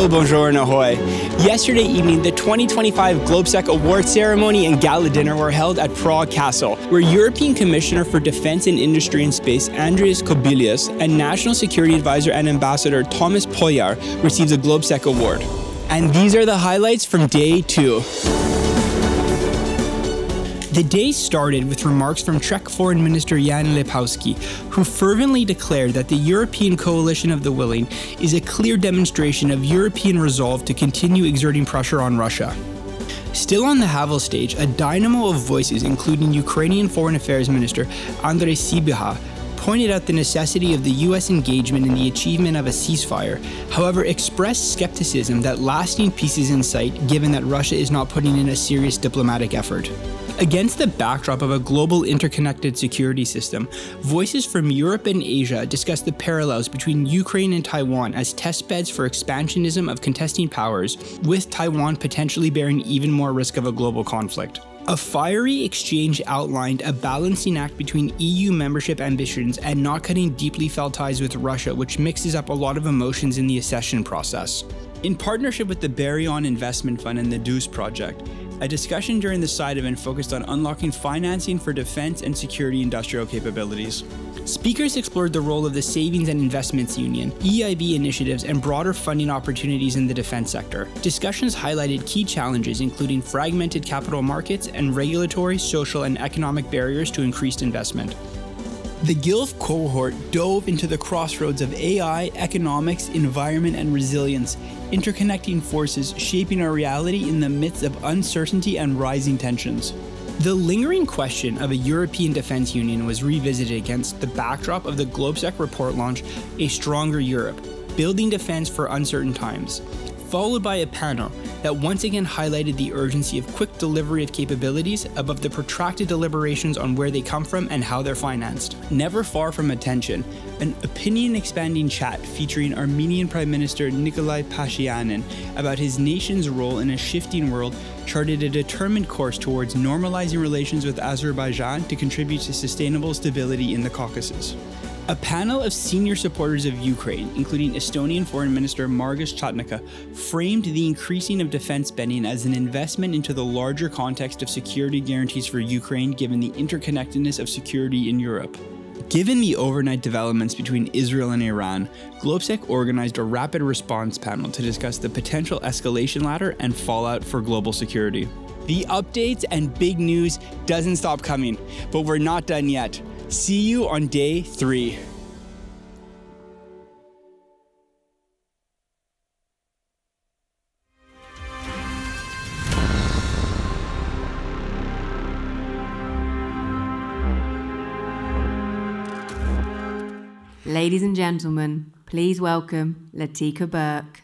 Hello, bonjour, and ahoy. Yesterday evening, the 2025 GLOBSEC award ceremony and gala dinner were held at Prague Castle, where European Commissioner for Defense and Industry and Space Andrius Kubilius and National Security Advisor and Ambassador Thomas Poyar received the GLOBSEC award. And these are the highlights from day 2. The day started with remarks from Czech Foreign Minister Jan Lipavsky, who fervently declared that the European Coalition of the Willing is a clear demonstration of European resolve to continue exerting pressure on Russia. Still on the Havel stage, a dynamo of voices, including Ukrainian Foreign Affairs Minister Andrei Sybiha, pointed out the necessity of the U.S. engagement in the achievement of a ceasefire, however expressed skepticism that lasting peace is in sight given that Russia is not putting in a serious diplomatic effort. Against the backdrop of a global interconnected security system, voices from Europe and Asia discussed the parallels between Ukraine and Taiwan as testbeds for expansionism of contesting powers, with Taiwan potentially bearing even more risk of a global conflict. A fiery exchange outlined a balancing act between EU membership ambitions and not cutting deeply felt ties with Russia, which mixes up a lot of emotions in the accession process. In partnership with the Baryon Investment Fund and the Deuce Project, a discussion during the side event focused on unlocking financing for defense and security industrial capabilities. Speakers explored the role of the Savings and Investments Union, EIB initiatives, and broader funding opportunities in the defense sector. Discussions highlighted key challenges including fragmented capital markets and regulatory, social, and economic barriers to increased investment. The GILF cohort dove into the crossroads of AI, economics, environment, and resilience, interconnecting forces shaping our reality in the midst of uncertainty and rising tensions. The lingering question of a European defense union was revisited against the backdrop of the GLOBSEC report launch, A Stronger Europe, Building Defense for Uncertain Times, followed by a panel that once again highlighted the urgency of quick delivery of capabilities above the protracted deliberations on where they come from and how they're financed. Never far from attention, an opinion-expanding chat featuring Armenian Prime Minister Nikolai Pashinyan about his nation's role in a shifting world charted a determined course towards normalizing relations with Azerbaijan to contribute to sustainable stability in the Caucasus. A panel of senior supporters of Ukraine, including Estonian Foreign Minister Margus Chatnaka, framed the increasing of defense spending as an investment into the larger context of security guarantees for Ukraine given the interconnectedness of security in Europe. Given the overnight developments between Israel and Iran, GLOBSEC organized a rapid response panel to discuss the potential escalation ladder and fallout for global security. The updates and big news doesn't stop coming, but we're not done yet. See you on day 3. Ladies and gentlemen, please welcome Latika Burke.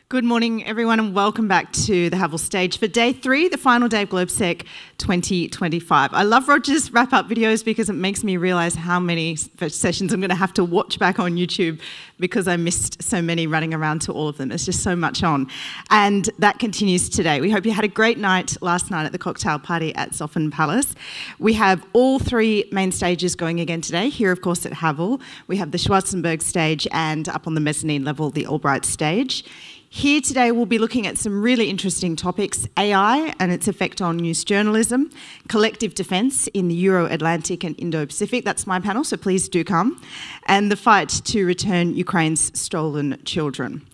Good morning, everyone, and welcome back to the Havel stage for day 3, the final day of GLOBSEC 2025. I love Roger's wrap-up videos because it makes me realise how many sessions I'm going to have to watch back on YouTube because I missed so many running around to all of them. There's just so much on. And that continues today. We hope you had a great night last night at the cocktail party at Zoffen Palace. We have all 3 main stages going again today. Here, of course, at Havel, we have the Schwarzenberg stage and up on the mezzanine level, the Albright stage. Here today we'll be looking at some really interesting topics: AI and its effect on news journalism, collective defence in the Euro-Atlantic and Indo-Pacific, that's my panel, so please do come, and the fight to return Ukraine's stolen children.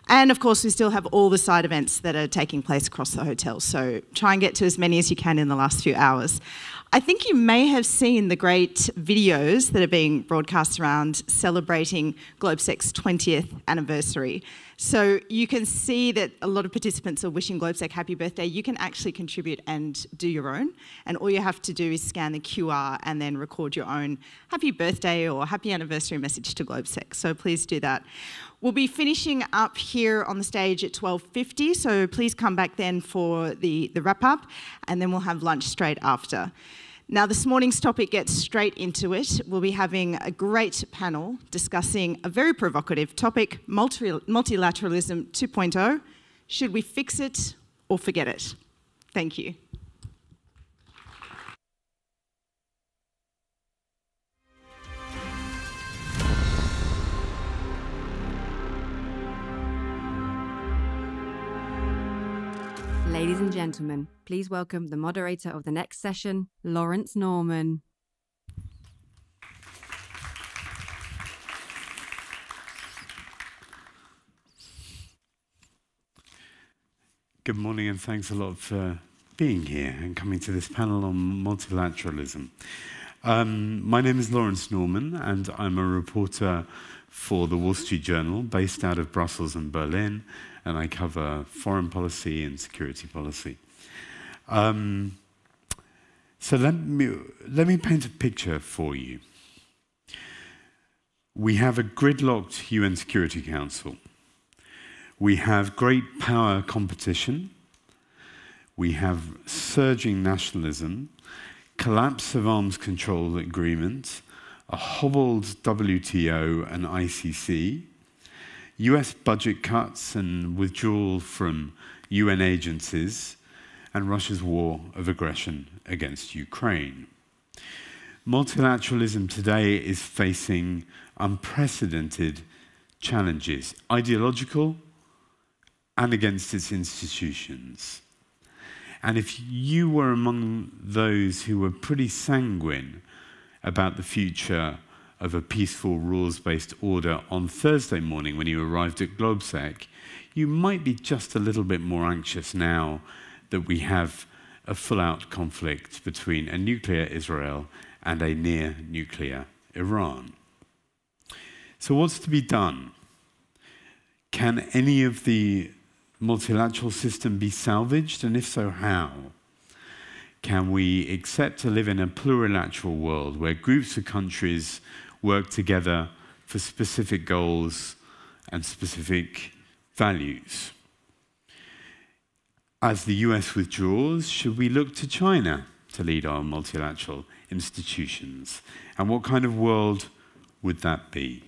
And of course we still have all the side events that are taking place across the hotel, so try and get to as many as you can in the last few hours. I think you may have seen the great videos that are being broadcast around celebrating GLOBSEC's 20th anniversary. So you can see that a lot of participants are wishing GLOBSEC happy birthday. You can actually contribute and do your own. And all you have to do is scan the QR and then record your own happy birthday or happy anniversary message to GLOBSEC. So please do that. We'll be finishing up here on the stage at 12:50, so please come back then for the wrap-up, and then we'll have lunch straight after. Now, this morning's topic gets straight into it. We'll be having a great panel discussing a very provocative topic, multilateralism 2.0. Should we fix it or forget it? Thank you. Ladies and gentlemen, please welcome the moderator of the next session, Laurence Norman. Good morning, and thanks a lot for being here and coming to this panel on multilateralism. My name is Laurence Norman, and I'm a reporter for the Wall Street Journal, based out of Brussels and Berlin, and I cover foreign policy and security policy. So let me paint a picture for you. We have a gridlocked UN Security Council. We have great power competition. We have surging nationalism, collapse of arms control agreement, a hobbled WTO and ICC, US budget cuts and withdrawal from UN agencies, and Russia's war of aggression against Ukraine. Multilateralism today is facing unprecedented challenges, ideological and against its institutions. And if you were among those who were pretty sanguine about the future of a peaceful rules-based order on Thursday morning when you arrived at GLOBSEC, you might be just a little bit more anxious now that we have a full-out conflict between a nuclear Israel and a near-nuclear Iran. So what's to be done? Can any of the multilateral system be salvaged, and if so, how? Can we accept to live in a plurilateral world where groups of countries work together for specific goals and specific values? As the US withdraws, should we look to China to lead our multilateral institutions? And what kind of world would that be?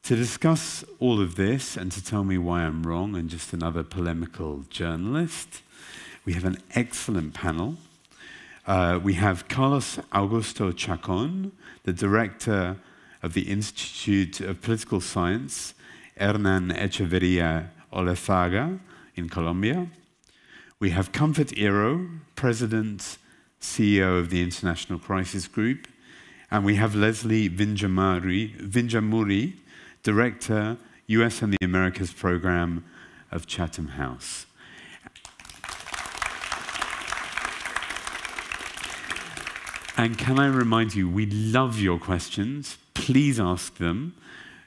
To discuss all of this and to tell me why I'm wrong and just another polemical journalist, we have an excellent panel. We have Carlos Augusto Chacón, the director of the Institute of Political Science, Hernán Echavarría Olózaga in Colombia. We have Comfort Ero, president, CEO of the International Crisis Group. And we have Leslie Vinjamuri, Director, US and the Americas Program of Chatham House. And can I remind you, we love your questions. Please ask them.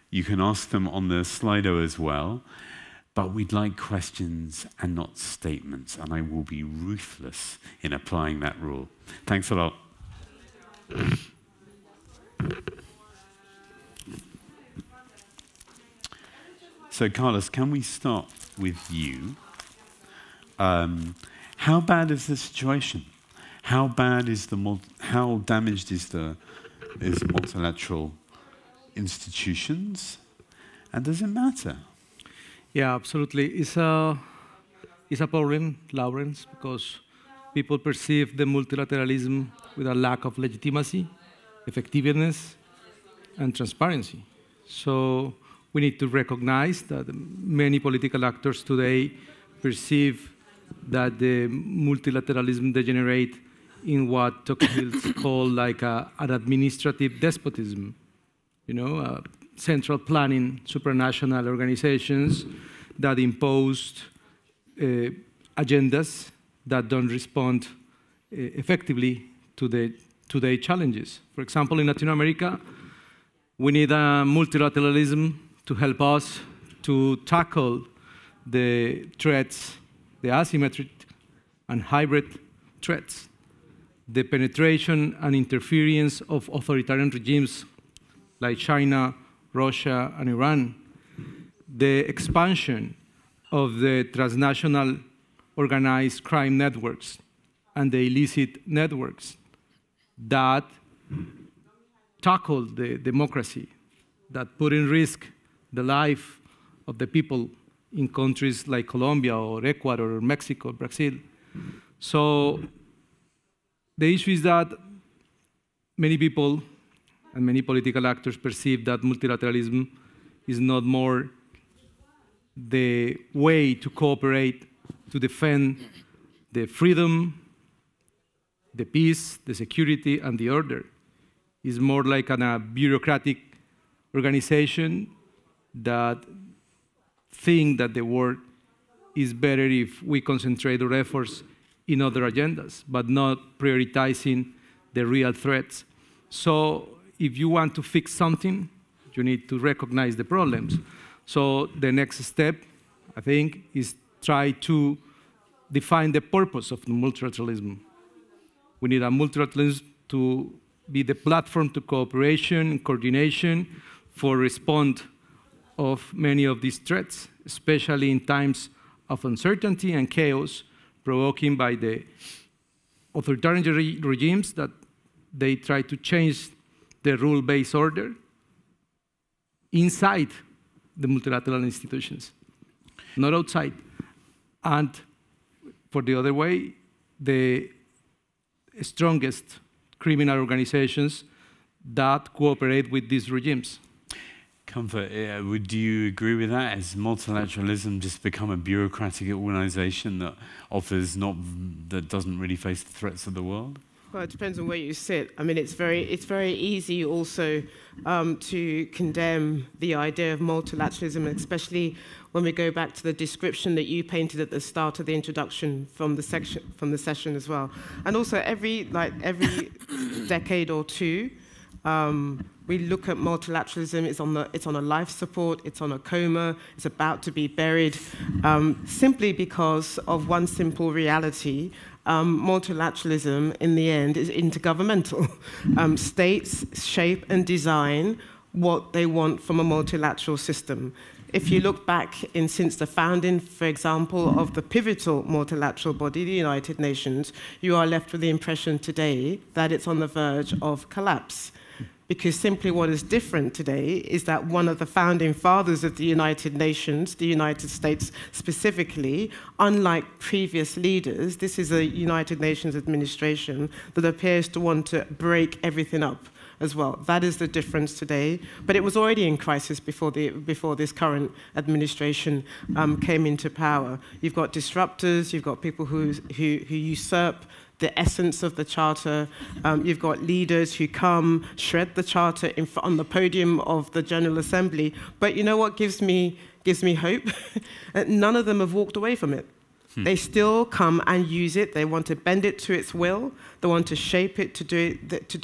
You can ask them on the Slido as well. But we'd like questions and not statements, and I will be ruthless in applying that rule. Thanks a lot. So, Carlos, can we start with you? How bad is the situation? How bad is how damaged is multilateral institutions? And does it matter? Yeah, absolutely. It's a problem, Laurence, because people perceive the multilateralism with a lack of legitimacy, effectiveness, and transparency. So we need to recognize that many political actors today perceive that the multilateralism degenerate in what Tocqueville called like an administrative despotism, central planning supranational organizations that imposed agendas that don't respond effectively to today's challenges. For example, in Latin America, we need a multilateralism to help us to tackle the threats, the asymmetric and hybrid threats, the penetration and interference of authoritarian regimes like China, Russia, and Iran, the expansion of the transnational organized crime networks and the illicit networks that tackle the democracy, that put in risk the life of the people in countries like Colombia or Ecuador or Mexico, Brazil. So the issue is that many people and many political actors perceive that multilateralism is not more the way to cooperate to defend the freedom, the peace, the security, and the order. It's more like a bureaucratic organization that think that the world is better if we concentrate our efforts in other agendas, but not prioritizing the real threats. So if you want to fix something, you need to recognize the problems. So the next step, I think, is try to define the purpose of multilateralism. We need a multilateralism to be the platform to cooperation and coordination for response of many of these threats, especially in times of uncertainty and chaos provoking by the authoritarian regimes that they try to change the rule-based order inside the multilateral institutions, not outside. And for the other way, the strongest criminal organizations that cooperate with these regimes. Comfort, do you agree with that? Has multilateralism just become a bureaucratic organization that that doesn't really face the threats of the world? Well, it depends on where you sit. I mean, it's very easy also to condemn the idea of multilateralism, especially when we go back to the description that you painted at the start of the introduction from the session as well. And also every decade or two, we look at multilateralism. It's on a life support. It's on a coma. It's about to be buried, simply because of one simple reality. Multilateralism, in the end, is intergovernmental. States shape and design what they want from a multilateral system. If you look back since the founding, for example, of the pivotal multilateral body, the United Nations, you are left with the impression today that it's on the verge of collapse. Because simply what is different today is that one of the founding fathers of the United Nations, the United States specifically, unlike previous leaders, this is a United Nations administration that appears to want to break everything up as well. That is the difference today. But it was already in crisis before this current administration came into power. You've got disruptors, you've got people who usurp the essence of the charter. You've got leaders who come, shred the charter on the podium of the General Assembly. But you know what gives me hope? None of them have walked away from it. They still come and use it. They want to bend it to its will. They want to shape it to do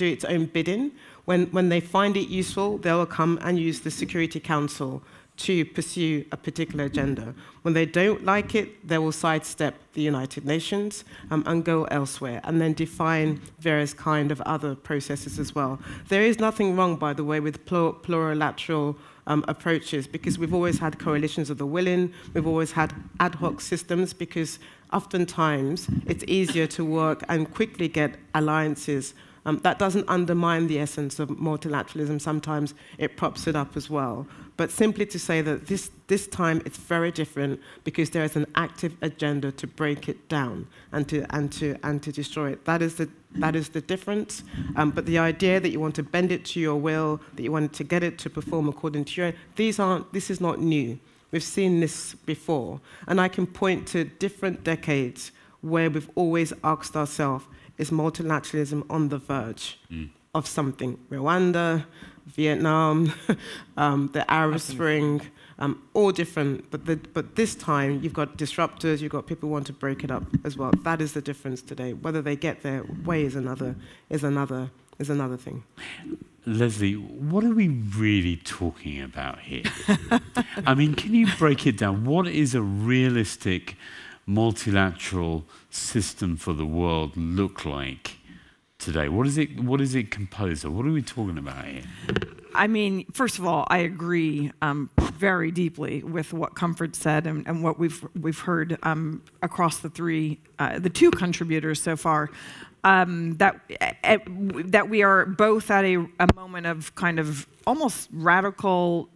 its own bidding. When they find it useful, they'll come and use the Security Council to pursue a particular agenda. When they don't like it, they will sidestep the United Nations and go elsewhere, and then define various kind of other processes as well. There is nothing wrong, by the way, with plurilateral approaches, because we've always had coalitions of the willing, we've always had ad hoc systems, because oftentimes it's easier to work and quickly get alliances. That doesn't undermine the essence of multilateralism. Sometimes it props it up as well. But simply to say that this time it's very different because there is an active agenda to break it down and to destroy it. That is the difference. But the idea that you want to bend it to your will, that you want to get it to perform according to your own, this is not new. We've seen this before. And I can point to different decades where we've always asked ourselves, is multilateralism on the verge of something? Rwanda, Vietnam, the Arab Spring, all different. But this time, you've got disruptors, you've got people who want to break it up as well. That is the difference today. Whether they get their way is another thing. Leslie, what are we really talking about here? I mean, can you break it down? What is a realistic multilateral system for the world look like today? What is it composed of? What are we talking about here? I mean, first of all, I agree very deeply with what Comfort said and what we've heard across the two contributors so far. That we are both at a moment of kind of almost radical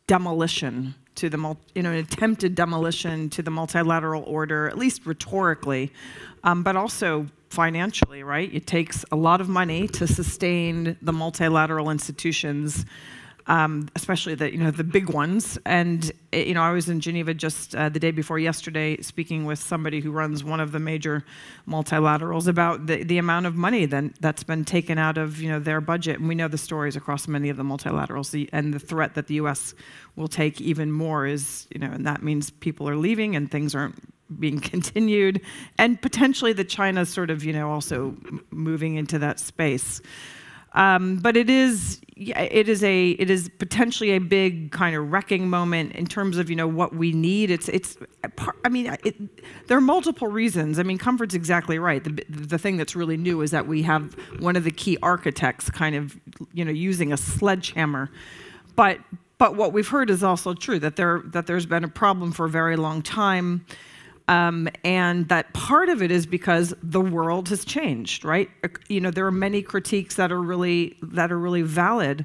demolition to the an attempted demolition to the multilateral order, at least rhetorically, but also financially, right? It takes a lot of money to sustain the multilateral institutions especially the big ones. And I was in Geneva just the day before yesterday, speaking with somebody who runs one of the major multilaterals about the amount of money that's been taken out of their budget. And we know the stories across many of the multilaterals, and the threat that the U.S. will take even more is, and that means people are leaving and things aren't being continued, and potentially that China's sort of, also moving into that space. But it is potentially a big kind of wrecking moment in terms of what we need. There are multiple reasons. I mean, Comfort's exactly right. The thing that's really new is that we have one of the key architects kind of using a sledgehammer, but what we've heard is also true, that there's been a problem for a very long time. And that part of it is because the world has changed, right? There are many critiques that are really valid.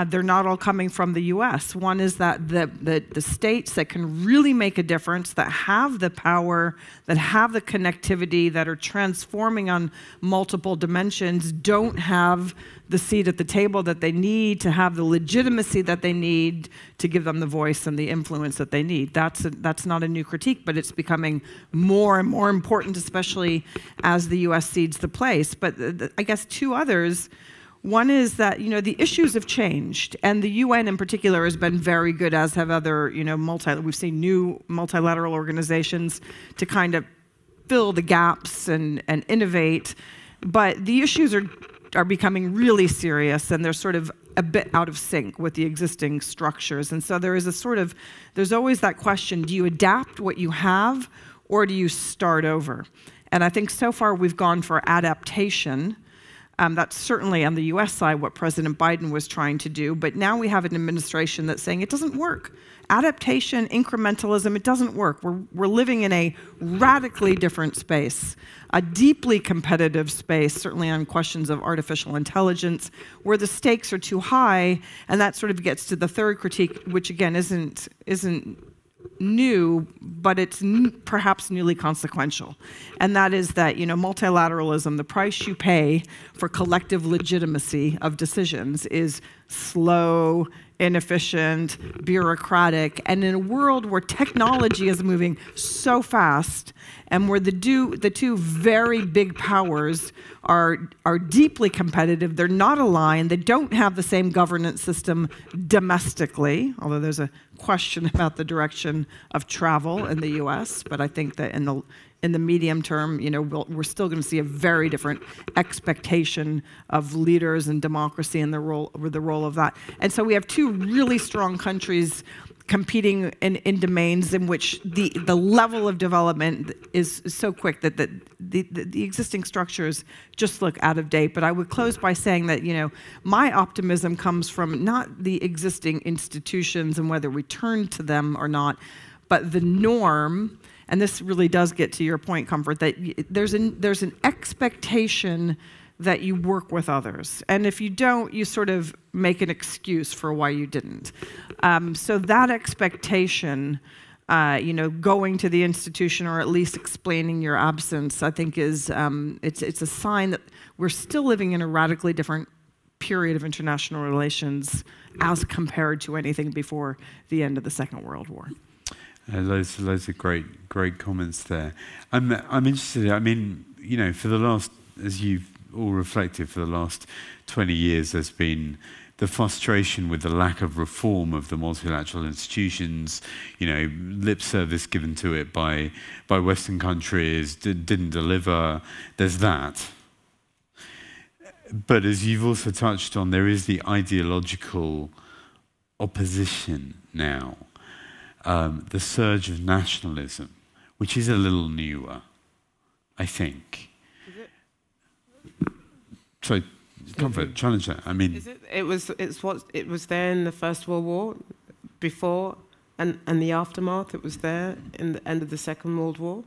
They're not all coming from the U.S. One is that the states that can really make a difference, that have the power, that have the connectivity, that are transforming on multiple dimensions, don't have the seat at the table that they need to have the legitimacy that they need to give them the voice and the influence that they need. That's not a new critique, but it's becoming more and more important, especially as the U.S. cedes the place. But I guess two others. One is that the issues have changed, and the UN in particular has been very good, as have other we've seen new multilateral organizations to kind of fill the gaps and innovate. But the issues are becoming really serious, and they're sort of a bit out of sync with the existing structures. And so there's always that question: do you adapt what you have, or do you start over? And I think so far we've gone for adaptation. That's certainly on the US side what President Biden was trying to do, but now we have an administration that's saying it doesn't work. Adaptation, incrementalism, it doesn't work. We're living in a radically different space, a deeply competitive space, certainly on questions of artificial intelligence, where the stakes are too high, and that sort of gets to the third critique, which again isn't new, but it's perhaps newly consequential. And that is that, multilateralism, the price you pay for collective legitimacy of decisions is slow, inefficient, bureaucratic, and in a world where technology is moving so fast and where the two very big powers are deeply competitive, they're not aligned, they don't have the same governance system domestically, although there's a question about the direction of travel in the US, but I think that in the medium term, we're still going to see a very different expectation of leaders and democracy and the role of that. And so we have two really strong countries competing in domains in which the level of development is so quick that the existing structures just look out of date. But I would close by saying that, my optimism comes from not the existing institutions and whether we turn to them or not, but the norm. And this really does get to your point, Comfort, that there's an expectation that you work with others. And if you don't, you sort of make an excuse for why you didn't. So that expectation, going to the institution or at least explaining your absence, I think is, it's a sign that we're still living in a radically different period of international relations as compared to anything before the end of the Second World War. Loads of great comments there. I'm interested. I mean, for the last, as you've all reflected, for the last 20 years, there's been the frustration with the lack of reform of the multilateral institutions. Lip service given to it by Western countries didn't deliver. There's that. But as you've also touched on, there is the ideological opposition now. The surge of nationalism, which is a little newer, I think. Is it? So, Comfort, challenge that. I mean, it was there in the First World War, before and the aftermath. It was there in the end of the Second World War.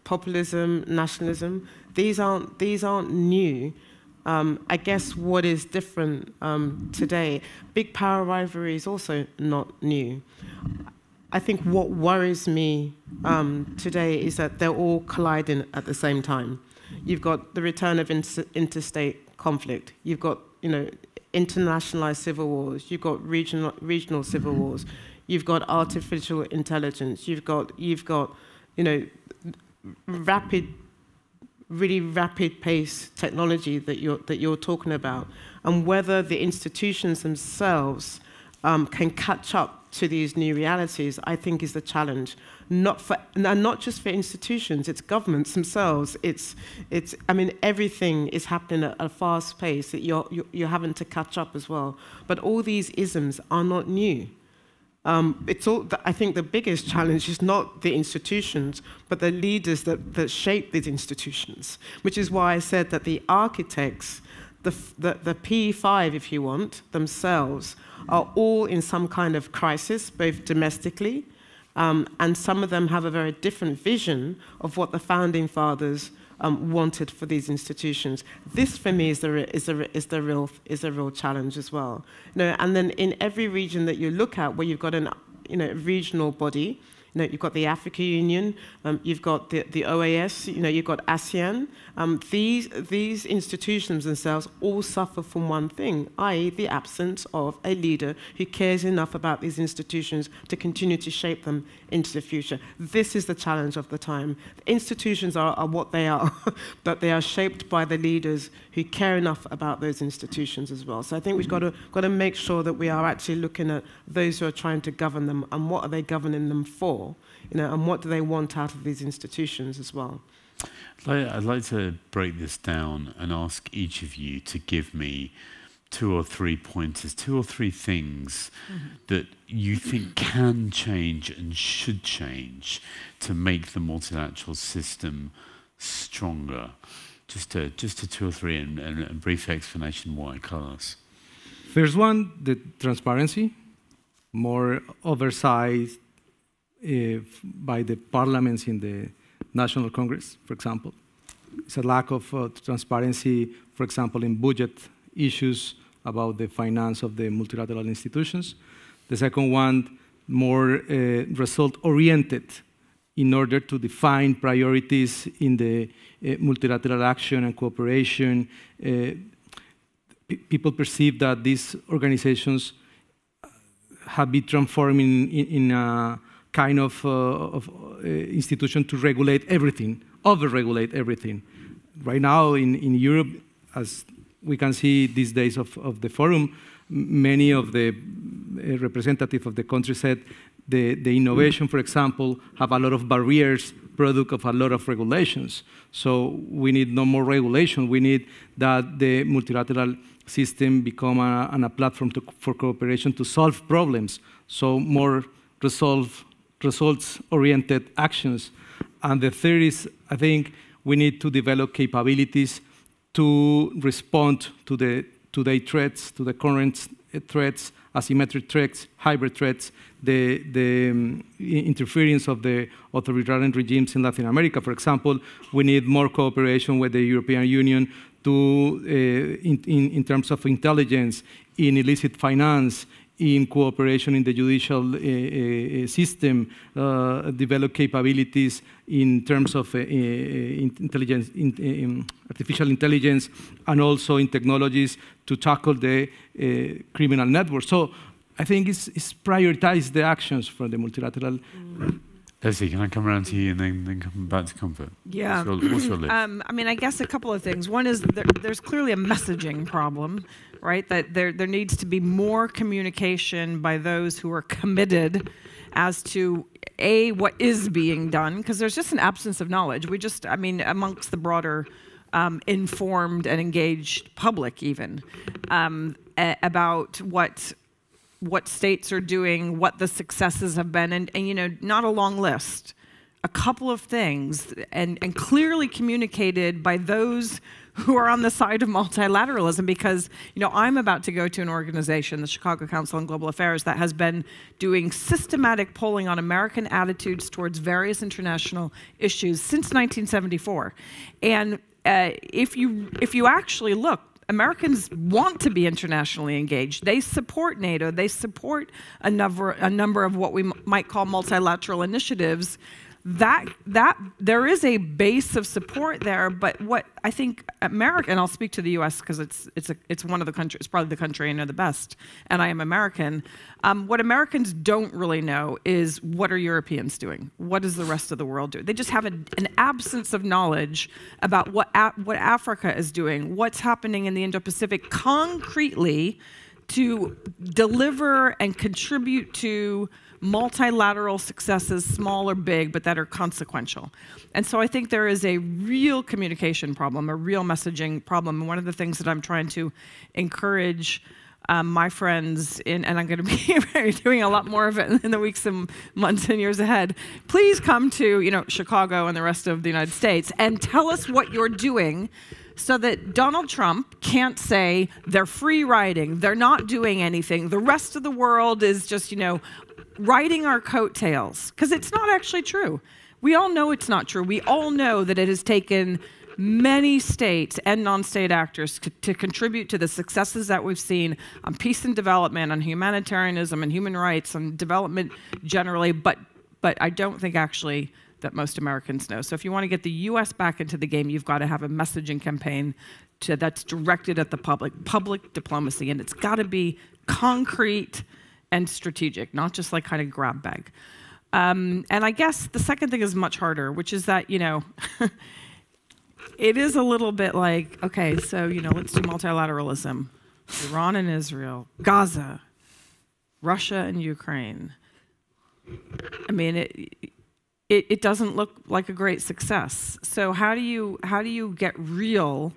Populism, nationalism. These aren't new. I guess what is different today, big power rivalry is also not new. I think what worries me today is that they're all colliding at the same time. You've got the return of interstate conflict. You've got, internationalized civil wars, you've got regional civil wars, you've got artificial intelligence, you've got really rapid pace technology that you're talking about, and whether the institutions themselves can catch up to these new realities, I think is the challenge. Not just for institutions, it's governments themselves. I mean, everything is happening at a fast pace that you're having to catch up as well. But all these isms are not new. I think the biggest challenge is not the institutions, but the leaders that shape these institutions, which is why I said that the architects, the P5, if you want, themselves, are all in some kind of crisis, both domestically, and some of them have a very different vision of what the founding fathers wanted for these institutions. This, for me, is a real challenge as well. And then in every region that you look at, where you've got an regional body, you've got the African Union, you've got the OAS, you've got ASEAN. These institutions themselves all suffer from one thing, i.e. the absence of a leader who cares enough about these institutions to continue to shape them into the future. This is the challenge of the time. The institutions are what they are, but they are shaped by the leaders who care enough about those institutions as well. So I think we've got to make sure that we are actually looking at those who are trying to govern them, and what are they governing them for, and what do they want out of these institutions as well. I'd like to break this down and ask each of you to give me 2 or 3 pointers, 2 or 3 things that you think can change and should change to make the multilateral system stronger. Just a 2 or 3 and a brief explanation why, Carlos. First one, the transparency, more oversight by the parliaments in the National Congress, for example. It's a lack of transparency, for example, in budget issues about the finance of the multilateral institutions. The second one, more result-oriented in order to define priorities in the multilateral action and cooperation. People perceive that these organizations have been transforming in a kind of institution to regulate everything, over-regulate everything. Right now in Europe, as we can see these days of the forum, many of the representatives of the country said the innovation, for example, have a lot of barriers, product of a lot of regulations. So we need no more regulation. We need that the multilateral system become a platform for cooperation to solve problems. So more results-oriented actions. And the third is, I think, we need to develop capabilities to respond to the today threats, to the current threats, asymmetric threats, hybrid threats, the interference of the authoritarian regimes in Latin America. For example, we need more cooperation with the European Union to, in terms of intelligence, in illicit finance, in cooperation in the judicial system, develop capabilities in terms of intelligence, artificial intelligence, and also in technologies to tackle the criminal networks. So I think it's prioritize the actions for the multilateral. Leslie, can I come around to you and then come back to Comfort? Yeah. What's your list? I mean, I guess a couple of things. One is there's clearly a messaging problem, right? That there needs to be more communication by those who are committed as to, A, what is being done, because there's just an absence of knowledge. I mean, amongst the broader informed and engaged public even, about what states are doing, what the successes have been, and not a long list. A couple of things, and clearly communicated by those who are on the side of multilateralism, because I'm about to go to an organization, the Chicago Council on Global Affairs, that has been doing systematic polling on American attitudes towards various international issues since 1974. And if you actually look, Americans want to be internationally engaged. They support NATO. They support a number of what we might call multilateral initiatives that there is a base of support there, but what I think America, and I'll speak to the U.S. because it's one of the countries, it's probably the country I know the best, and I am American. What Americans don't really know is what are Europeans doing? What does the rest of the world do? They just have an absence of knowledge about what Africa is doing, what's happening in the Indo-Pacific concretely to deliver and contribute to multilateral successes, small or big, but that are consequential. And so I think there is a real communication problem, a real messaging problem. And one of the things that I'm trying to encourage my friends in, and I'm going to be doing a lot more of it in the weeks and months and years ahead, please come to Chicago and the rest of the United States and tell us what you're doing so that Donald Trump can't say they're free riding, they're not doing anything, the rest of the world is just, riding our coattails, because it's not actually true. We all know it's not true. We all know that it has taken many states and non-state actors to contribute to the successes that we've seen on peace and development, on humanitarianism and human rights, on development generally, but I don't think actually that most Americans know. So if you want to get the U.S. back into the game, you've got to have a messaging campaign that's directed at the public diplomacy, and it's got to be concrete and strategic, not just like kind of grab bag. And I guess the second thing is much harder, which is that, it is a little bit like, okay, so, let's do multilateralism. Iran and Israel, Gaza, Russia and Ukraine. I mean, it doesn't look like a great success. So how do you get real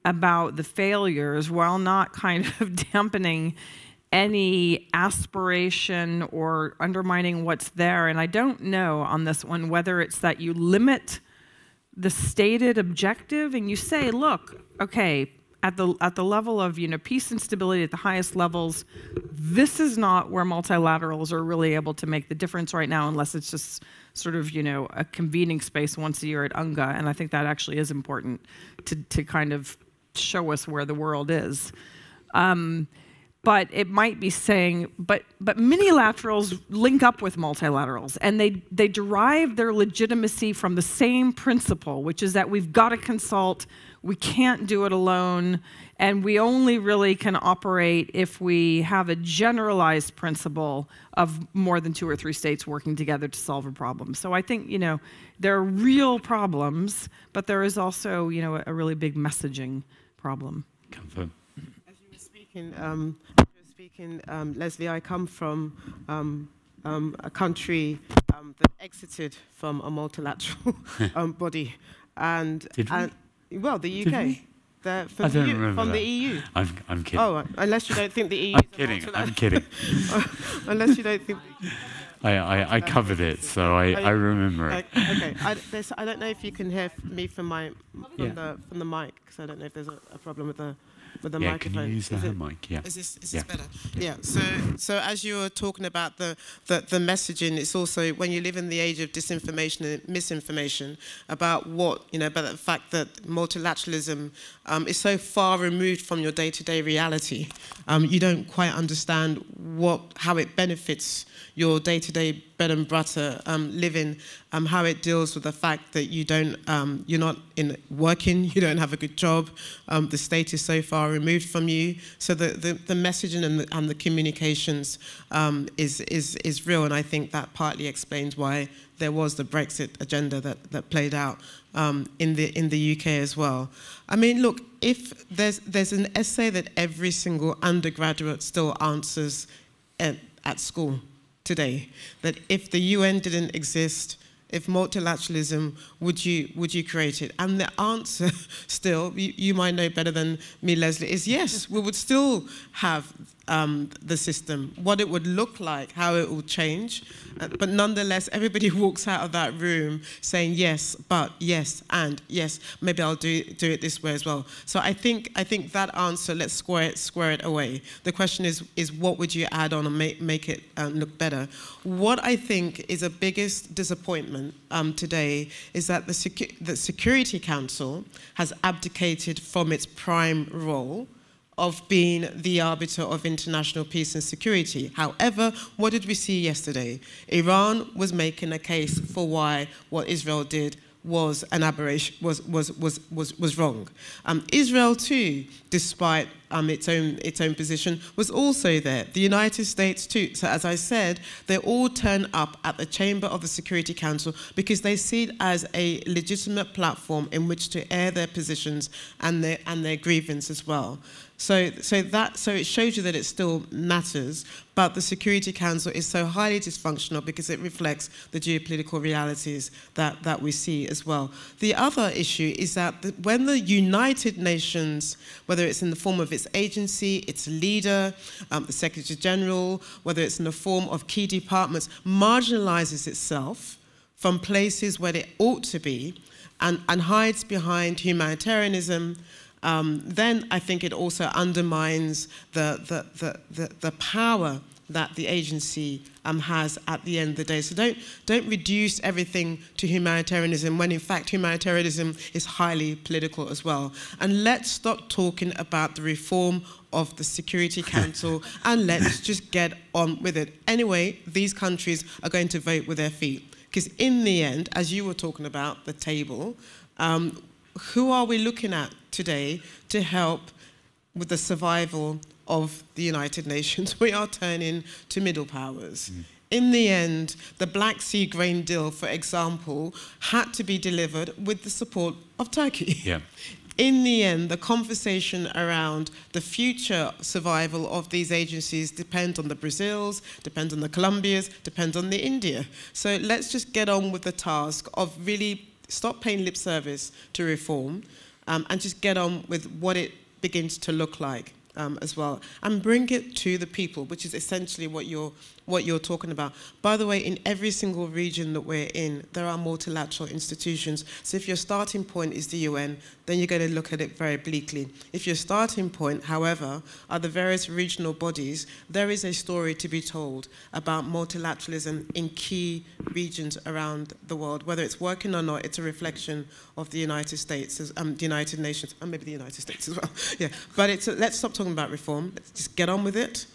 about the failures while not kind of dampening any aspiration or undermining what's there? And I don't know on this one whether it's that you limit the stated objective and you say, look, okay, at the level of peace and stability at the highest levels, this is not where multilaterals are really able to make the difference right now, unless it's just sort of a convening space once a year at UNGA. And I think that actually is important to kind of show us where the world is. But it might be saying, but minilaterals link up with multilaterals, and they derive their legitimacy from the same principle, which is that we've got to consult, we can't do it alone, and we only really can operate if we have a generalized principle of more than 2 or 3 states working together to solve a problem. So I think, there are real problems, but there is also, a really big messaging problem. Confirm. Leslie, I come from a country that exited from a multilateral body, and well, the UK. From the EU. I'm kidding. Oh, unless you don't think the EU. I'm kidding. Unless you don't think. I covered it, so I remember it. Okay. I don't know if you can hear me from the mic, because I don't know if there's a problem with the microphone. Can you use the mic? Yeah. Is this better? Yeah. So as you were talking about the messaging, it's also when you live in the age of disinformation and misinformation about about the fact that multilateralism is so far removed from your day-to-day reality. You don't quite understand how it benefits your day-to-day bread and butter living, how it deals with the fact that you're not working, you don't have a good job, the state is so far removed from you. So the messaging and the communications is real, and I think that partly explains why there was the Brexit agenda that played out in the UK as well. I mean, look, if there's an essay that every single undergraduate still answers at school today, that if the UN didn't exist, if multilateralism, would you create it? And the answer still, you might know better than me, Leslie, is yes, we would still have the system, what it would look like, how it will change. But nonetheless, everybody walks out of that room saying yes, but yes, and yes, maybe I'll do it this way as well. So I think that answer, let's square it away. The question is what would you add on and make it look better? What I think is a biggest disappointment today is that the Security Council has abdicated from its prime role of being the arbiter of international peace and security. However, what did we see yesterday? Iran was making a case for why what Israel did was an aberration, was wrong. Israel too, despite its own position, was also there. The United States too. So as I said, they all turn up at the chamber of the Security Council because they see it as a legitimate platform in which to air their positions and their grievance as well. So it shows you that it still matters, but the Security Council is so highly dysfunctional because it reflects the geopolitical realities that we see as well. The other issue is that when the United Nations, whether it's in the form of its agency, its leader, the Secretary General, whether it's in the form of key departments, marginalizes itself from places where it ought to be and hides behind humanitarianism, then I think it also undermines the power that the agency has at the end of the day. So don't reduce everything to humanitarianism when in fact humanitarianism is highly political as well. And let's stop talking about the reform of the Security Council and let's just get on with it. Anyway, these countries are going to vote with their feet. Because in the end, as you were talking about the table, who are we looking at today to help with the survival of the United Nations? We are turning to middle powers. In the end, the Black Sea grain deal, for example, had to be delivered with the support of Turkey. Yeah. In the end, the conversation around the future survival of these agencies depends on the Brazils, depends on the Colombias, depends on the India. So let's just get on with the task of really stop paying lip service to reform and just get on with what it begins to look like as well, and bring it to the people, which is essentially what you're talking about. By the way, in every single region that we're in, there are multilateral institutions. So if your starting point is the UN, then you're going to look at it very bleakly. If your starting point, however, are the various regional bodies, there is a story to be told about multilateralism in key regions around the world. Whether it's working or not, it's a reflection of the United States, the United Nations, and maybe the United States as well. Yeah, but let's stop talking about reform. Let's just get on with it.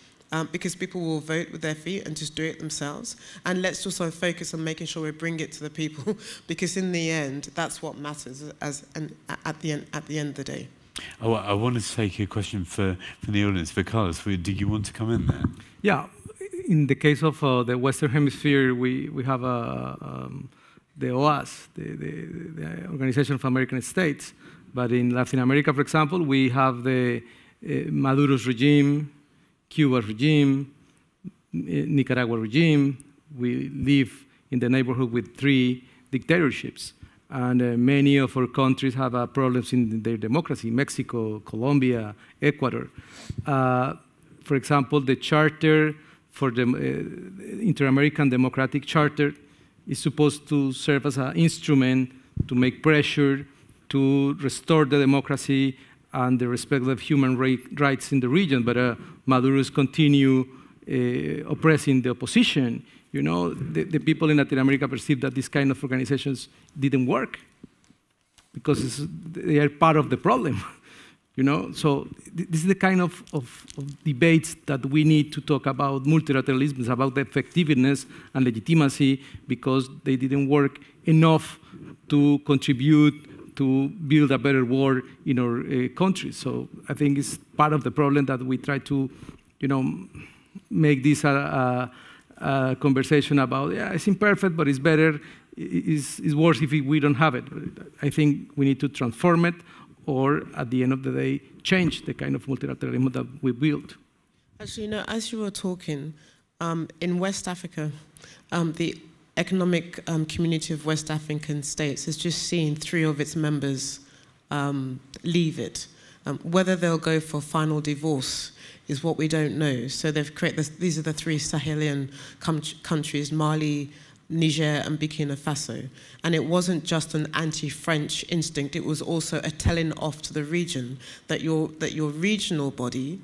Because people will vote with their feet and just do it themselves. And let's also focus on making sure we bring it to the people, because in the end, that's what matters at the end of the day. Oh, I want to take a question from the audience. For Carlos, do you want to come in there? Yeah, in the case of the Western Hemisphere, we have the OAS, the Organization of American States. But in Latin America, for example, we have the Maduro's regime, Cuba's regime, Nicaragua regime. We live in the neighborhood with 3 dictatorships. And many of our countries have problems in their democracy: Mexico, Colombia, Ecuador. For example, the charter for the Inter-American Democratic Charter is supposed to serve as an instrument to make pressure to restore the democracy and the respect of human rights in the region, but Maduro's continue oppressing the opposition. You know, the people in Latin America perceive that these kind of organizations didn't work because they are part of the problem. You know, so this is the kind of debates that we need to talk about multilateralism, about the effectiveness and legitimacy, because they didn't work enough to contribute to build a better world in our countries. So I think it's part of the problem that we try to, you know, make this a conversation about, yeah, it's imperfect, but it's better, it's worse if we don't have it. But I think we need to transform it, or at the end of the day, change the kind of multilateralism that we built. Actually, you know, as you were talking, in West Africa, the Economic Community of West African States has just seen 3 of its members leave it. Whether they'll go for final divorce is what we don't know. So they've created these are the 3 Sahelian countries: Mali, Niger, and Burkina Faso. And it wasn't just an anti-French instinct; it was also a telling off to the region that your regional body,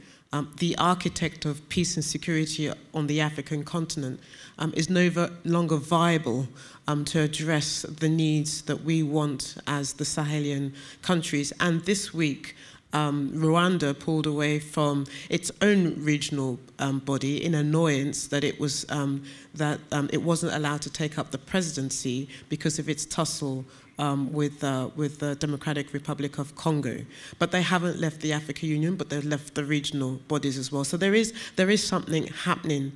the architect of peace and security on the African continent, is no longer viable to address the needs that we want as the Sahelian countries. And this week, Rwanda pulled away from its own regional body in annoyance that it was it wasn't allowed to take up the presidency because of its tussle with the Democratic Republic of Congo. But they haven't left the African Union, but they've left the regional bodies as well. So there is something happening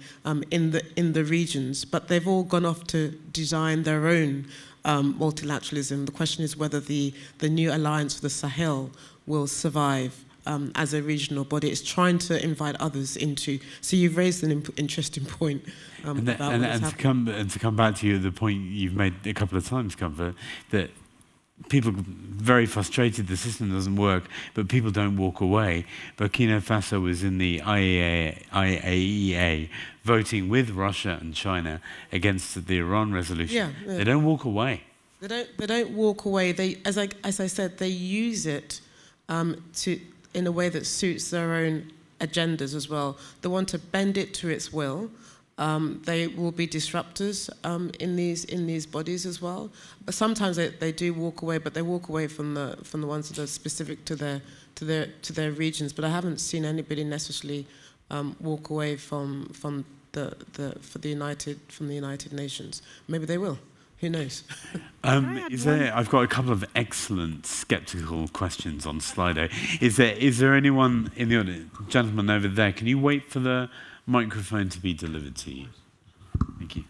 in the regions, but they've all gone off to design their own multilateralism. The question is whether the new alliance for the Sahel will survive as a regional body. It's trying to invite others into. So you've raised an interesting point. And to come back to you, the point you've made a couple of times, Comfort, that people are very frustrated the system doesn't work, but people don't walk away. Burkina Faso was in the IAEA voting with Russia and China against the Iran resolution. Yeah. They don't walk away. They don't walk away. They, as I said, they use it in a way that suits their own agendas as well. They want to bend it to its will. They will be disruptors in these bodies as well. But sometimes they do walk away, but they walk away from the ones that are specific to their regions. But I haven't seen anybody necessarily walk away from the United Nations. Maybe they will. Who knows? I've got a couple of excellent skeptical questions on Slido. Is there anyone in the audience? Gentleman over there, can you wait for the microphone to be delivered to you? Thank you.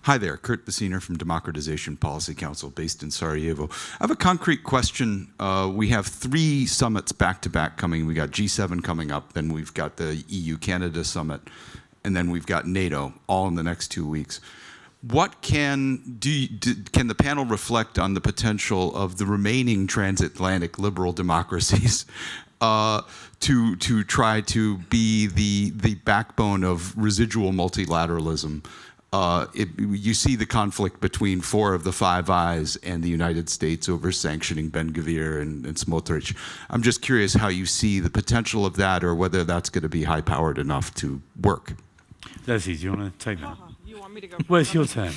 Hi there, Kurt Bessiner from Democratization Policy Council based in Sarajevo. I have a concrete question. We have 3 summits back-to-back coming. We got G7 coming up, then we've got the EU-Canada summit, and then we've got NATO, all in the next 2 weeks. What can the panel reflect on the potential of the remaining transatlantic liberal democracies to try to be the backbone of residual multilateralism? You see the conflict between 4 of the 5 Eyes and the United States over sanctioning Ben-Gvir and Smotrich. I'm just curious how you see the potential of that, or whether that's going to be high-powered enough to work. Leslie, do you want to take that? You want me to go? Well, it's your turn.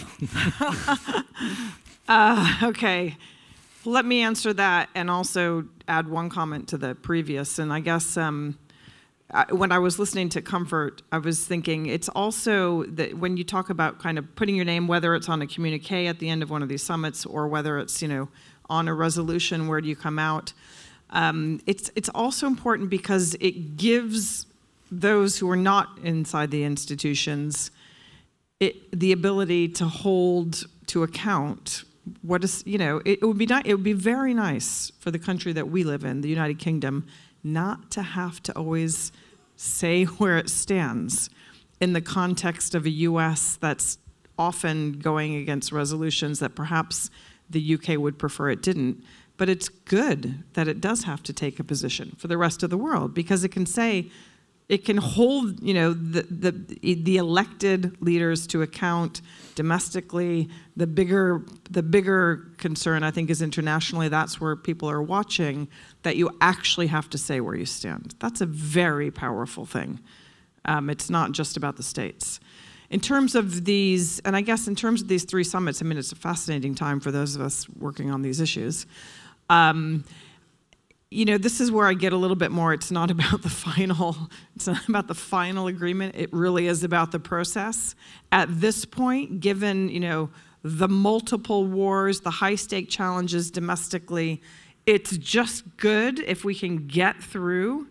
Okay. Let me answer that and also add one comment to the previous. And I guess when I was listening to Comfort, I was thinking it's also that when you talk about kind of putting your name, whether it's on a communique at the end of one of these summits or whether it's, on a resolution, where do you come out? It's also important because it gives those who are not inside the institutions the ability to hold to account what is, it would be very nice for the country that we live in, the United Kingdom, not to have to always say where it stands in the context of a US that's often going against resolutions that perhaps the UK would prefer it didn't. But it's good that it does have to take a position for the rest of the world, because it can say, it can hold, the elected leaders to account domestically. The bigger concern, I think, is internationally. That's where people are watching, that you actually have to say where you stand. That's a very powerful thing. It's not just about the states. In terms of these, and I guess in terms of these 3 summits, it's a fascinating time for those of us working on these issues. This is where I get a little bit more, it's not about the final agreement. It really is about the process. At this point, given, the multiple wars, the high-stake challenges domestically, it's just good if we can get through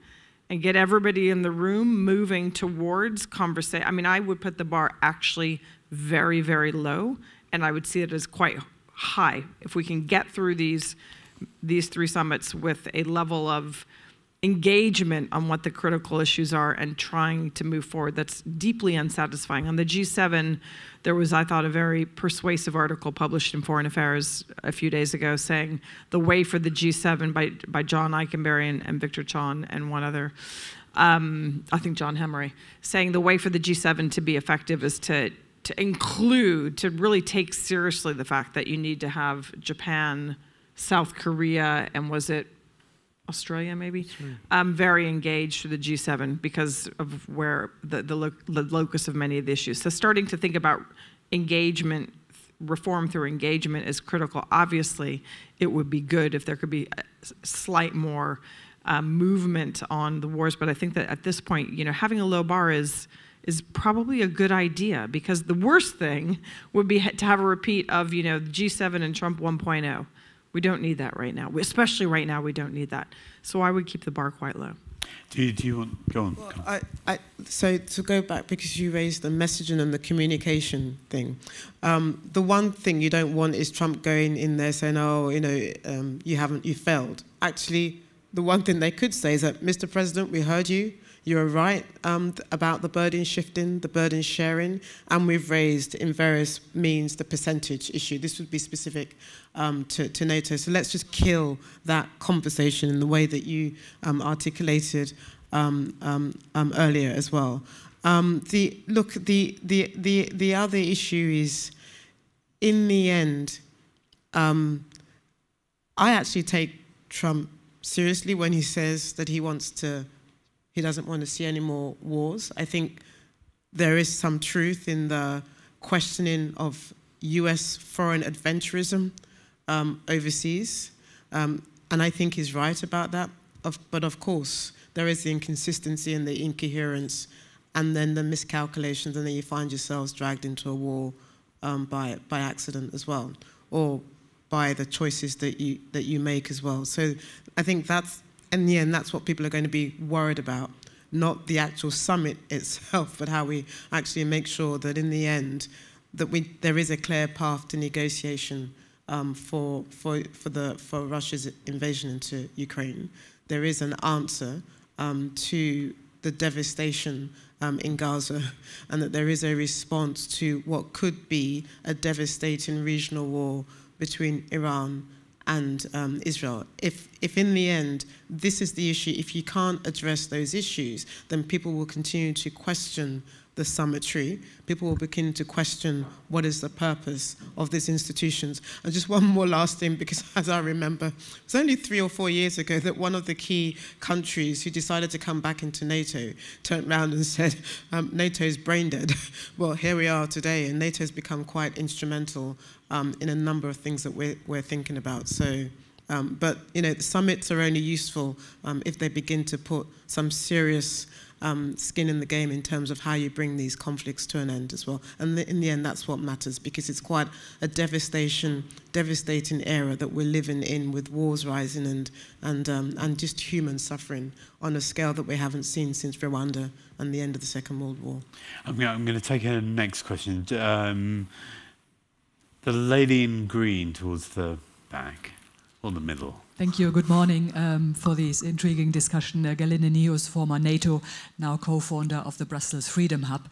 and get everybody in the room moving towards conversation. I would put the bar actually very, very low, and I would see it as quite high. If we can get through these 3 summits with a level of engagement on what the critical issues are and trying to move forward, that's deeply unsatisfying. On the G7, there was, I thought, a very persuasive article published in Foreign Affairs a few days ago saying the way for the G7 by John Eikenberry and Victor Chon and one other, I think John Hemery, saying the way for the G7 to be effective is to really take seriously the fact that you need to have Japan, South Korea, and was it Australia maybe? Very engaged for the G7 because of where the locus of many of the issues. So starting to think about engagement, reform through engagement is critical. Obviously, it would be good if there could be a slight more movement on the wars, but I think that at this point, having a low bar is probably a good idea, because the worst thing would be to have a repeat of, G7 and Trump 1.0. We don't need that right now. Especially right now, we don't need that. So I would keep the bar quite low. Do you want, go on. Well, so to go back, because you raised the messaging and the communication thing, the one thing you don't want is Trump going in there saying, oh, you failed. Actually, the one thing they could say is that, Mr. President, we heard you. You were right about the burden shifting, the burden sharing, and we've raised in various means the percentage issue. This would be specific to NATO. So let's just kill that conversation in the way that you articulated earlier as well. The other issue is, in the end, I actually take Trump seriously when he says that he doesn't want to see any more wars. I think there is some truth in the questioning of US foreign adventurism overseas. And I think he's right about that. But of course, there is the inconsistency and the incoherence, and then the miscalculations, and then you find yourselves dragged into a war by accident as well, or by the choices that you make as well. So I think that's, in the end, that's what people are going to be worried about, not the actual summit itself, but how we actually make sure that in the end, that there is a clear path to negotiation for Russia's invasion into Ukraine. There is an answer to the devastation in Gaza, and that there is a response to what could be a devastating regional war between Iran and Israel. If in the end, this is the issue, if you can't address those issues, then people will continue to question the summitry. People will begin to question what is the purpose of these institutions. And just one more last thing, because as I remember, it was only 3 or 4 years ago that one of the key countries who decided to come back into NATO turned around and said, NATO's brain dead. Well, here we are today, and NATO's become quite instrumental in a number of things that we're thinking about. So, but the summits are only useful if they begin to put some serious skin in the game in terms of how you bring these conflicts to an end as well. And in the end, that's what matters, because it's quite a devastating era that we're living in, with wars rising and just human suffering on a scale that we haven't seen since Rwanda and the end of the Second World War. I'm going to take a next question. The lady in green towards the back, or the middle. Thank you. Good morning for this intriguing discussion. Galina Neos, former NATO, now co-founder of the Brussels Freedom Hub.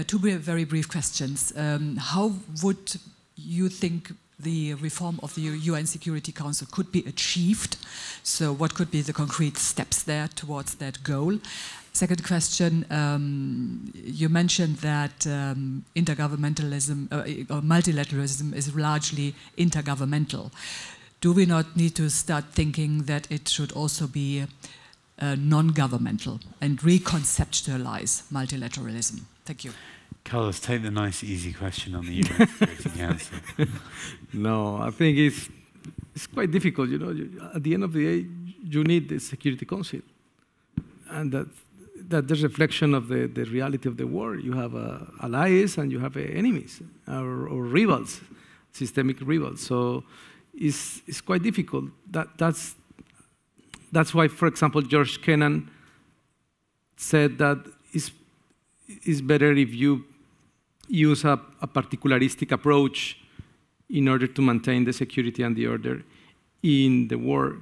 Two very brief questions. How would you think the reform of the UN Security Council could be achieved? So what could be the concrete steps there towards that goal? Second question, you mentioned that intergovernmentalism or multilateralism is largely intergovernmental. Do we not need to start thinking that it should also be non-governmental and reconceptualize multilateralism? Thank you. Carlos, take the nice, easy question on the UN Security Council. No, I think it's quite difficult. At the end of the day, you need the Security Council, and that the reflection of the reality of the world. You have allies and you have enemies or rivals, systemic rivals. So it's quite difficult. That's why, for example, George Kennan said that it's better if you use a particularistic approach in order to maintain the security and the order in the world,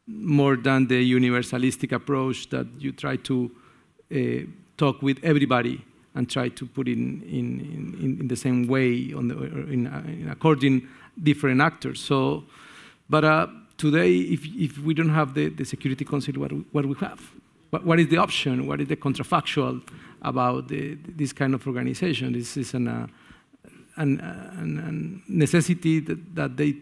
more than the universalistic approach that you try to talk with everybody and try to put in the same way in according different actors. So, but today, if we don't have the Security Council, what we have? What is the option? What is the contrafactual about this kind of organization? This is a necessity that they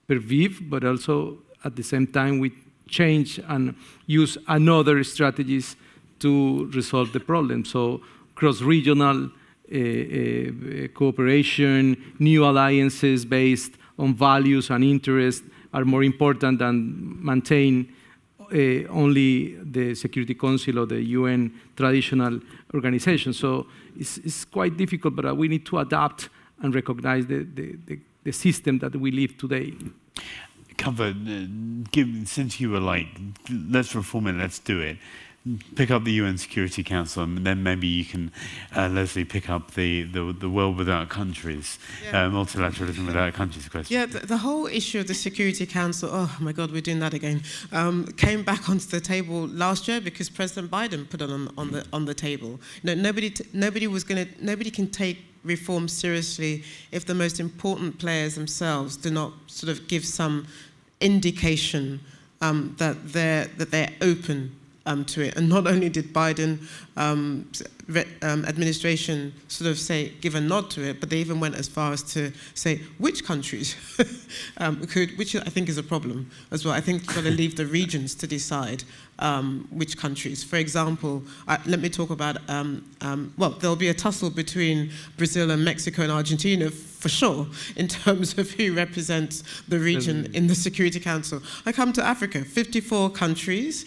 perceive, but also at the same time we change and use another strategies to resolve the problem. So cross-regional cooperation, new alliances based on values and interests are more important than maintain only the Security Council or the UN traditional organization. So it's quite difficult, but we need to adapt and recognize the system that we live today. Cover, since you were like, let's reform it, let's do it. Pick up the UN Security Council, and then maybe you can, Leslie, pick up the world without countries, multilateralism without countries question. Yeah, the whole issue of the Security Council, oh my God, we're doing that again, came back onto the table last year because President Biden put it on the table. You know, nobody can take reform seriously if the most important players themselves do not sort of give some indication that they're open to it. And not only did Biden administration sort of give a nod to it, but they even went as far as to say which countries which I think is a problem as well. I think you've got to leave the regions to decide which countries. For example, let me talk about, well, there'll be a tussle between Brazil and Mexico and Argentina for sure, in terms of who represents the region in the Security Council. I come to Africa, 54 countries.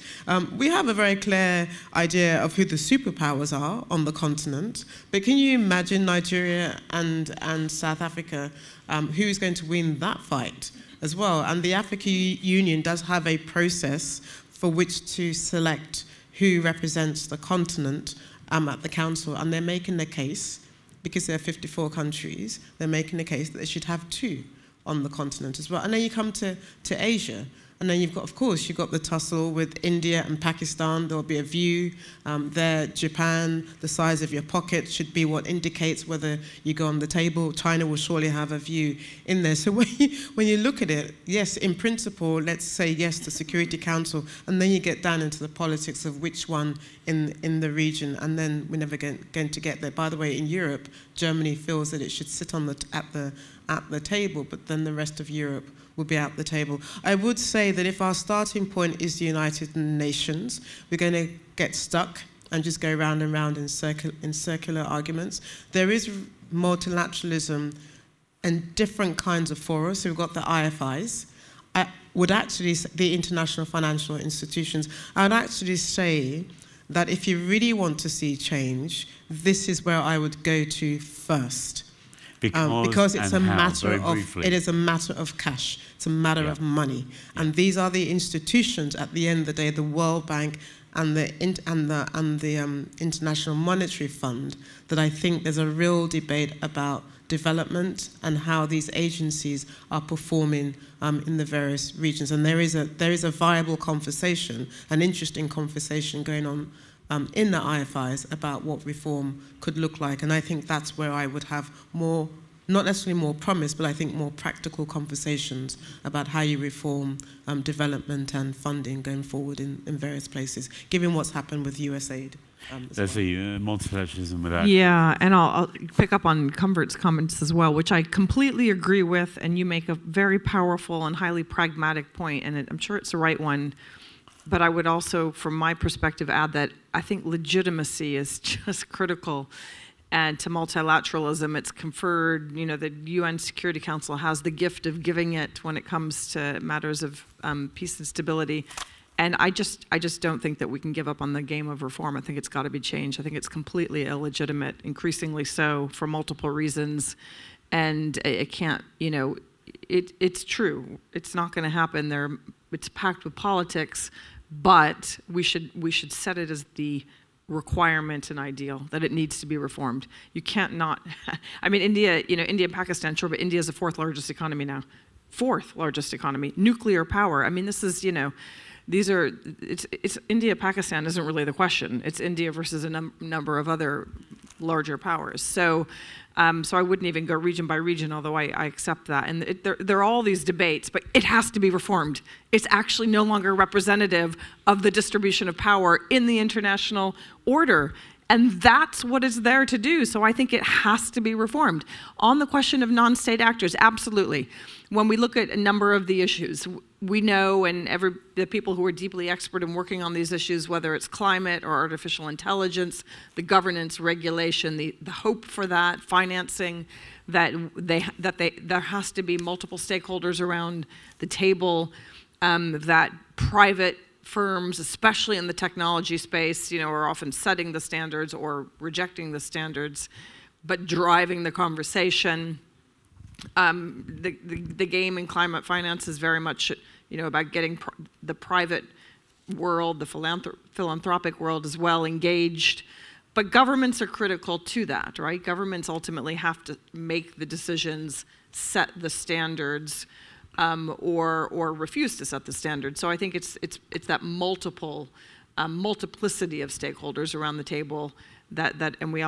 We have a very clear idea of who the superpowers are on the continent, but can you imagine Nigeria and South Africa, who's going to win that fight as well? And the African Union does have a process for which to select who represents the continent at the council, and they're making the case, because there are 54 countries, they're making the case that they should have 2 on the continent as well. And then you come to Asia, and then you've got, of course, you've got the tussle with India and Pakistan. There'll be a view there. Japan, the size of your pocket should be what indicates whether you go on the table. China will surely have a view in there. So when you look at it, yes, in principle, let's say yes to Security Council, and then you get down into the politics of which one in the region, and then we're never going to get there. By the way, in Europe, Germany feels that it should sit at the table, but then the rest of Europe will be at the table. I would say that if our starting point is the United Nations, we're going to get stuck and just go round and round in circular arguments. There is multilateralism and different kinds of fora. So we've got the IFIs. I would actually, the international financial institutions, I would actually say that if you really want to see change, this is where I would go to first. Because it's a matter of, it is a matter of cash. It's a matter of money. And these are the institutions, at the end of the day, the World Bank and the International Monetary Fund, that I think there's a real debate about development and how these agencies are performing in the various regions. And there is a viable conversation, an interesting conversation going on in the IFIs about what reform could look like. And I think that's where I would have more, not necessarily more promise, but I think more practical conversations about how you reform development and funding going forward in various places, given what's happened with USAID. There's a multilateralism without... Yeah, and I'll pick up on Comfort's comments as well, which I completely agree with, and you make a very powerful and highly pragmatic point, and I'm sure it's the right one. But I would also, from my perspective, add that I think legitimacy is just critical. And to multilateralism, it's conferred, you know, the UN Security Council has the gift of giving it when it comes to matters of peace and stability. And I just don't think that we can give up on the game of reform. I think it's got to be changed. I think it's completely illegitimate, increasingly so, for multiple reasons. And it can't, you know, it's true. It's not going to happen. It's packed with politics. But we should set it as the requirement and ideal that it needs to be reformed. You can't not. I mean, India, you know, India and Pakistan, sure, but India is the 4th largest economy now. 4th largest economy. Nuclear power. I mean, this is, you know, these are. It's India, Pakistan isn't really the question. It's India versus a number of other larger powers. So. So I wouldn't even go region by region, although I accept that. And there are all these debates, but it has to be reformed. It's actually no longer representative of the distribution of power in the international order. And that's what it's there to do. So I think it has to be reformed. On the question of non-state actors, absolutely. When we look at a number of the issues, we know, and the people who are deeply expert in working on these issues, whether it's climate or artificial intelligence, the governance, regulation, the hope for that, financing, that there has to be multiple stakeholders around the table, that private firms, especially in the technology space, are often setting the standards or rejecting the standards, but driving the conversation. The game in climate finance is very much, about getting the private world, the philanthropic world as well engaged. But governments are critical to that, right? Governments ultimately have to make the decisions, set the standards, or refuse to set the standards. So I think it's that multiplicity of stakeholders around the table and we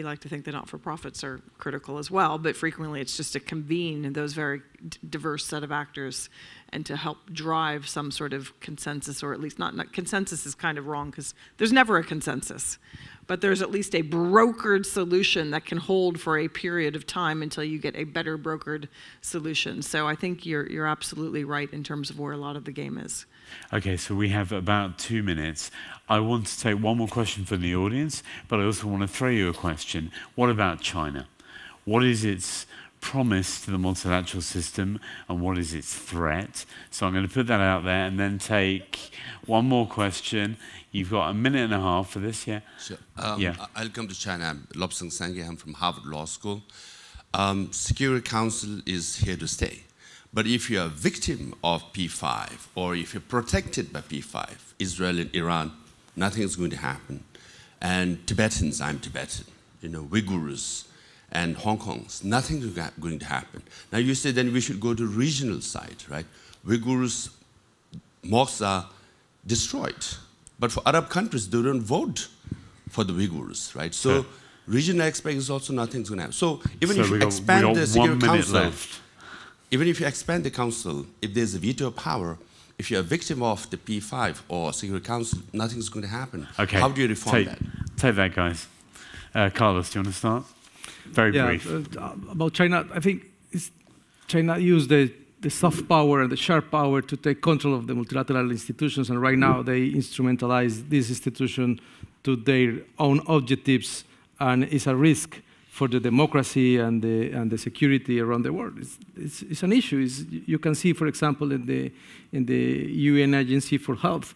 like to think that not-for-profits are critical as well, but frequently it's just to convene those very diverse set of actors and to help drive some sort of consensus, or at least not consensus is kind of wrong because there's never a consensus, but there's at least a brokered solution that can hold for a period of time until you get a better brokered solution. So I think you're absolutely right in terms of where a lot of the game is. Okay, so we have about 2 minutes. I want to take one more question from the audience, but I also want to throw you a question. What about China? What is its promise to the multilateral system, and what is its threat? So I'm going to put that out there and then take one more question. You've got a minute and a half for this, yeah? Sure. Yeah. I'll come to China. I'm Lobsang Sangye. I'm from Harvard Law School. Security Council is here to stay. But if you're a victim of P5, or if you're protected by P5, Israel and Iran, nothing is going to happen. And Tibetans, I'm Tibetan, Uyghurs and Hong Kongs, nothing is going to happen. Now you say then we should go to regional side, right? Uyghurs, mosques are destroyed. But for Arab countries, they don't vote for the Uyghurs, right? So regional aspect is also nothing's going to happen. So even if you expand the Security Council, even if you expand the council, if there's a veto power, if you're a victim of the P5 or Security Council, nothing's going to happen. Okay. How do you reform that? Take that, guys. Carlos, do you want to start? Very brief. About China, I think China used the soft power and the sharp power to take control of the multilateral institutions, and right now they instrumentalize this institution to their own objectives, and it's a risk for the democracy and the security around the world. It's an issue. You can see, for example, in the UN Agency for Health,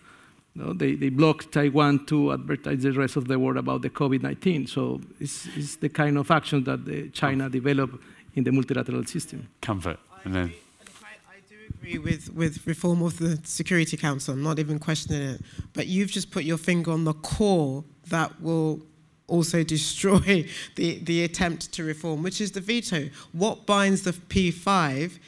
they blocked Taiwan to advertise the rest of the world about the COVID-19. So it's the kind of action that China developed in the multilateral system. Comfort, and then. I do agree with reform of the Security Council. I'm not even questioning it. But you've just put your finger on the core that will also destroy the attempt to reform, which is the veto. What binds the P5?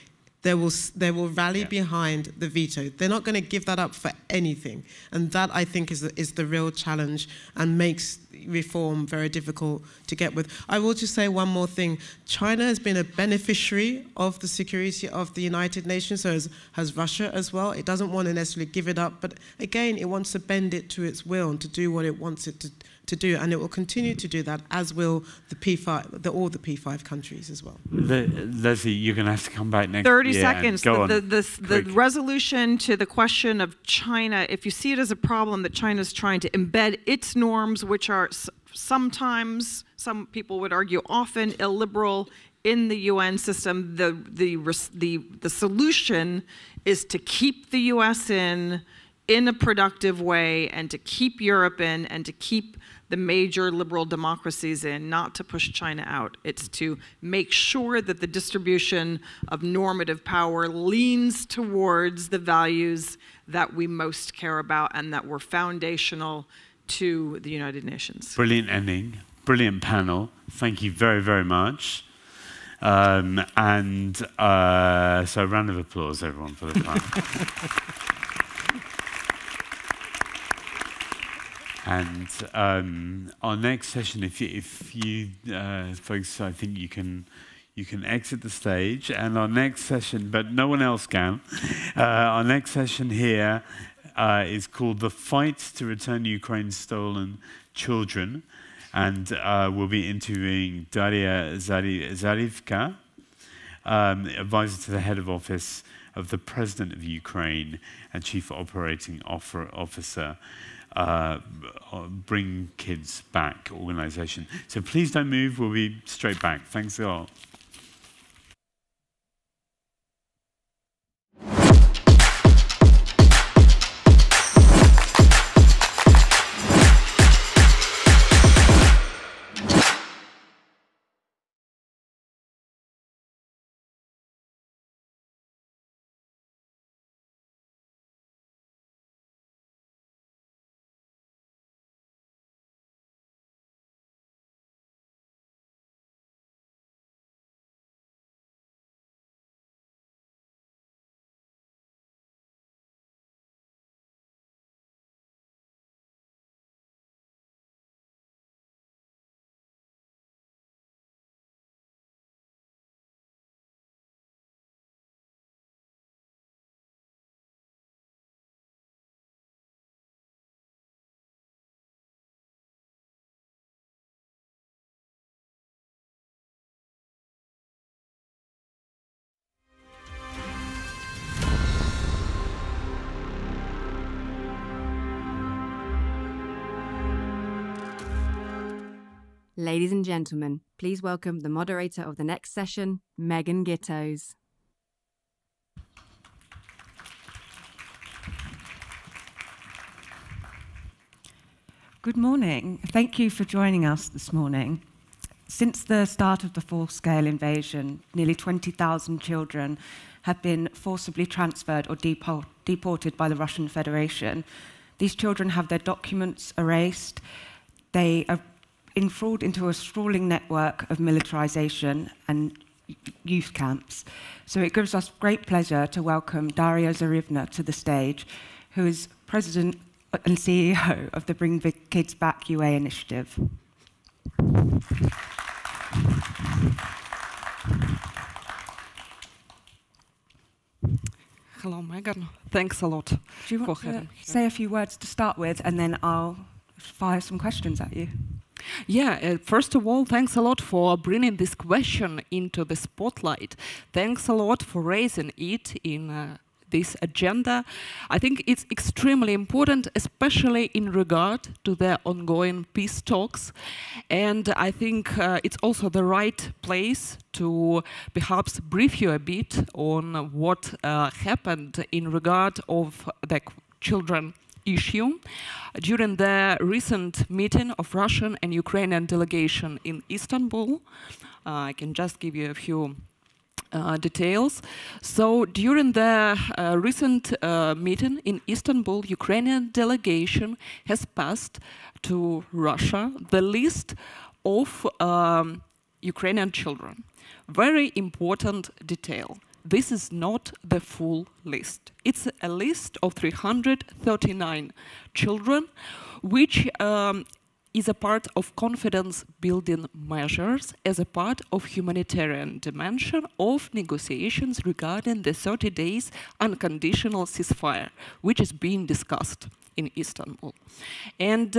They will rally behind the veto. They're not going to give that up for anything, and that I think is the real challenge and makes reform very difficult to get with. I will just say one more thing. China has been a beneficiary of the security of the United Nations, so has Russia as well. It doesn't want to necessarily give it up, but again, it wants to bend it to its will and to do what it wants it to do, and it will continue to do that, as will the P5, all the P5 countries as well. Leslie, you're going to have to come back next 30 year. seconds. The resolution to the question of China, if you see it as a problem that China's trying to embed its norms, which are sometimes, some people would argue often, illiberal in the UN system, the solution is to keep the US in a productive way, and to keep Europe in, and to keep the major liberal democracies in, not to push China out. It's to make sure that the distribution of normative power leans towards the values that we most care about and that were foundational to the United Nations. Brilliant ending, brilliant panel. Thank you very, very much. So a round of applause, everyone, for the panel. And our next session, if you folks, I think you can exit the stage. And our next session, but no one else can. Our next session here is called "The Fight to Return Ukraine's Stolen Children," and we'll be interviewing Daria Zarivna, advisor to the head of office of the President of Ukraine and Chief Operating Officer. Bring Kids Back organization. So please don't move, we'll be straight back. Thanks a lot. Ladies and gentlemen, please welcome the moderator of the next session, Megan Gittoes. Good morning. Thank you for joining us this morning. Since the start of the full-scale invasion, nearly 20,000 children have been forcibly transferred or deported by the Russian Federation. These children have their documents erased. They are enthralled into a sprawling network of militarization and youth camps. So it gives us great pleasure to welcome Daria Zarivna to the stage, who is President and CEO of the Bring the Kids Back UA initiative. Hello, Megan. Thanks a lot. Do you want to say a few words to start with, and then I'll fire some questions at you? Yeah, first of all, thanks a lot for bringing this question into the spotlight. Thanks a lot for raising it in this agenda. I think it's extremely important, especially in regard to the ongoing peace talks. And I think it's also the right place to perhaps brief you a bit on what happened in regard of the children issue. During the recent meeting of Russian and Ukrainian delegation in Istanbul, I can just give you a few details. So during the recent meeting in Istanbul, Ukrainian delegation has passed to Russia the list of Ukrainian children. Very important detail. This is not the full list. It's a list of 339 children, which is a part of confidence-building measures as a part of humanitarian dimension of negotiations regarding the 30 days unconditional ceasefire, which is being discussed in Istanbul. And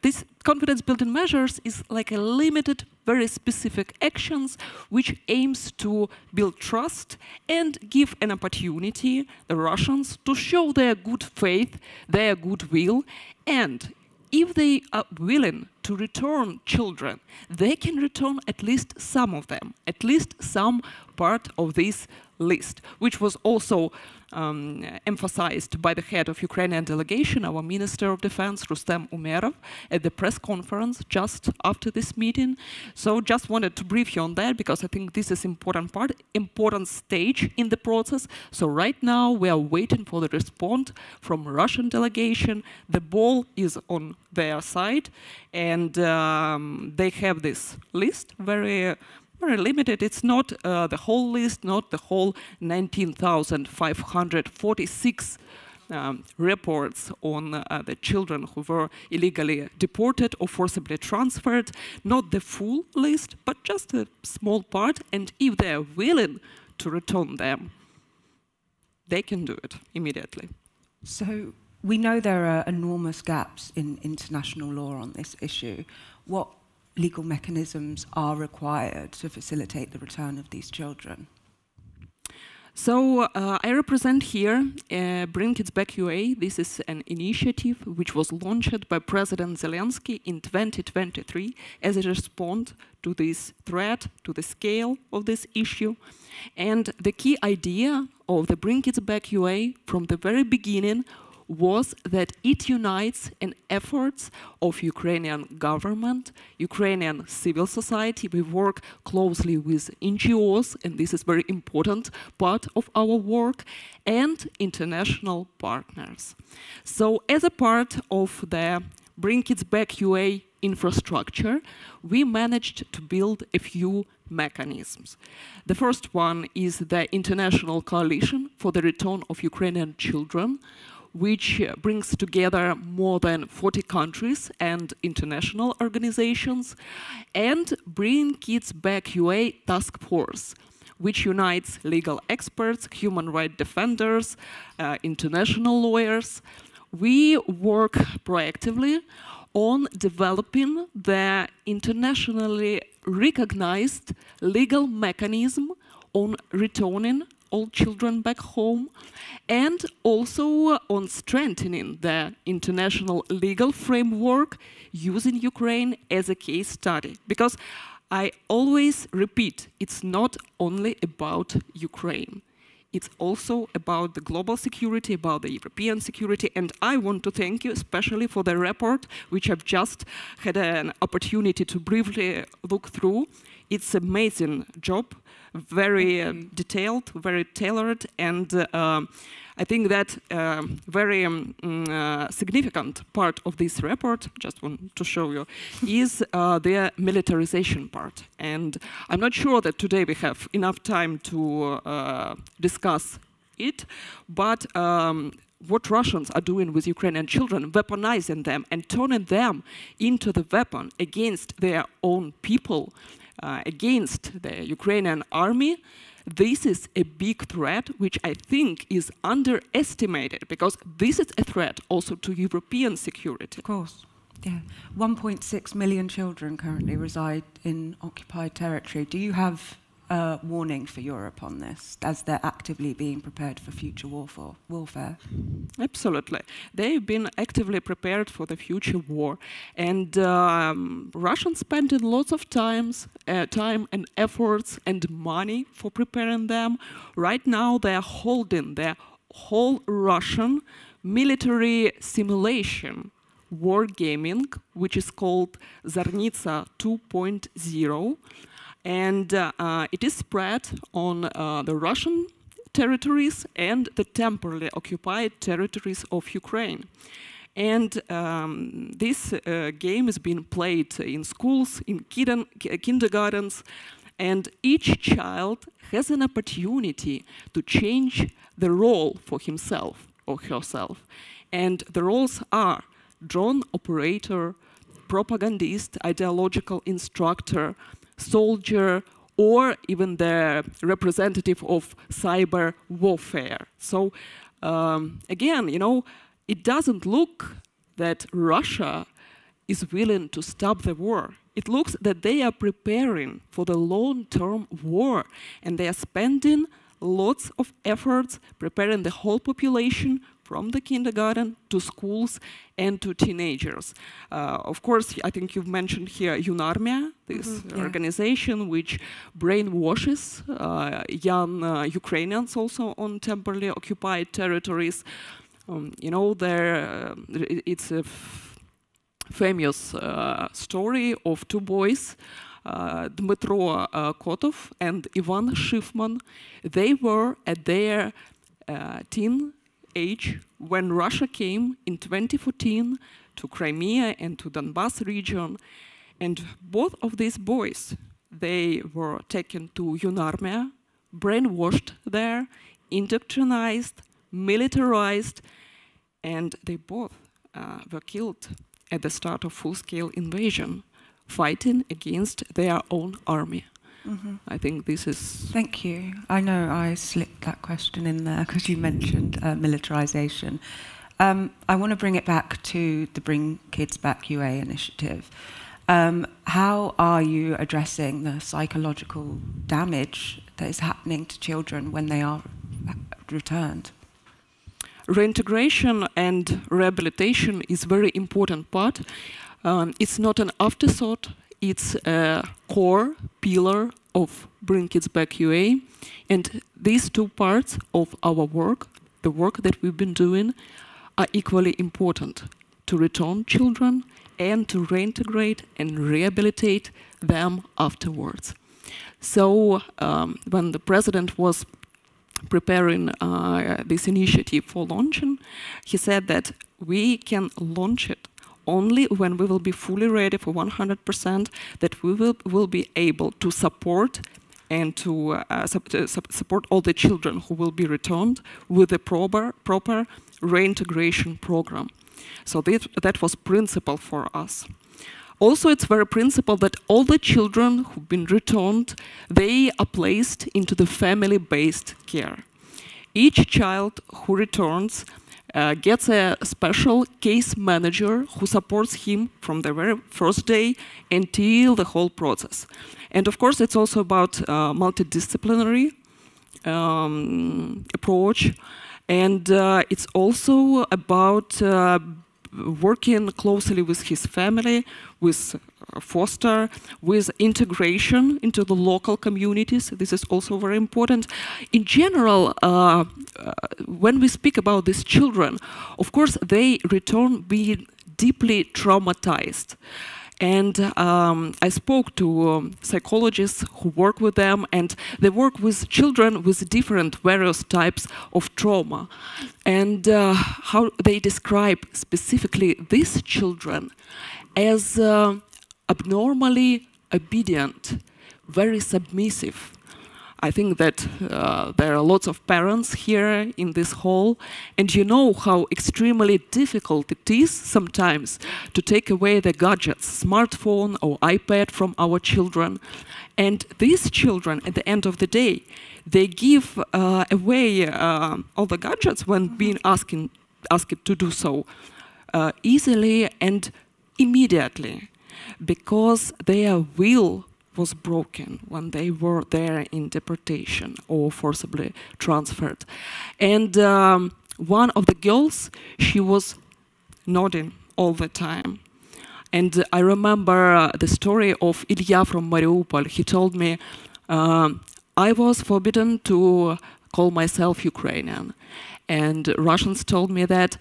this confidence-building measures is like a limited, very specific actions which aims to build trust and give an opportunity the Russians to show their good faith, their goodwill, and if they are willing to return children, they can return at least some of them, at least some part of this list, which was also emphasized by the head of Ukrainian delegation, our Minister of Defense, Rustem Umerov, at the press conference just after this meeting. So just wanted to brief you on that because I think this is important part, important stage in the process. So right now we are waiting for the response from Russian delegation. The ball is on their side, and they have this list, very limited. It's not the whole list, not the whole 19,546 reports on the children who were illegally deported or forcibly transferred, not the full list, but just a small part. And if they are willing to return them, they can do it immediately. So we know there are enormous gaps in international law on this issue. What legal mechanisms are required to facilitate the return of these children? So I represent here Bring Kids Back UA. This is an initiative which was launched by President Zelensky in 2023 as a response to this threat, to the scale of this issue. And the key idea of the Bring Kids Back UA from the very beginning was that it unites in efforts of Ukrainian government, Ukrainian civil society. We work closely with NGOs, and this is very important part of our work, and international partners. So as a part of the Bring Kids Back UA infrastructure, we managed to build a few mechanisms. The first one is the International Coalition for the Return of Ukrainian Children, which brings together more than 40 countries and international organizations, and Bring Kids Back UA Task Force, which unites legal experts, human rights defenders, international lawyers. We work proactively on developing the internationally recognized legal mechanism on returning all children back home, and also on strengthening the international legal framework using Ukraine as a case study. Because I always repeat, it's not only about Ukraine. It's also about the global security, about the European security, and I want to thank you especially for the report, which I've just had an opportunity to briefly look through. It's an amazing job, very detailed, very tailored, and I think that very significant part of this report, just want to show you, is the militarization part. And I'm not sure that today we have enough time to discuss it, but what Russians are doing with Ukrainian children, weaponizing them and turning them into the weapon against their own people, against the Ukrainian army, this is a big threat, which I think is underestimated, because this is a threat also to European security. Of course, yeah. 1.6 million children currently reside in occupied territory. Do you have a warning for Europe on this, as they're actively being prepared for future warfare? Absolutely. They've been actively prepared for the future war. And Russians spent lots of time and efforts and money for preparing them. Right now, they're holding the whole Russian military simulation wargaming, which is called Zarivna 2.0. And it is spread on the Russian territories and the temporarily occupied territories of Ukraine. And this game is being played in schools, in kindergartens, and each child has an opportunity to change the role for himself or herself. And the roles are drone operator, propagandist, ideological instructor, soldier, or even the representative of cyber warfare. So again, you know, it doesn't look that Russia is willing to stop the war. It looks that they are preparing for the long-term war, and they are spending lots of efforts preparing the whole population from the kindergarten to schools and to teenagers. Of course, I think you've mentioned here UNARMIA, this organization which brainwashes young Ukrainians also on temporarily occupied territories. You know, it's a famous story of two boys, Dmitro Kotov and Ivan Shifman. They were at their teen age when Russia came in 2014 to Crimea and to Donbass region, and both of these boys, they were taken to UNARMIA, brainwashed there, indoctrinized, militarized, and they both were killed at the start of full-scale invasion, fighting against their own army. I think this is... Thank you. I know I slipped that question in there because you mentioned militarization. I want to bring it back to the Bring Kids Back UA initiative. How are you addressing the psychological damage that is happening to children when they are returned? Reintegration and rehabilitation is a very important part. It's not an afterthought. It's a core pillar of Bring Kids Back UA. And these two parts of our work, the work that we've been doing, are equally important to return children and to reintegrate and rehabilitate them afterwards. So when the president was preparing this initiative for launching, he said that we can launch it only when we will be fully ready for 100%, that we will be able to support and to support all the children who will be returned with a proper reintegration program. So that was principle for us. Also, it's very principle that all the children who've been returned, they are placed into the family-based care. Each child who returns gets a special case manager who supports him from the very first day until the whole process. And of course, it's also about multidisciplinary approach, and it's also about working closely with his family, with foster, with integration into the local communities. This is also very important. In general, when we speak about these children, of course, they return being deeply traumatized. And I spoke to psychologists who work with them, and they work with children with different various types of trauma. And how they describe specifically these children as abnormally obedient, very submissive. I think that there are lots of parents here in this hall, and you know how extremely difficult it is sometimes to take away the gadgets, smartphone or iPad from our children. And these children, at the end of the day, they give away all the gadgets when being asked to do so easily and immediately, because their will was broken when they were there in deportation or forcibly transferred. And one of the girls, she was nodding all the time. And I remember the story of Ilya from Mariupol. He told me, I was forbidden to call myself Ukrainian. And Russians told me that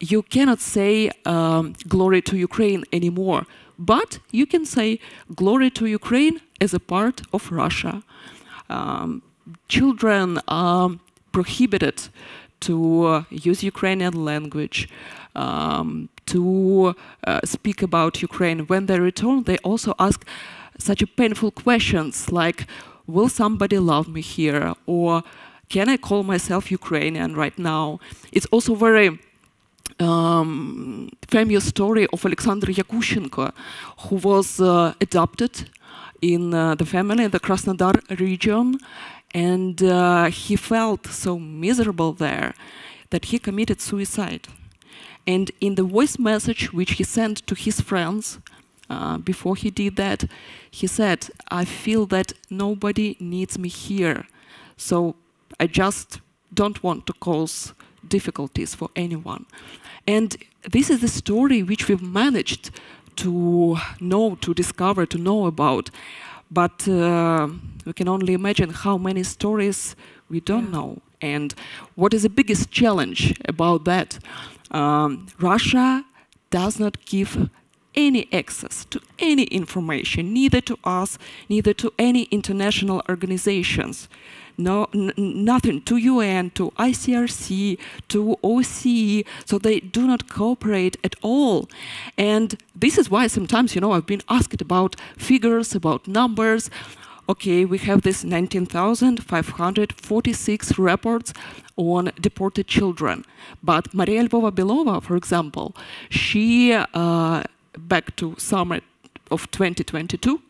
you cannot say glory to Ukraine anymore, but you can say glory to Ukraine as a part of Russia. Children are prohibited to use Ukrainian language, to speak about Ukraine. When they return, they also ask such painful questions like, will somebody love me here? Or can I call myself Ukrainian right now? It's also very famous story of Alexander Yakushenko, who was adopted in the family in the Krasnodar region, and he felt so miserable there that he committed suicide. And in the voice message which he sent to his friends before he did that, he said, I feel that nobody needs me here, so I just don't want to cause difficulties for anyone. And this is the story which we've managed to know, to discover, to know about. But we can only imagine how many stories we don't know. And what is the biggest challenge about that? Russia does not give any access to any information, neither to us, neither to any international organizations. No, nothing, to UN, to ICRC, to OSCE, so they do not cooperate at all. And this is why sometimes, you know, I've been asked about figures, about numbers. Okay, we have this 19,546 reports on deported children. But Maria Lvova-Belova, for example, she, back to summer of 2022,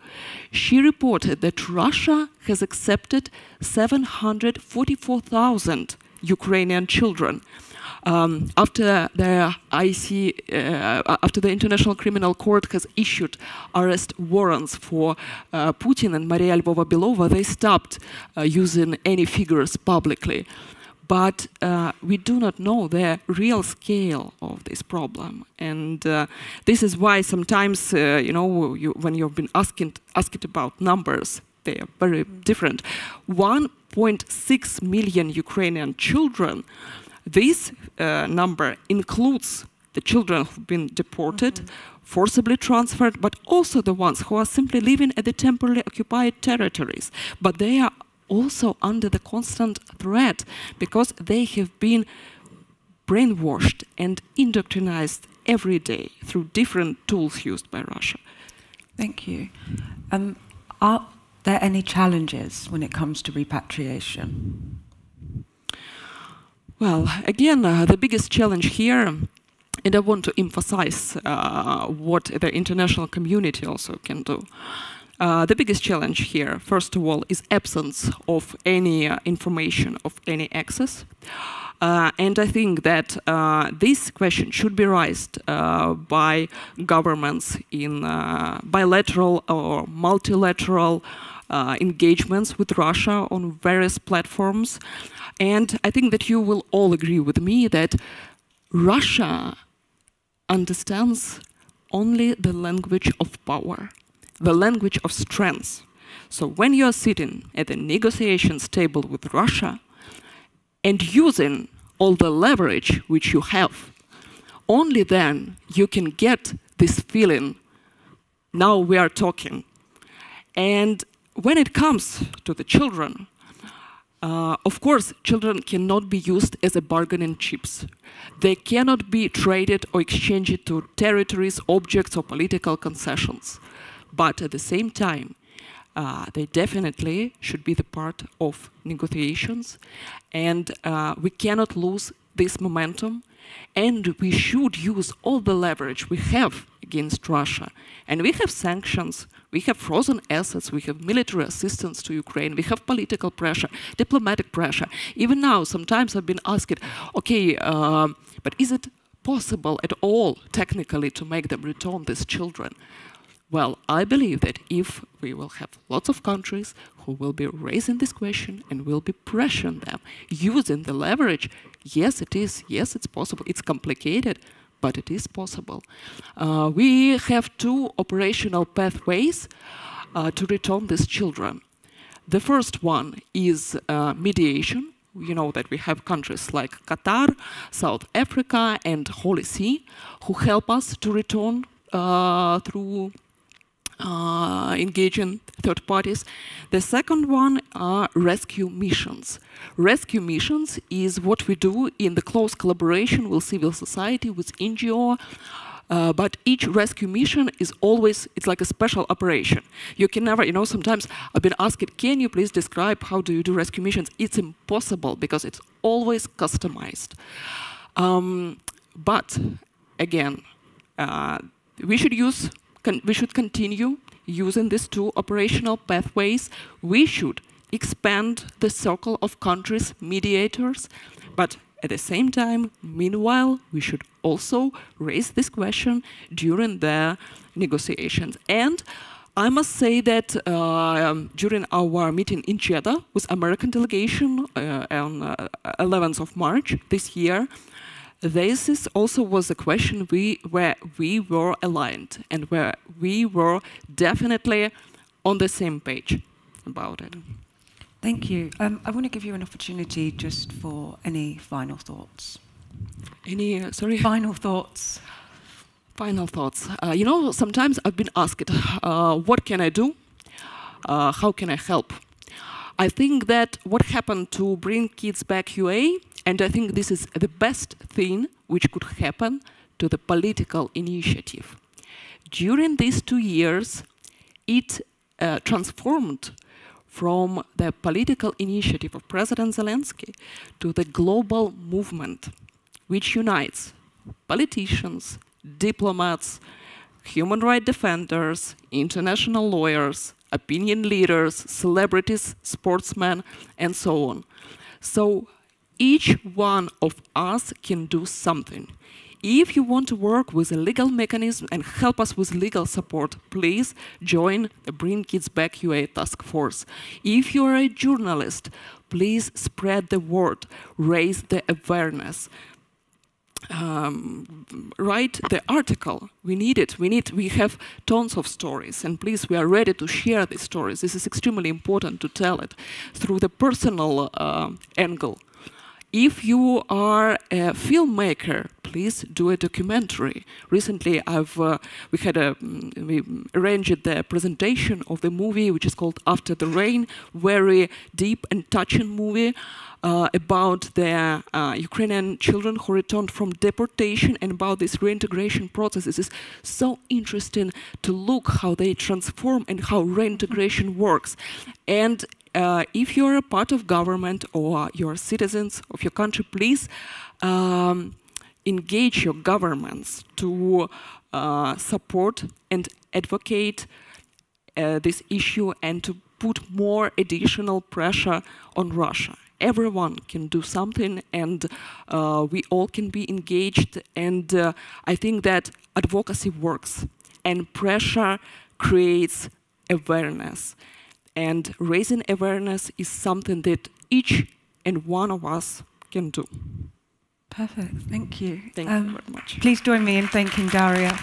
she reported that Russia has accepted 744,000 Ukrainian children after the after the International Criminal Court has issued arrest warrants for Putin and Maria Lvova-Belova. They stopped using any figures publicly. But we do not know the real scale of this problem, and this is why sometimes, you know, when you've been asked about numbers, they are very different. 1.6 million Ukrainian children. This number includes the children who've been deported, forcibly transferred, but also the ones who are simply living at the temporarily occupied territories. But they are also under the constant threat because they have been brainwashed and indoctrinized every day through different tools used by Russia. Thank you. Are there any challenges when it comes to repatriation? Well, again, the biggest challenge here, and I want to emphasize what the international community also can do. The biggest challenge here, first of all, is absence of any information, of any access. And I think that this question should be raised by governments in bilateral or multilateral engagements with Russia on various platforms. And I think that you will all agree with me that Russia understands only the language of power, the language of strength. So when you are sitting at the negotiations table with Russia and using all the leverage which you have, only then you can get this feeling, now we are talking. And when it comes to the children, of course, children cannot be used as a bargaining chips. They cannot be traded or exchanged to territories, objects, or political concessions. But at the same time, they definitely should be the part of negotiations. And we cannot lose this momentum. And we should use all the leverage we have against Russia. And we have sanctions, we have frozen assets, we have military assistance to Ukraine, we have political pressure, diplomatic pressure. Even now, sometimes I've been asked, okay, but is it possible at all, technically, to make them return these children? Well, I believe that if we will have lots of countries who will be raising this question and will be pressuring them, using the leverage, yes, it is, yes, it's possible. It's complicated, but it is possible. We have two operational pathways to return these children. The first one is mediation. You know that we have countries like Qatar, South Africa, and Holy See who help us to return through engaging third parties. The second one are rescue missions. Rescue missions is what we do in the close collaboration with civil society, with NGO, but each rescue mission is always, it's like a special operation. You can never, you know, sometimes I've been asked, can you please describe how do you do rescue missions? It's impossible because it's always customized. But again, we should continue using these two operational pathways. We should expand the circle of countries, mediators, but at the same time, meanwhile, we should also raise this question during the negotiations. And I must say that during our meeting in Chatham with American delegation on 11th of March this year, this also was a question where we were aligned and where we were definitely on the same page about it. Thank you. I want to give you an opportunity just for any final thoughts. Any, sorry? Final thoughts. Final thoughts. You know, sometimes I've been asked, what can I do? How can I help? I think that what happened to bring kids back UA, and I think this is the best thing which could happen to the political initiative. During these 2 years, it transformed from the political initiative of President Zelensky to the global movement, which unites politicians, diplomats, human rights defenders, international lawyers, opinion leaders, celebrities, sportsmen, and so on. So each one of us can do something. If you want to work with a legal mechanism and help us with legal support, please join the Bring Kids Back UA task force. If you are a journalist, please spread the word, raise the awareness. Write the article. We need it. We have tons of stories, and please, we are ready to share these stories. This is extremely important to tell it through the personal angle. If you are a filmmaker, please do a documentary. Recently, we arranged the presentation of the movie, which is called After the Rain, very deep and touching movie about the Ukrainian children who returned from deportation and about this reintegration process. It is so interesting to look how they transform and how reintegration works. And if you're a part of government or you're citizens of your country, please engage your governments to support and advocate this issue and to put more additional pressure on Russia. Everyone can do something, and we all can be engaged, and I think that advocacy works, and pressure creates awareness. And raising awareness is something that each and one of us can do. Perfect, thank you. Thank you very much. Please join me in thanking Daria.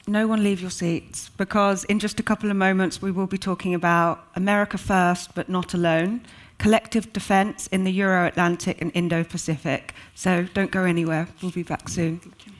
No one leave your seats, because in just a couple of moments we will be talking about America first, but not alone, collective defense in the Euro-Atlantic and Indo-Pacific. So don't go anywhere, we'll be back soon. Thank you.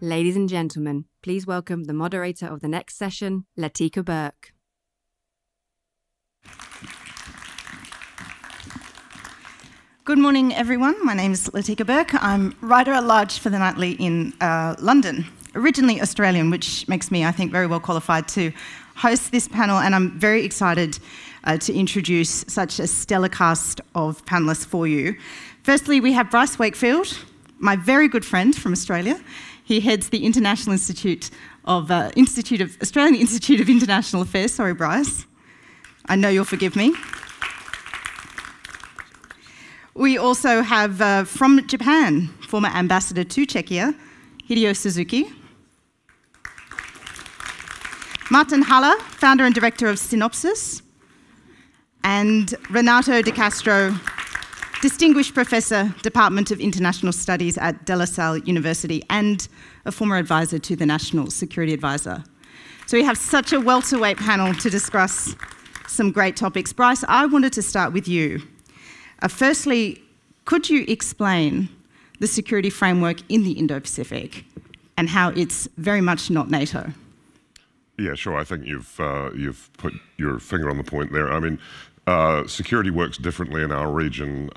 Ladies and gentlemen, please welcome the moderator of the next session, Latika Burke. Good morning, everyone. My name is Latika Burke. I'm writer-at-large for The Nightly in London, originally Australian, which makes me, I think, very well qualified to host this panel, and I'm very excited to introduce such a stellar cast of panellists for you. Firstly, we have Bryce Wakefield, my very good friend from Australia. He heads the Australian Institute of International Affairs. Sorry, Bryce. I know you'll forgive me. We also have from Japan, former ambassador to Czechia, Hideo Suzuki. Martin Haller, founder and director of Synopsis. And Renato De Castro, Distinguished Professor, Department of International Studies at De La Salle University and a former advisor to the National Security Advisor. So we have such a welterweight panel to discuss some great topics. Bryce, I wanted to start with you. Firstly, could you explain the security framework in the Indo-Pacific and how it's very much not NATO? Yeah, sure. I think you've put your finger on the point there. I mean, security works differently in our region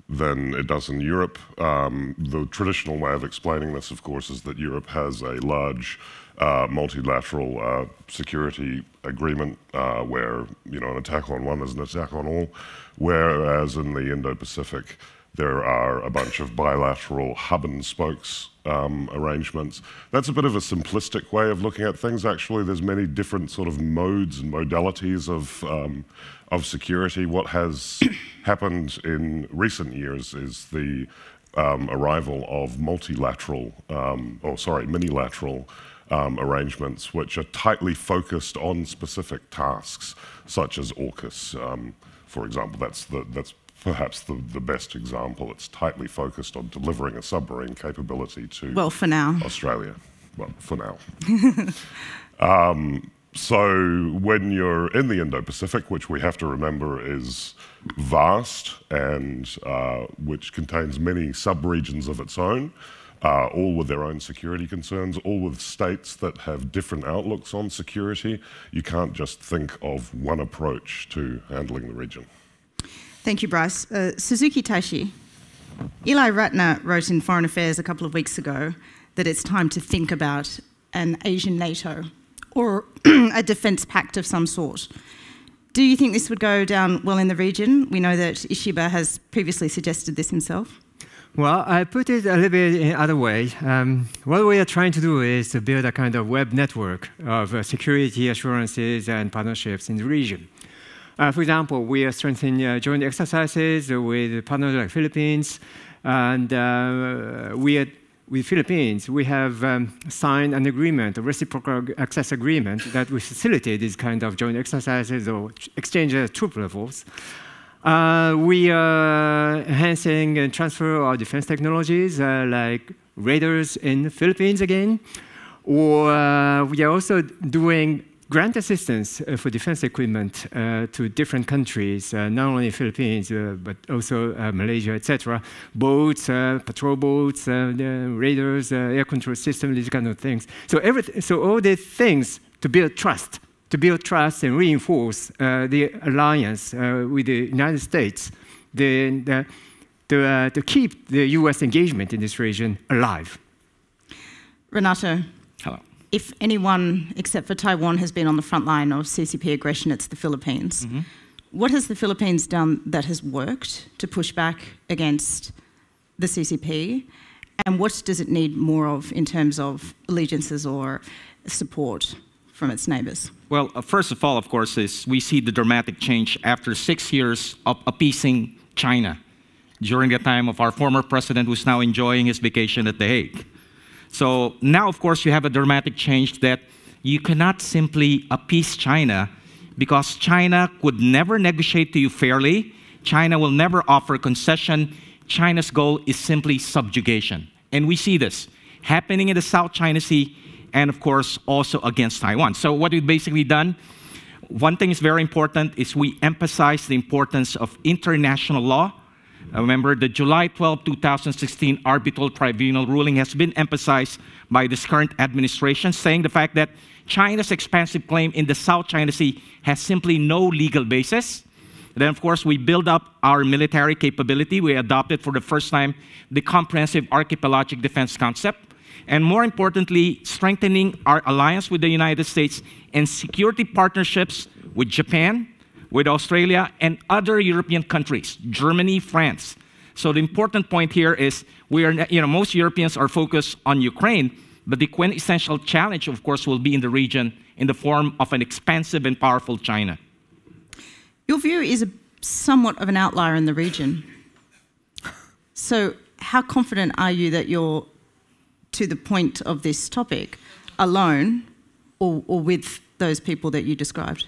than it does in Europe. The traditional way of explaining this, of course, is that Europe has a large multilateral security agreement where, you know, an attack on one is an attack on all, whereas in the Indo-Pacific there are a bunch of bilateral hub and spokes arrangements. That's a bit of a simplistic way of looking at things, actually. There's many different sort of modes and modalities of security. What has happened in recent years is the arrival of minilateral arrangements, which are tightly focused on specific tasks, such as AUKUS, for example. That's perhaps the best example. It's tightly focused on delivering a submarine capability to for now. Australia. Well, for now. So when you're in the Indo-Pacific, which we have to remember is vast and which contains many sub-regions of its own, all with their own security concerns, all with states that have different outlooks on security, you can't just think of one approach to handling the region. Thank you, Bryce. Suzuki Taishi, Eli Ratner wrote in Foreign Affairs a couple of weeks ago that it's time to think about an Asian NATO or a defence pact of some sort. Do you think this would go down well in the region? We know that Ishiba has previously suggested this himself. Well, I put it a little bit in other way. What we are trying to do is to build a kind of web network of security assurances and partnerships in the region. For example, we are strengthening joint exercises with partners like Philippines, and we are with Philippines, we have signed an agreement, a reciprocal access agreement that will facilitate these kind of joint exercises or exchange at troop levels. We are enhancing and transfer our defense technologies like radars in the Philippines again. Or we are also doing grant assistance for defense equipment to different countries, not only Philippines, but also Malaysia, etc. Boats, patrol boats, radars, air control systems, these kind of things. So all these things to build trust and reinforce the alliance with the United States, to keep the US engagement in this region alive. Renato. Hello. If anyone except for Taiwan has been on the front line of CCP aggression, it's the Philippines. Mm-hmm. What has the Philippines done that has worked to push back against the CCP? And what does it need more of in terms of allegiances or support from its neighbors? Well, first of all, of course, is we see the dramatic change after 6 years of appeasing China during the time of our former president who's now enjoying his vacation at The Hague. So now, of course, you have a dramatic change that you cannot simply appease China because China could never negotiate to you fairly. China will never offer concession. China's goal is simply subjugation. And we see this happening in the South China Sea and, of course, also against Taiwan. So what we've basically done, one thing is very important, is we emphasize the importance of international law. Remember, the July 12, 2016 arbitral tribunal ruling has been emphasized by this current administration, saying the fact that China's expansive claim in the South China Sea has simply no legal basis. Then, of course, we build up our military capability. We adopted for the first time the comprehensive archipelagic defense concept. And more importantly, strengthening our alliance with the United States and security partnerships with Japan, with Australia and other European countries, Germany, France. So the important point here is we are, most Europeans are focused on Ukraine, but the quintessential challenge, of course, will be in the region in the form of an expansive and powerful China. Your view is somewhat of an outlier in the region. So how confident are you that you're, to the point of this topic, alone or with those people that you described?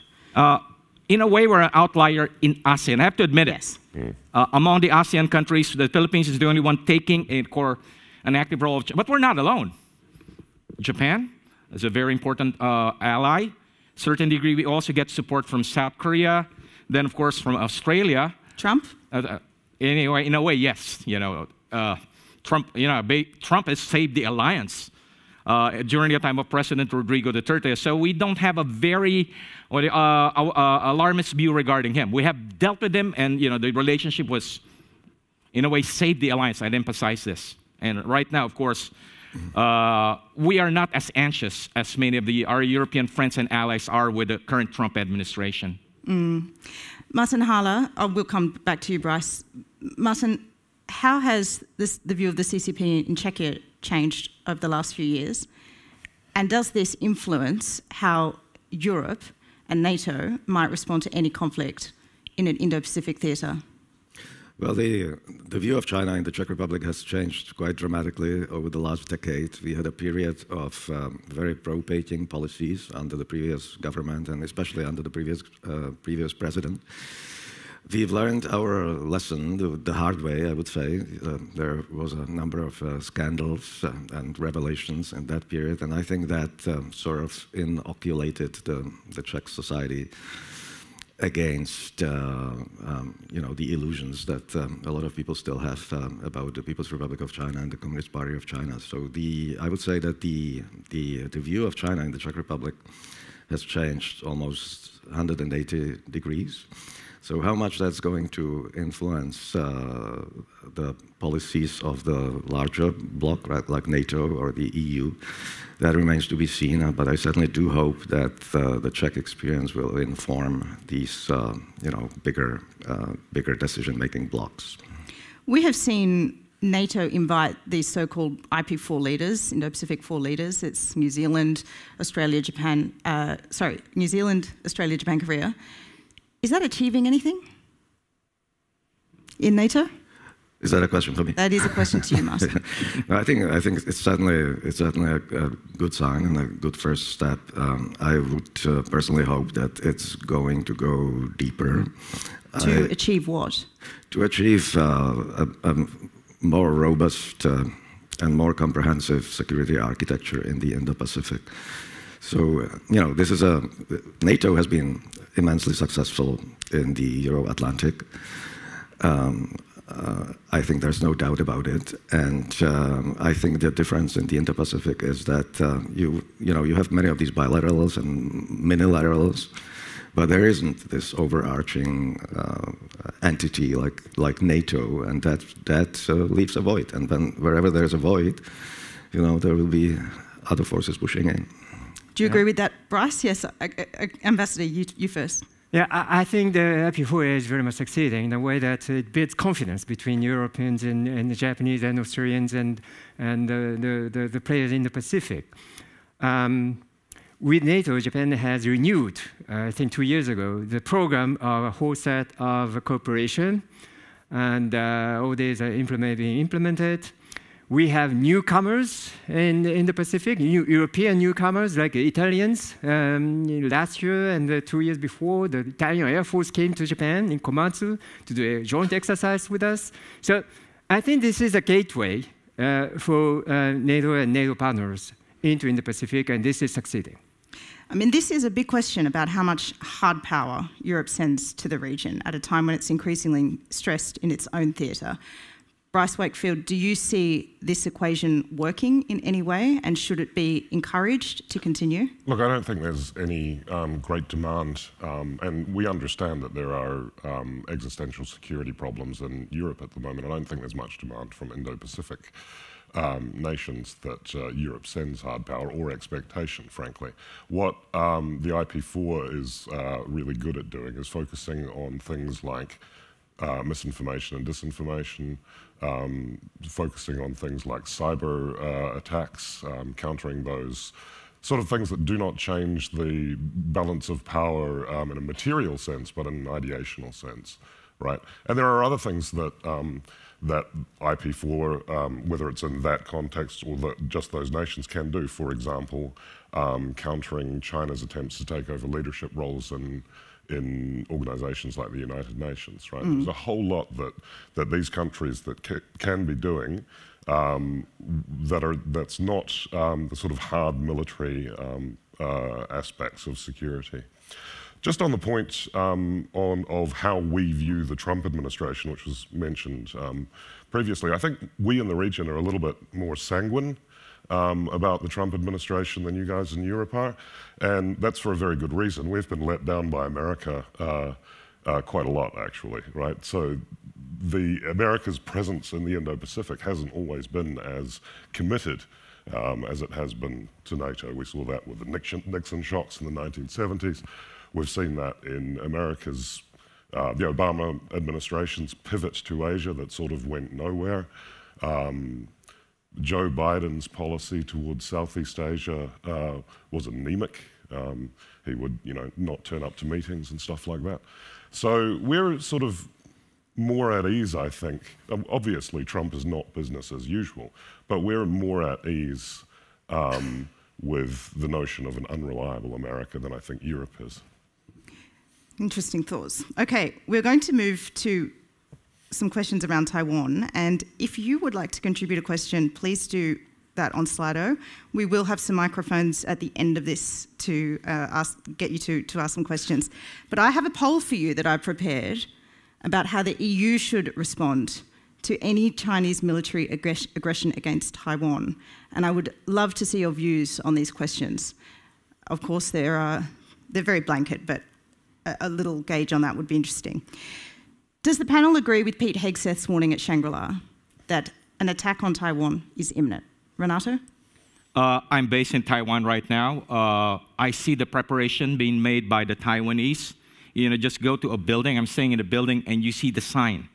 In a way, we're an outlier in ASEAN. I have to admit yes. it. Among the ASEAN countries, the Philippines is the only one taking an active role. But we're not alone. Japan is a very important ally. Certain degree, we also get support from South Korea. Then, of course, from Australia. Trump? Anyway, in a way, yes. Trump has saved the alliance during the time of President Rodrigo Duterte. So we don't have a very alarmist view regarding him. We have dealt with him, and the relationship was, in a way, saved the alliance. I'd emphasize this. And right now, of course, we are not as anxious as many of our European friends and allies are with the current Trump administration. Martin Hala, we'll come back to you, Bryce. Martin, how has the view of the CCP in Czechia changed over the last few years? And does this influence how Europe and NATO might respond to any conflict in an Indo-Pacific theatre? Well, the view of China in the Czech Republic has changed quite dramatically over the last decade. We had a period of very pro-Beijing policies under the previous government, and especially under the previous president. We've learned our lesson the hard way, I would say. There was a number of scandals and revelations in that period, and I think that sort of inoculated the Czech society against the illusions that a lot of people still have about the People's Republic of China and the Communist Party of China. So I would say that the view of China in the Czech Republic has changed almost 180 degrees. So how much that's going to influence the policies of the larger bloc, like NATO or the EU, that remains to be seen. But I certainly do hope that the Czech experience will inform these, bigger decision-making blocs. We have seen NATO invite these so-called IP4 leaders, Indo-Pacific 4 leaders. It's New Zealand, Australia, Japan. New Zealand, Australia, Japan, Korea. Is that achieving anything in NATO? Is that a question for me? That is a question to you, Martin. I think it's certainly a good sign and a good first step. I would personally hope that it's going to go deeper. To achieve what? To achieve a more robust and more comprehensive security architecture in the Indo-Pacific. So, this is NATO has been immensely successful in the Euro-Atlantic. I think there's no doubt about it, and I think the difference in the Indo-Pacific is that you have many of these bilaterals and minilaterals, but there isn't this overarching entity like NATO, and that leaves a void. And then wherever there's a void, there will be other forces pushing in. Do you agree with that, Bryce? Yes, Ambassador, you first. Yeah, I think the IP4 is very much succeeding in the way that it builds confidence between Europeans and the Japanese and Australians and the players in the Pacific. With NATO, Japan has renewed, I think 2 years ago, the program of a whole set of cooperation, and all these are being implemented. We have newcomers in the Pacific, European newcomers like Italians. Last year and 2 years before, the Italian Air Force came to Japan in Komatsu to do a joint exercise with us. So I think this is a gateway for NATO and NATO partners into Indo-Pacific, and this is succeeding. I mean, this is a big question about how much hard power Europe sends to the region at a time when it's increasingly stressed in its own theatre. Bryce Wakefield, do you see this equation working in any way, and should it be encouraged to continue? Look, I don't think there's any great demand, and we understand that there are existential security problems in Europe at the moment. I don't think there's much demand from Indo-Pacific nations that Europe sends hard power or expectation, frankly. What the IP4 is really good at doing is focusing on things like misinformation and disinformation, focusing on things like cyber attacks, countering those sort of things that do not change the balance of power in a material sense, but in an ideational sense, right? And there are other things that that IP4, whether it's in that context or that just those nations can do. For example, countering China's attempts to take over leadership roles in organizations like the United Nations, right? There's a whole lot that these countries that can be doing that's not the sort of hard military aspects of security. Just on the point of how we view the Trump administration, which was mentioned previously, I think we in the region are a little bit more sanguine about the Trump administration than you guys in Europe are, and that's for a very good reason. We've been let down by America quite a lot, actually, right? So America's presence in the Indo-Pacific hasn't always been as committed as it has been to NATO. We saw that with the Nixon shocks in the 1970s. We've seen that in America's, the Obama administration's pivot to Asia that sort of went nowhere. Joe Biden's policy towards Southeast Asia was anemic. He would, not turn up to meetings and stuff like that. So we're sort of more at ease, I think. Obviously, Trump is not business as usual, but we're more at ease with the notion of an unreliable America than I think Europe is. Interesting thoughts. Okay, we're going to move to some questions around Taiwan, and if you would like to contribute a question, please do that on Slido. We will have some microphones at the end of this to get you to ask some questions. But I have a poll for you that I prepared about how the EU should respond to any Chinese military aggression against Taiwan, and I would love to see your views on these questions. Of course, they're very blanket, but a little gauge on that would be interesting. Does the panel agree with Pete Hegseth's warning at Shangri-La that an attack on Taiwan is imminent? Renato? I'm based in Taiwan right now. I see the preparation being made by the Taiwanese. Just go to a building, I'm staying in a building, and you see the sign,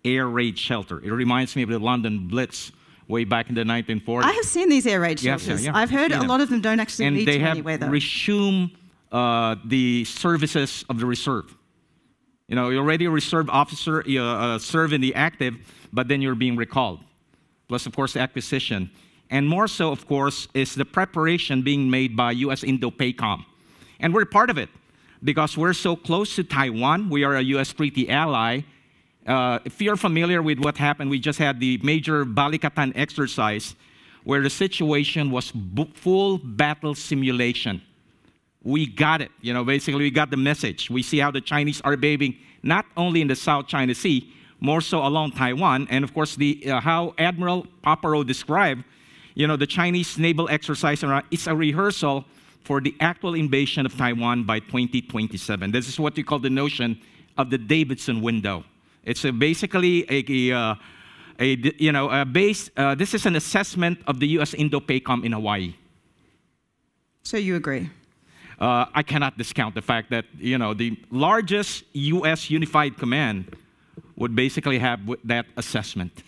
air raid shelter. It reminds me of the London Blitz way back in the 1940s. I have seen these air raid shelters. I've heard a lot of them don't actually lead to anywhere, though. And they have resumed the services of the reserve. You know, you're already a reserve officer, you serve in the active, but then you're being recalled. Plus, of course, the acquisition. And more so, of course, is the preparation being made by U.S. Indo-PACOM. And we're part of it because we're so close to Taiwan. We are a U.S. treaty ally. If you're familiar with what happened, we just had the major Balikatan exercise where the situation was full battle simulation. We got it. You know, basically, we got the message. We see how the Chinese are behaving, not only in the South China Sea, more so along Taiwan. And, of course, how Admiral Paparo described, you know, the Chinese naval exercise is a rehearsal for the actual invasion of Taiwan by 2027. This is what we call the notion of the Davidson window. It's basically this is an assessment of the U.S. Indo-PACOM in Hawaii. So you agree? I cannot discount the fact that, you know, the largest U.S. unified command would basically have that assessment.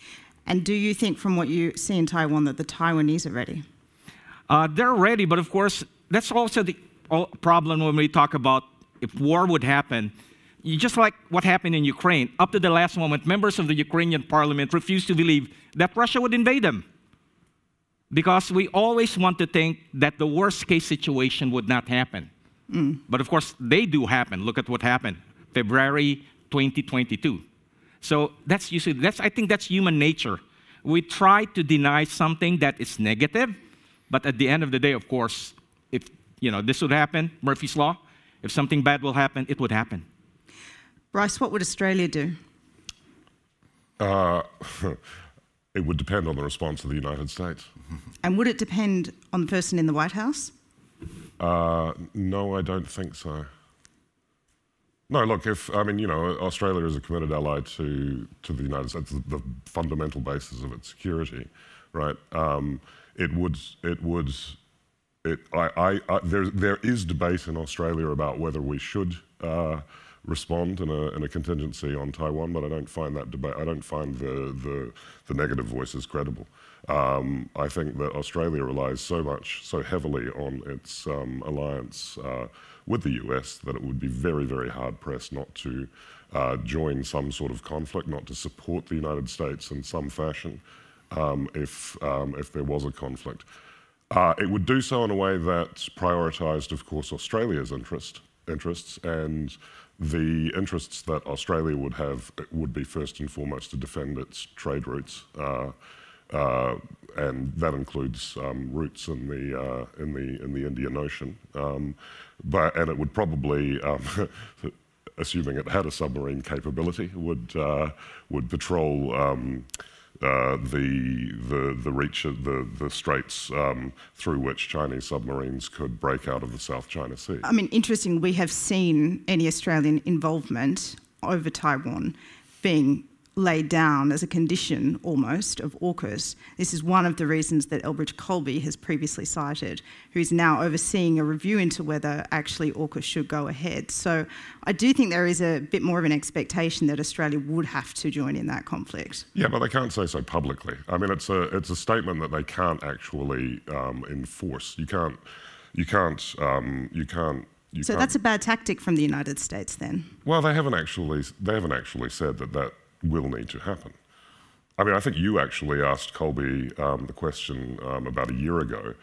And do you think, from what you see in Taiwan, that the Taiwanese are ready? They're ready, but of course, that's also the problem when we talk about if war would happen. Just like what happened in Ukraine, up to the last moment, members of the Ukrainian parliament refused to believe that Russia would invade them. Because we always want to think that the worst case situation would not happen. But of course, they do happen. Look at what happened, February 2022. So that's usually, I think that's human nature. We try to deny something that is negative, but at the end of the day, of course, if this would happen, Murphy's Law, if something bad will happen, it would happen. Bryce, what would Australia do? It would depend on the response of the United States. And would it depend on the person in the White House? No, I don't think so. No, look, Australia is a committed ally to the United States, the fundamental basis of its security, right? There is debate in Australia about whether we should respond in a contingency on Taiwan, but I don't find that debate. I don't find the negative voices credible. I think that Australia relies so heavily on its alliance with the US that it would be very, very hard pressed not to join some sort of conflict, not to support the United States in some fashion if there was a conflict. It would do so in a way that prioritised, of course, Australia's interests, and the interests that Australia would have would be first and foremost to defend its trade routes, and that includes routes in the Indian Ocean. And it would probably, assuming it had a submarine capability, would patrol the reach of the straits through which Chinese submarines could break out of the South China Sea. I mean, interesting, we have seen any Australian involvement over Taiwan being laid down as a condition, almost, of AUKUS. This is one of the reasons that Elbridge Colby has previously cited, who is now overseeing a review into whether actually AUKUS should go ahead. So I do think there is a bit more of an expectation that Australia would have to join in that conflict. Yeah, but they can't say so publicly. I mean, it's a statement that they can't actually enforce. You can't. So that's a bad tactic from the United States, then. Well, they haven't actually said that will need to happen. I mean, I think you actually asked Colby the question about a year ago,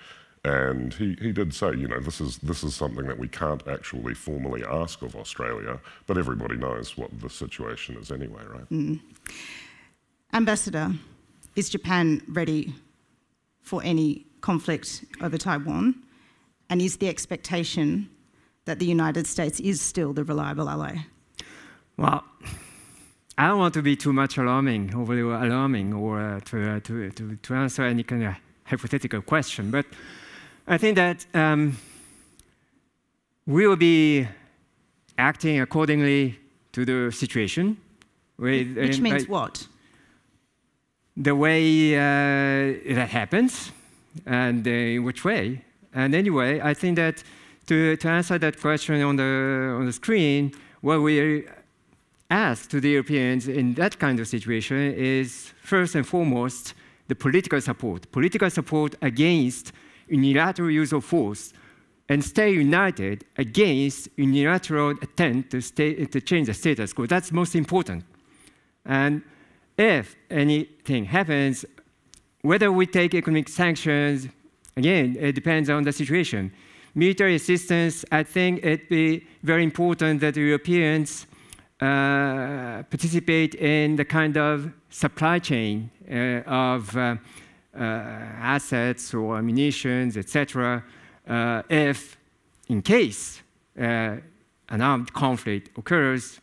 and he did say, this is something that we can't actually formally ask of Australia, but everybody knows what the situation is anyway, right? Ambassador, is Japan ready for any conflict over Taiwan? And is the expectation that the United States is still the reliable ally? Well, I don't want to be too much alarming, overly alarming, or to answer any kind of hypothetical question. But I think that we will be acting accordingly to the situation. Which means what? The way that happens, and in which way. And anyway, I think that to answer that question on the screen, what we ask to the Europeans in that kind of situation is, first and foremost, the political support against unilateral use of force and stay united against unilateral attempt to change the status quo. That's most important. And if anything happens, whether we take economic sanctions, again, it depends on the situation. Military assistance, I think it'd be very important that the Europeans participate in the kind of supply chain of assets or munitions, etc., if, in case, an armed conflict occurs,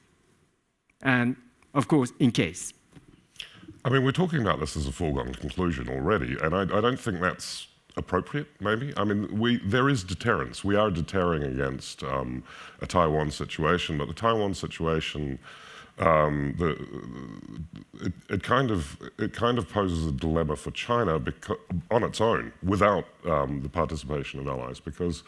and of course, in case. I mean, we're talking about this as a foregone conclusion already, and I don't think that's appropriate, maybe. I mean, there is deterrence. We are deterring against a Taiwan situation, but the Taiwan situation, it kind of poses a dilemma for China on its own, without the participation of allies, because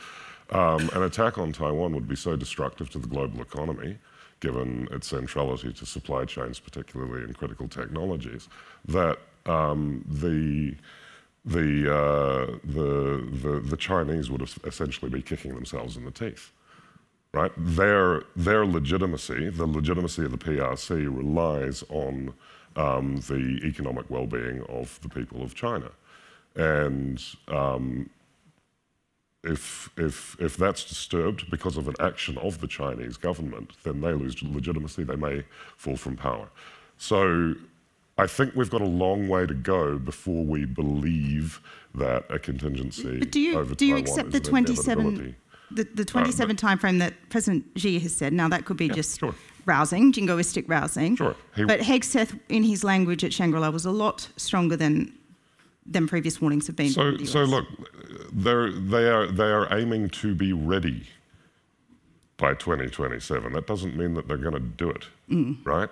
an attack on Taiwan would be so destructive to the global economy, given its centrality to supply chains, particularly in critical technologies, that the Chinese would essentially be kicking themselves in the teeth, right? Their legitimacy, the legitimacy of the PRC, relies on the economic well-being of the people of China, and if that's disturbed because of an action of the Chinese government, then they lose legitimacy, they may fall from power. So I think we've got a long way to go before we believe that a contingency over do you Taiwan accept is the an 27 timeframe that President Xi has said? Now that could be rousing, jingoistic rousing. Sure. But Hegseth, in his language at Shangri-La, was a lot stronger than previous warnings have been. So look, they are aiming to be ready by 2027. That doesn't mean that they're going to do it, right?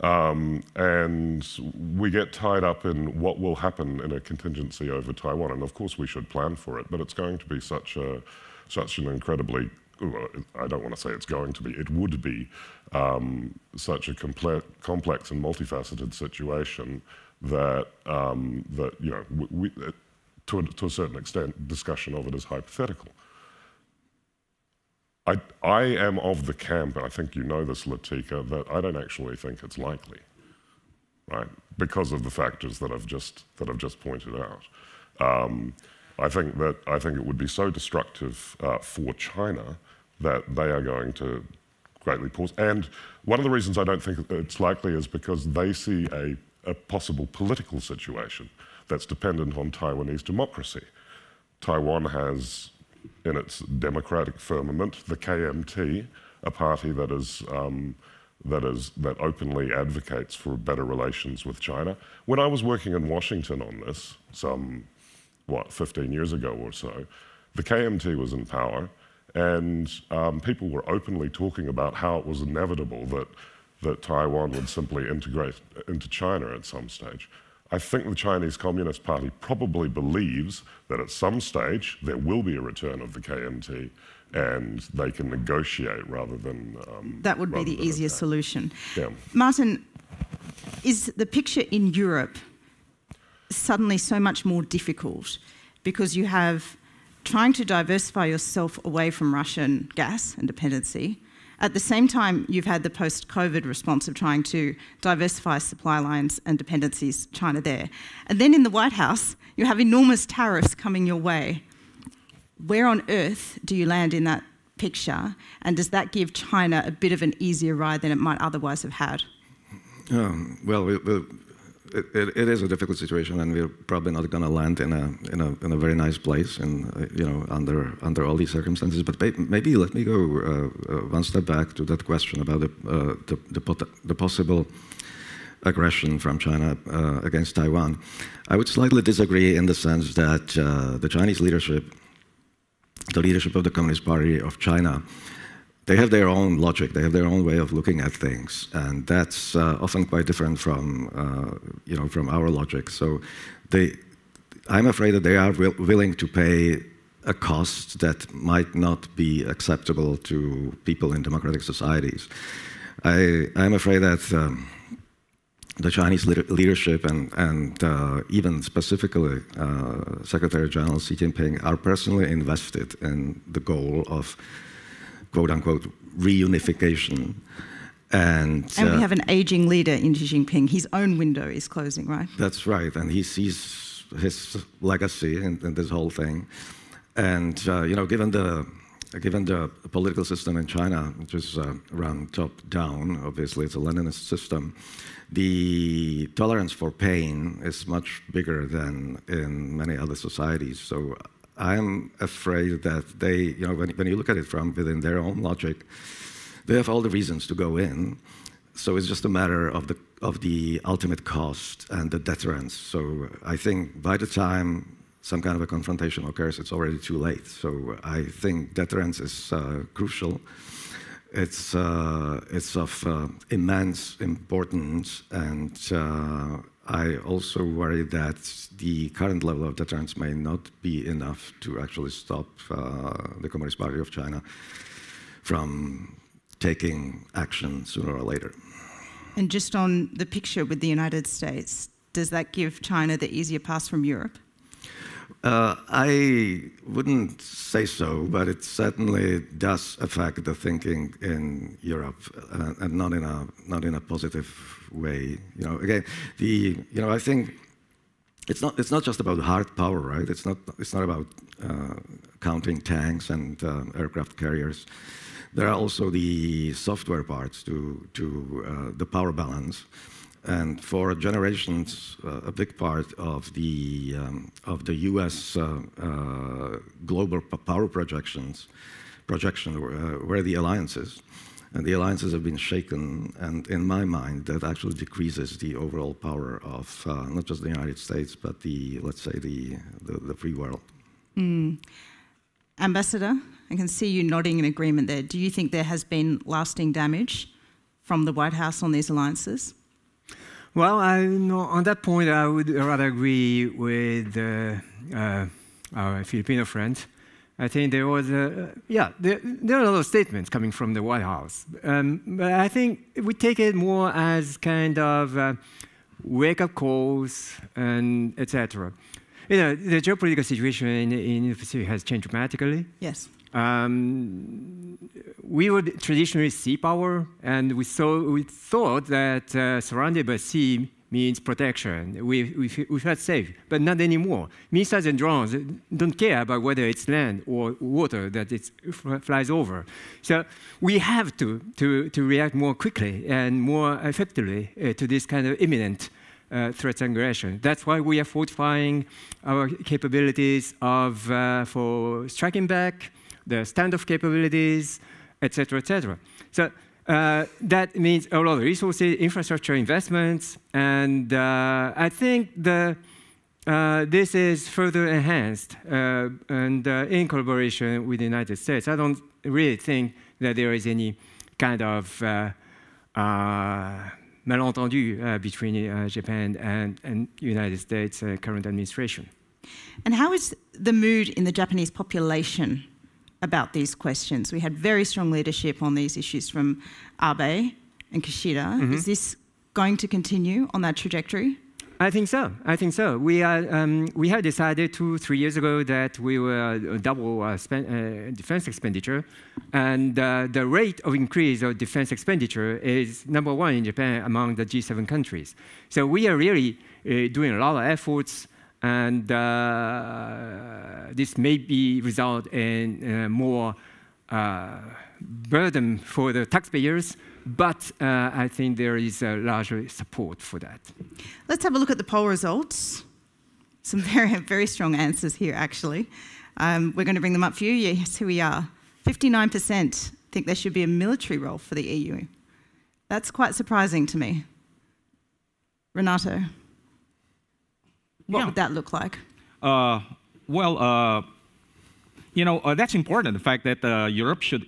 And we get tied up in what will happen in a contingency over Taiwan, and of course we should plan for it. But it's going to be such an incredibly, I don't want to say it's going to be, it would be such a complex and multifaceted situation that you know, to a certain extent, discussion of it is hypothetical. I am of the camp, and I think you know this, Latika, that I don't actually think it's likely, right? Because of the factors that I've just pointed out. I think it would be so destructive for China that they are going to greatly pause. And one of the reasons I don't think it's likely is because they see a possible political situation that's dependent on Taiwanese democracy. Taiwan has, in its democratic firmament, the KMT, a party that openly advocates for better relations with China. When I was working in Washington on this, 15 years ago or so, the KMT was in power, and people were openly talking about how it was inevitable that Taiwan would simply integrate into China at some stage. I think the Chinese Communist Party probably believes that at some stage there will be a return of the KMT and they can negotiate rather than... that would be the easiest solution. Yeah. Martin, is the picture in Europe suddenly so much more difficult because you have trying to diversify yourself away from Russian gas and dependency? At the same time, you've had the post-COVID response of trying to diversify supply lines and dependencies, China there. And then in the White House, you have enormous tariffs coming your way. Where on earth do you land in that picture? And does that give China a bit of an easier ride than it might otherwise have had? Well, it is a difficult situation, and we're probably not going to land in a very nice place, under all these circumstances. But maybe let me go one step back to that question about the possible aggression from China against Taiwan. I would slightly disagree in the sense that the Chinese leadership, the leadership of the Communist Party of China, they have their own logic, they have their own way of looking at things, and that's often quite different from, from our logic. So I'm afraid that they are willing to pay a cost that might not be acceptable to people in democratic societies. I'm afraid that the Chinese leadership and even specifically Secretary General Xi Jinping are personally invested in the goal of quote-unquote reunification. And we have an aging leader in Xi Jinping. His own window is closing, right? That's right, and he sees his legacy in this whole thing. And you know, given the political system in China, which is run top-down, obviously it's a Leninist system, the tolerance for pain is much bigger than in many other societies. So I'm afraid that they, you know, when you look at it from within their own logic, they have all the reasons to go in. So it's just a matter of the ultimate cost and the deterrence. So I think by the time some kind of a confrontation occurs, it's already too late. So I think deterrence is crucial. It's of immense importance, and I also worry that the current level of deterrence may not be enough to actually stop the Communist Party of China from taking action sooner or later. And just on the picture with the United States, does that give China the easier pass from Europe? I wouldn't say so, but it certainly does affect the thinking in Europe, and not in a positive way. You know, again, I think it's not just about hard power, right? It's not about counting tanks and aircraft carriers. There are also the software parts to the power balance. And for generations, a big part of the U.S. Global power projection were the alliances, and the alliances have been shaken. And in my mind, that actually decreases the overall power of not just the United States, but let's say the free world. Mm. Ambassador, I can see you nodding in agreement there. Do you think there has been lasting damage from the White House on these alliances? Well, on that point, I would rather agree with our Filipino friends. I think there was there are a lot of statements coming from the White House. But I think we take it more as kind of wake-up calls and etc. You know, the geopolitical situation in the Pacific has changed dramatically. Yes. We would traditionally sea power, and we thought that surrounded by sea means protection. We felt safe, but not anymore. Missiles and drones don't care about whether it's land or water that it flies over. So we have to react more quickly and more effectively to this kind of imminent threats and aggression. That's why we are fortifying our capabilities for striking back, the standoff capabilities, etc., etc. So that means a lot of resources, infrastructure investments, and I think this is further enhanced and in collaboration with the United States. I don't really think that there is any kind of malentendu between Japan and United States current administration. And how is the mood in the Japanese population about these questions? We had very strong leadership on these issues from Abe and Kishida. Mm-hmm. Is this going to continue on that trajectory? I think so. I think so. We had decided 2-3 years ago that we will double defense expenditure, and the rate of increase of defense expenditure is #1 in Japan among the G7 countries. So we are really doing a lot of efforts, and this may result in more burden for the taxpayers, but I think there is a larger support for that. Let's have a look at the poll results. Some very, very strong answers here, actually. We're going to bring them up for you. Yes, here we are. 59% think there should be a military role for the EU. That's quite surprising to me. Renato, what would that look like? You know, that's important, the fact that Europe should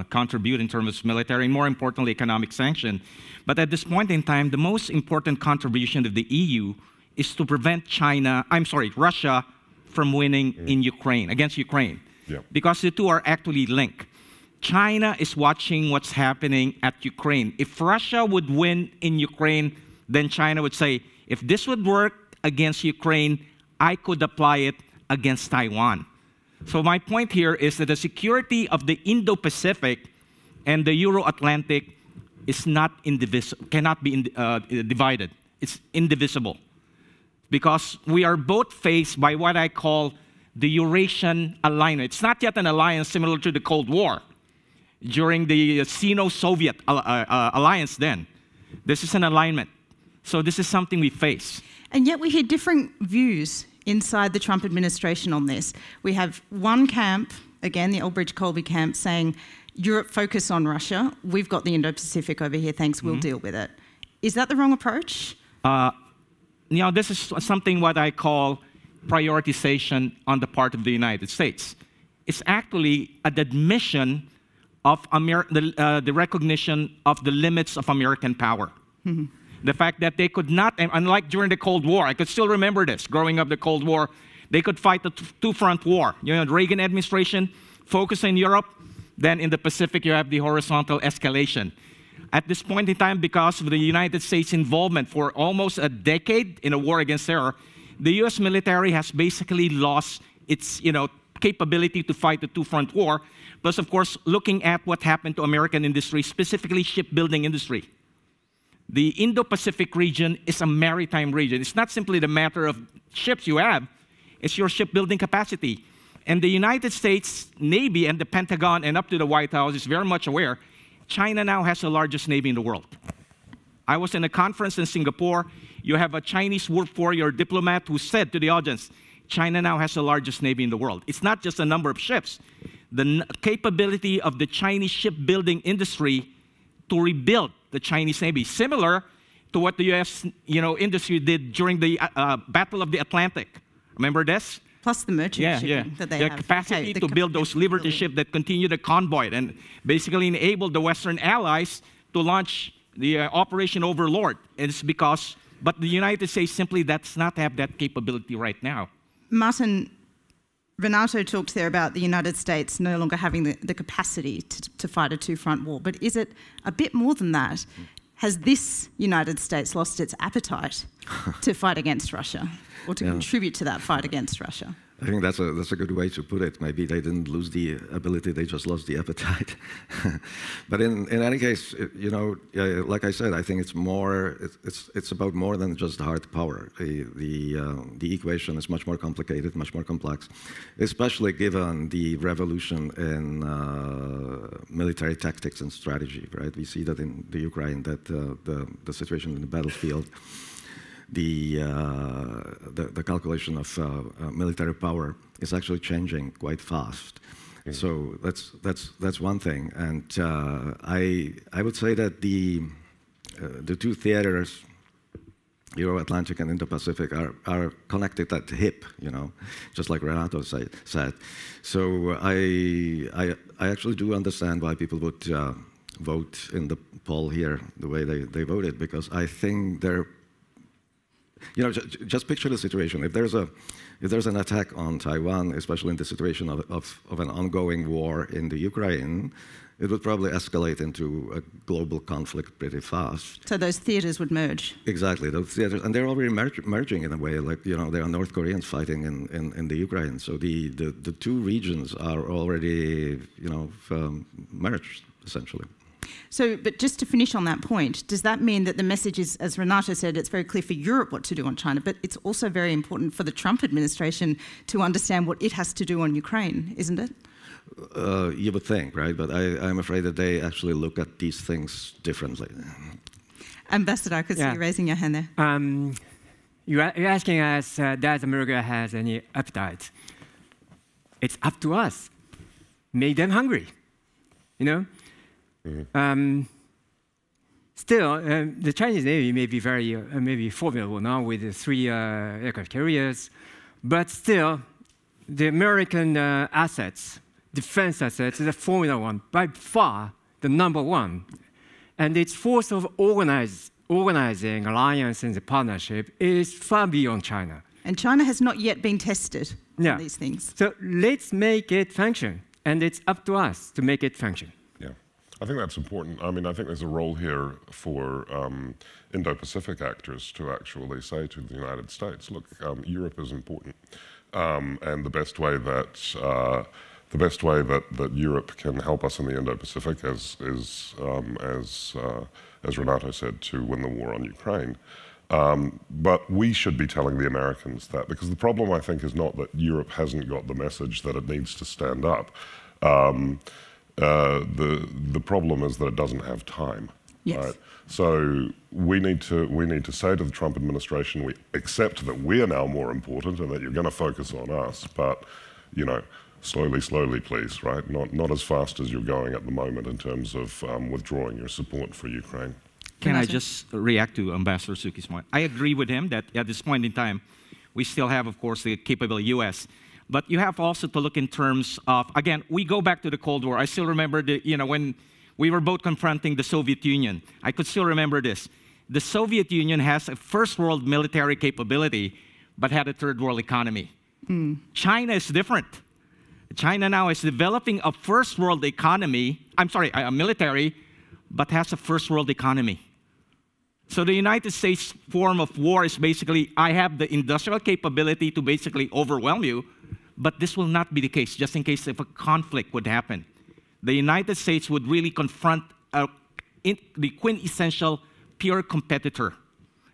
contribute in terms of military, and more importantly, economic sanction. But at this point in time, the most important contribution of the EU is to prevent Russia from winning in Ukraine, against Ukraine. Yeah. Because the two are actually linked. China is watching what's happening at Ukraine. If Russia would win in Ukraine, then China would say, if this would work against Ukraine, I could apply it against Taiwan. So my point here is that the security of the Indo-Pacific and the Euro-Atlantic is not cannot be divided. It's indivisible. Because we are both faced by what I call the Eurasian alignment. It's not yet an alliance similar to the Cold War during the Sino-Soviet alliance then. This is an alignment. So this is something we face. And yet we hear different views inside the Trump administration on this. We have one camp, again, the Elbridge-Colby camp, saying, Europe, focus on Russia. We've got the Indo-Pacific over here, thanks, we'll deal with it. Is that the wrong approach? This is something what I call prioritization on the part of the United States. It's actually an admission of the recognition of the limits of American power. Mm-hmm. The fact that they could not, unlike during the Cold War, I could still remember this, growing up the Cold War, they could fight the two-front war. The Reagan administration focused in Europe, then in the Pacific you have the horizontal escalation. At this point in time, because of the United States involvement for almost a decade in a war against terror, the US military has basically lost its capability to fight the two-front war. Plus, of course, looking at what happened to American industry, specifically shipbuilding industry. The Indo-Pacific region is a maritime region. It's not simply the matter of ships you have, it's your shipbuilding capacity. And the United States Navy and the Pentagon and up to the White House is very much aware, China now has the largest Navy in the world. I was in a conference in Singapore. You have a Chinese war warrior diplomat who said to the audience, China now has the largest Navy in the world. It's not just a number of ships. The capability of the Chinese shipbuilding industry to rebuild the Chinese Navy, similar to what the US industry did during the Battle of the Atlantic. Remember this? Plus the merchant shipping that they have. The capacity to build those Liberty ships that continue to convoy and basically enable the Western allies to launch the Operation Overlord. It's because, but the United States simply does not have that capability right now. Martin, Renato talked there about the United States no longer having the capacity to fight a two-front war, but is it a bit more than that? Has this United States lost its appetite to fight against Russia or to contribute to that fight against Russia? I think that's a good way to put it. Maybe they didn't lose the ability, they just lost the appetite. But in any case, like I said, I think it's more, it's about more than just hard power. The equation is much more complicated, much more complex, especially given the revolution in military tactics and strategy, right? We see that in the Ukraine, that the situation in the battlefield, the calculation of military power is actually changing quite fast. Mm-hmm. So that's one thing, and I would say that the two theaters, Euro-Atlantic and Indo-Pacific, are connected at the hip, just like Renato said. So I actually do understand why people would vote in the poll here the way they voted, because I think they're, just picture the situation. If there's an attack on Taiwan, especially in the situation of an ongoing war in the Ukraine, it would probably escalate into a global conflict pretty fast. So those theaters would merge. Exactly, those theaters, and they're already merging in a way. Like there are North Koreans fighting in the Ukraine. So the two regions are already merged essentially. So, but just to finish on that point, does that mean that the message is, as Renato said, it's very clear for Europe what to do on China, but it's also very important for the Trump administration to understand what it has to do on Ukraine, isn't it? You would think, right? But I'm afraid that they actually look at these things differently. Ambassador, I could see you raising your hand there. You're asking us, does America has any appetite? It's up to us. Make them hungry, Still, the Chinese Navy may be very maybe formidable now with the 3 aircraft carriers, but still, the American assets, defense assets, is a formidable one, by far the #1. And its force of organizing alliance and the partnership is far beyond China. And China has not yet been tested on these things. So let's make it function, and it's up to us to make it function. Yeah, I think that's important. I mean, I think there's a role here for Indo-Pacific actors to actually say to the United States, look, Europe is important, and the best way that Europe can help us in the Indo-Pacific is as Renato said, to win the war on Ukraine. But we should be telling the Americans that, because the problem, I think, is not that Europe hasn't got the message that it needs to stand up. The problem is that it doesn't have time. Yes. Right? So we need to say to the Trump administration, we accept that we are now more important and that you're going to focus on us, but you know, slowly, slowly, please, right? Not as fast as you're going at the moment in terms of withdrawing your support for Ukraine. Can I just react to Ambassador Suki's point? I agree with him that at this point in time, we still have, of course, the capable U.S. But you have also to look in terms of, again, we go back to the Cold War. I still remember, when we were both confronting the Soviet Union. I could still remember this. The Soviet Union has a first world military capability, but had a third world economy. China is different. China now is developing a first world economy, a military, but has a first world economy. So the United States form of war is basically, I have the industrial capability to basically overwhelm you, but this will not be the case, just in case if a conflict would happen. The United States would really confront the quintessential pure competitor.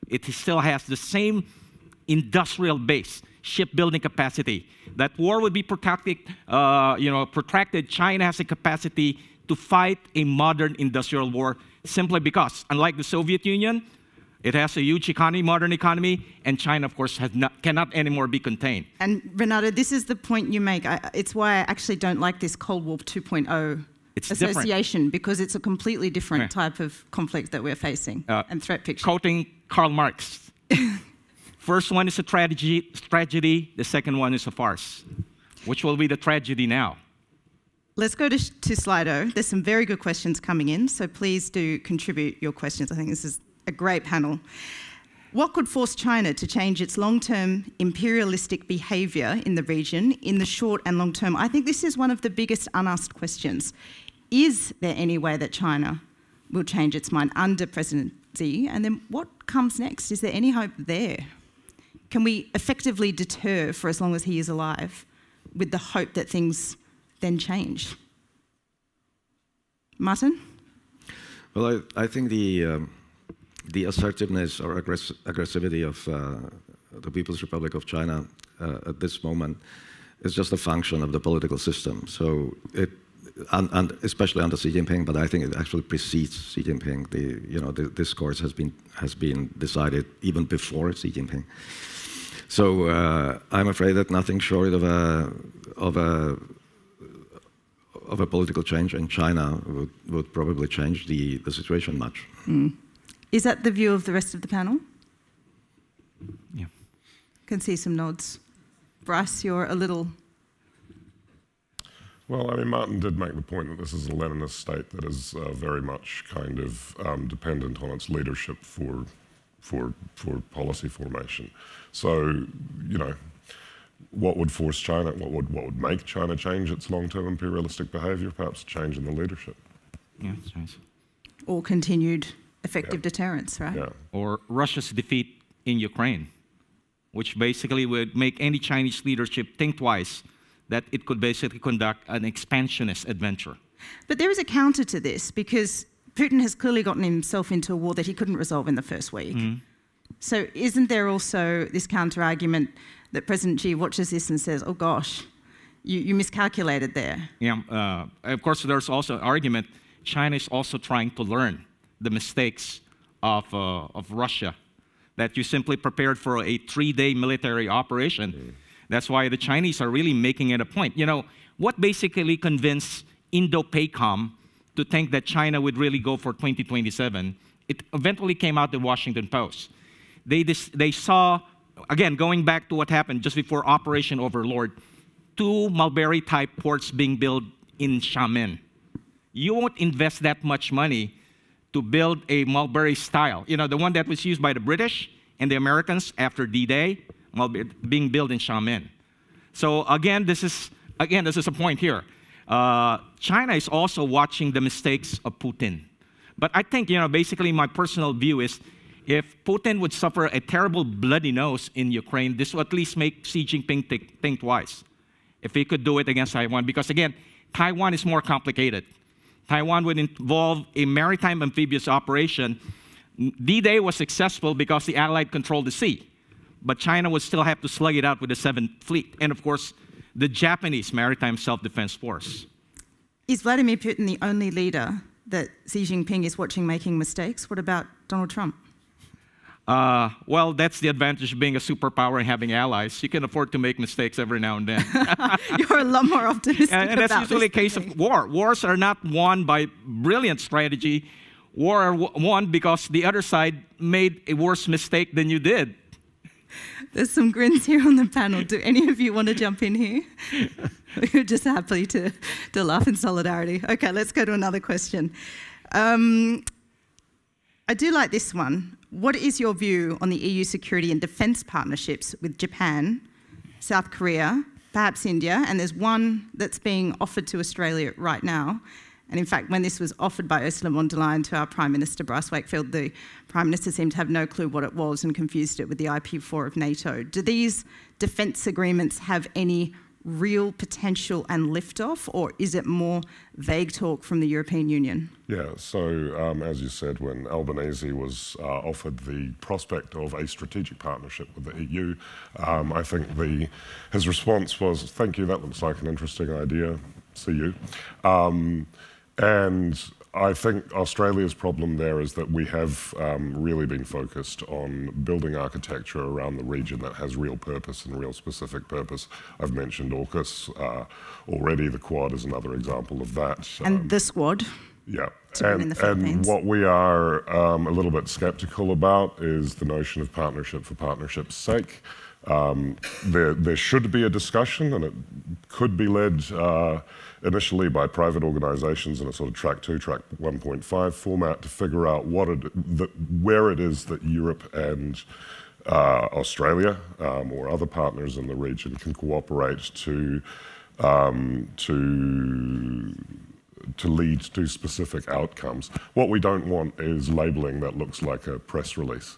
It still has the same industrial base, shipbuilding capacity. That war would be protracted. China has a capacity to fight a modern industrial war simply because, unlike the Soviet Union, it has a huge economy, modern economy, and China, of course, cannot anymore be contained. And Renato, this is the point you make. It's why I actually don't like this Cold War 2.0 association, because it's a completely different type of conflict that we're facing and threat picture. Quoting Karl Marx, first one is a tragedy, the second one is a farce. Which will be the tragedy now? Let's go to Slido. There's some very good questions coming in, so please do contribute your questions. I think this is a great panel. What could force China to change its long-term imperialistic behaviour in the region in the short and long term? I think this is one of the biggest unasked questions. Is there any way that China will change its mind under President Xi? And then what comes next? Is there any hope there? Can we effectively deter for as long as he is alive with the hope that things then change? Martin? Well, I think the assertiveness or aggressivity of the People's Republic of China at this moment is just a function of the political system. So and especially under Xi Jinping, but I think it actually precedes Xi Jinping. The discourse has been decided even before Xi Jinping. So I'm afraid that nothing short of a political change in China would probably change the situation much. Is that the view of the rest of the panel? Yeah. Can see some nods. Bryce, you're a little... Well, I mean, Martin did make the point that this is a Leninist state that is very much kind of dependent on its leadership for policy formation. So, what would force China, what would make China change its long-term imperialistic behavior? Perhaps a change in the leadership. Yeah, that's right. Or continued effective deterrence, right? Yeah. Or Russia's defeat in Ukraine, which basically would make any Chinese leadership think twice that it could basically conduct an expansionist adventure. But there is a counter to this, because Putin has clearly gotten himself into a war that he couldn't resolve in the first week. So isn't there also this counter-argument that President Xi watches this and says, oh gosh, you miscalculated there? Yeah, of course there's also an argument, China is also trying to learn the mistakes of Russia, that you simply prepared for a 3-day military operation. That's why the Chinese are really making it a point. What basically convinced Indo-PACOM to think that China would really go for 2027, it eventually came out the Washington Post. They saw, again, going back to what happened just before Operation Overlord, 2 Mulberry-type ports being built in Xiamen. You won't invest that much money to build a Mulberry style. The one that was used by the British and the Americans after D-Day, being built in Xiamen. So again, this is a point here. China is also watching the mistakes of Putin. But I think, basically my personal view is if Putin would suffer a terrible bloody nose in Ukraine, this will at least make Xi Jinping think twice. If he could do it against Taiwan, because again, Taiwan is more complicated. Taiwan would involve a maritime amphibious operation. D-Day was successful because the Allied controlled the sea, but China would still have to slug it out with the 7th Fleet, and of course, the Japanese Maritime Self-Defense Force. Is Vladimir Putin the only leader that Xi Jinping is watching making mistakes? What about Donald Trump? Well, that's the advantage of being a superpower and having allies. You can afford to make mistakes every now and then. You're a lot more optimistic and that's usually a case of war. Wars are not won by brilliant strategy. War are won because the other side made a worse mistake than you did. There's some grins here on the panel. Do any of you want to jump in here? We're just happy to laugh in solidarity. Okay, let's go to another question. I do like this one. What is your view on the EU security and defence partnerships with Japan, South Korea, perhaps India, and there's one that's being offered to Australia right now. And in fact, when this was offered by Ursula von der Leyen to our Prime Minister, Bryce Wakefield, the Prime Minister seemed to have no clue what it was and confused it with the IP4 of NATO. Do these defence agreements have any real potential and liftoff, or is it more vague talk from the European Union? Yeah, so as you said, when Albanese was offered the prospect of a strategic partnership with the EU, I think his response was, thank you, that looks like an interesting idea, see you. And I think Australia's problem there is that we have really been focused on building architecture around the region that has real purpose and real specific purpose. I've mentioned AUKUS already. The Quad is another example of that. And the Squad. Yeah, and what we are a little bit skeptical about is the notion of partnership for partnership's sake. There should be a discussion, and it could be led initially by private organisations in a sort of track 2, track 1.5 format to figure out where it is that Europe and Australia or other partners in the region can cooperate to lead to specific outcomes. What we don't want is labelling that looks like a press release.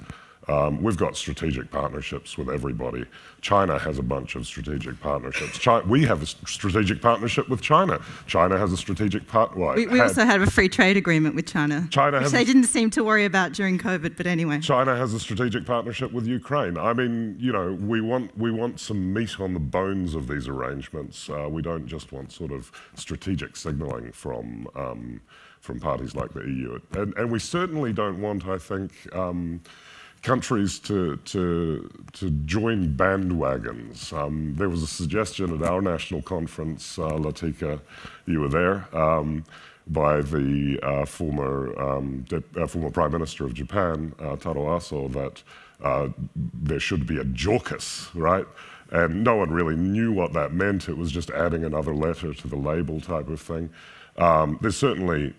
We've got strategic partnerships with everybody. China has a bunch of strategic partnerships. We have a strategic partnership with China. China has a strategic partnership. We also have a free trade agreement with China, which they didn't seem to worry about during COVID, but anyway. China has a strategic partnership with Ukraine. I mean, you know, we want some meat on the bones of these arrangements. We don't just want sort of strategic signalling from parties like the EU. And we certainly don't want, I think, countries to join bandwagons. There was a suggestion at our national conference, Latika, you were there, by the former Prime Minister of Japan, Taro Aso, that there should be a JAUKUS, right? And no one really knew what that meant. It was just adding another letter to the label type of thing. There certainly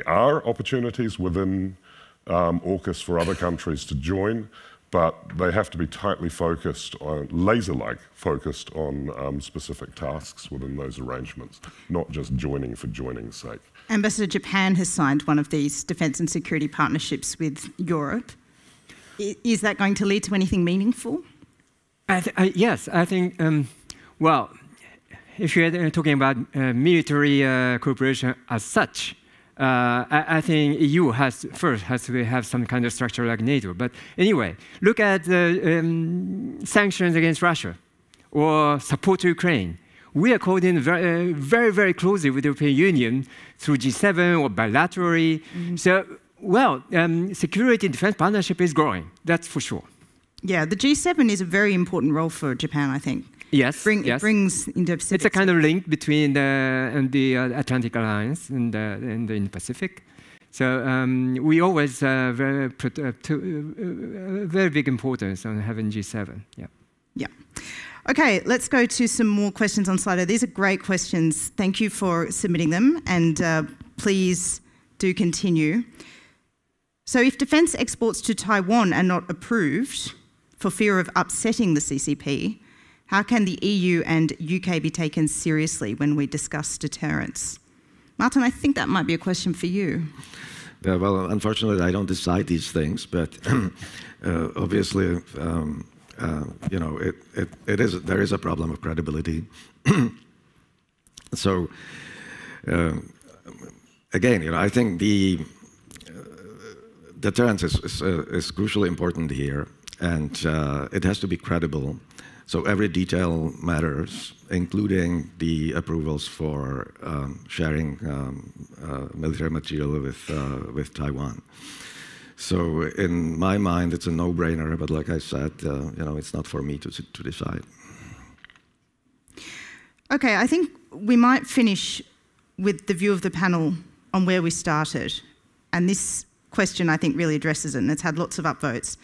are opportunities within AUKUS for other countries to join, but they have to be tightly focused on, laser-like focused on specific tasks within those arrangements, not just joining for joining's sake. Ambassador, Japan has signed one of these defence and security partnerships with Europe. Is that going to lead to anything meaningful? Yes, I think, well, if you're talking about military cooperation as such, I think EU has to have some kind of structure like NATO. But anyway, look at the sanctions against Russia or support to Ukraine. We are coordinating very, very closely with the European Union through G7 or bilaterally. Mm-hmm. So, well, security and defense partnership is growing, that's for sure. Yeah, the G7 is a very important role for Japan, I think. Yes, It brings Indo-Pacific. It's a kind of link between the Atlantic Alliance and the Indo-Pacific. So we always very big importance on having G7. Yeah. Yeah. Okay, let's go to some more questions on Slido. These are great questions. Thank you for submitting them, and please do continue. So if defence exports to Taiwan are not approved for fear of upsetting the CCP, How can the EU and UK be taken seriously when we discuss deterrence? Martin, I think that might be a question for you. Yeah, well, unfortunately, I don't decide these things, but obviously, you know, there is a problem of credibility. So, again, you know, I think the deterrence is crucially important here, and it has to be credible. So every detail matters, including the approvals for sharing military material with Taiwan. So in my mind, it's a no-brainer, but like I said, you know, it's not for me to decide. Okay, I think we might finish with the view of the panel on where we started. And this question, I think, really addresses it, and it's had lots of upvotes.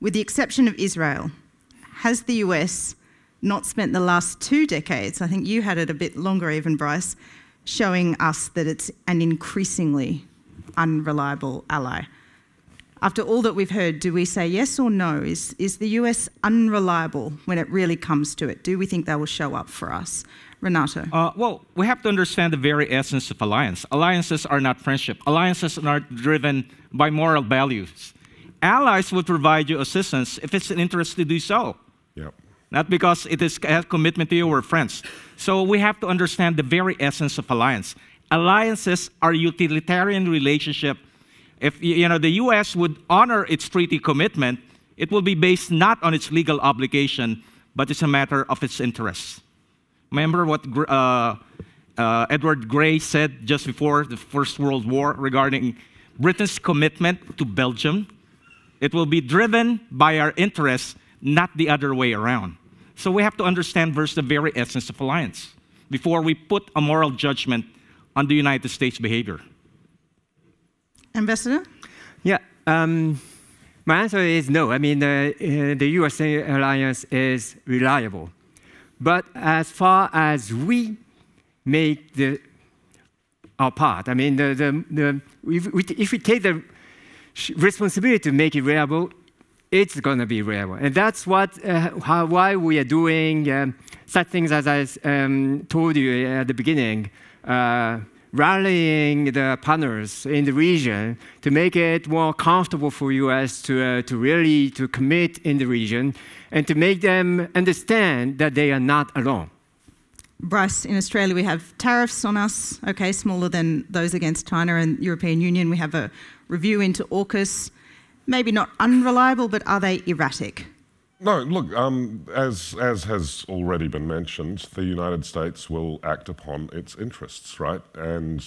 With the exception of Israel, has the US not spent the last 2 decades, I think you had it a bit longer even, Bryce, showing us that it's an increasingly unreliable ally? After all that we've heard, do we say yes or no? Is the US unreliable when it really comes to it? Do we think they will show up for us? Renato? Well, we have to understand the very essence of alliance. Alliances are not friendship. Alliances are driven by moral values. Allies would provide you assistance if it's an interest to do so. Yep. Not because it is a commitment to you or friends. So we have to understand the very essence of alliance. Alliances are utilitarian relationship. If you know, the US would honor its treaty commitment, it will be based not on its legal obligation, but it's a matter of its interests. Remember what Edward Grey said just before the First World War regarding Britain's commitment to Belgium? It will be driven by our interests, not the other way around. So we have to understand first the very essence of alliance before we put a moral judgment on the United States' behavior. Ambassador? Yeah, my answer is no. I mean, the USA alliance is reliable. But as far as we make our part, I mean, if we take the responsibility to make it reliable, it's going to be reliable. And that's why we are doing such things as I told you at the beginning, rallying the partners in the region to make it more comfortable for US to really commit in the region and to make them understand that they are not alone. Bryce, in Australia we have tariffs on us, okay, smaller than those against China and European Union. We have a review into AUKUS. Maybe not unreliable, but are they erratic? No, look, as has already been mentioned, the United States will act upon its interests, right? And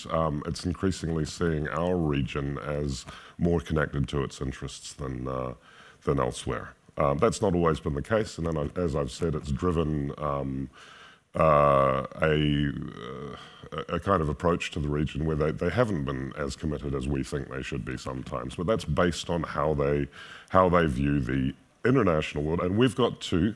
it's increasingly seeing our region as more connected to its interests than elsewhere. That's not always been the case, and then, as I've said, it's driven a kind of approach to the region where they haven't been as committed as we think they should be sometimes. But that's based on how they view the international world, and we've got to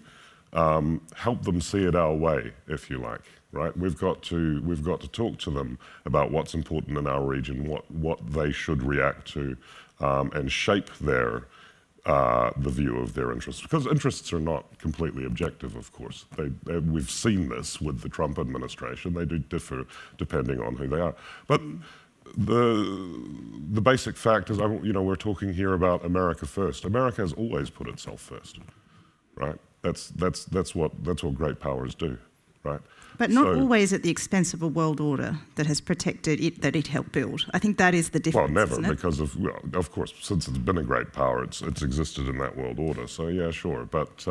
help them see it our way, if you like, right? We've got to talk to them about what's important in our region, what they should react to, and shape the view of their interests, because interests are not completely objective, of course. We've seen this with the Trump administration. They do differ depending on who they are. But the basic fact is, you know, we're talking here about America first. America has always put itself first, right? That's what great powers do, right? But not always at the expense of a world order that has protected it, that it helped build. I think that is the difference. Well, never, because of course, since it's been a great power, it's existed in that world order. So yeah, sure, but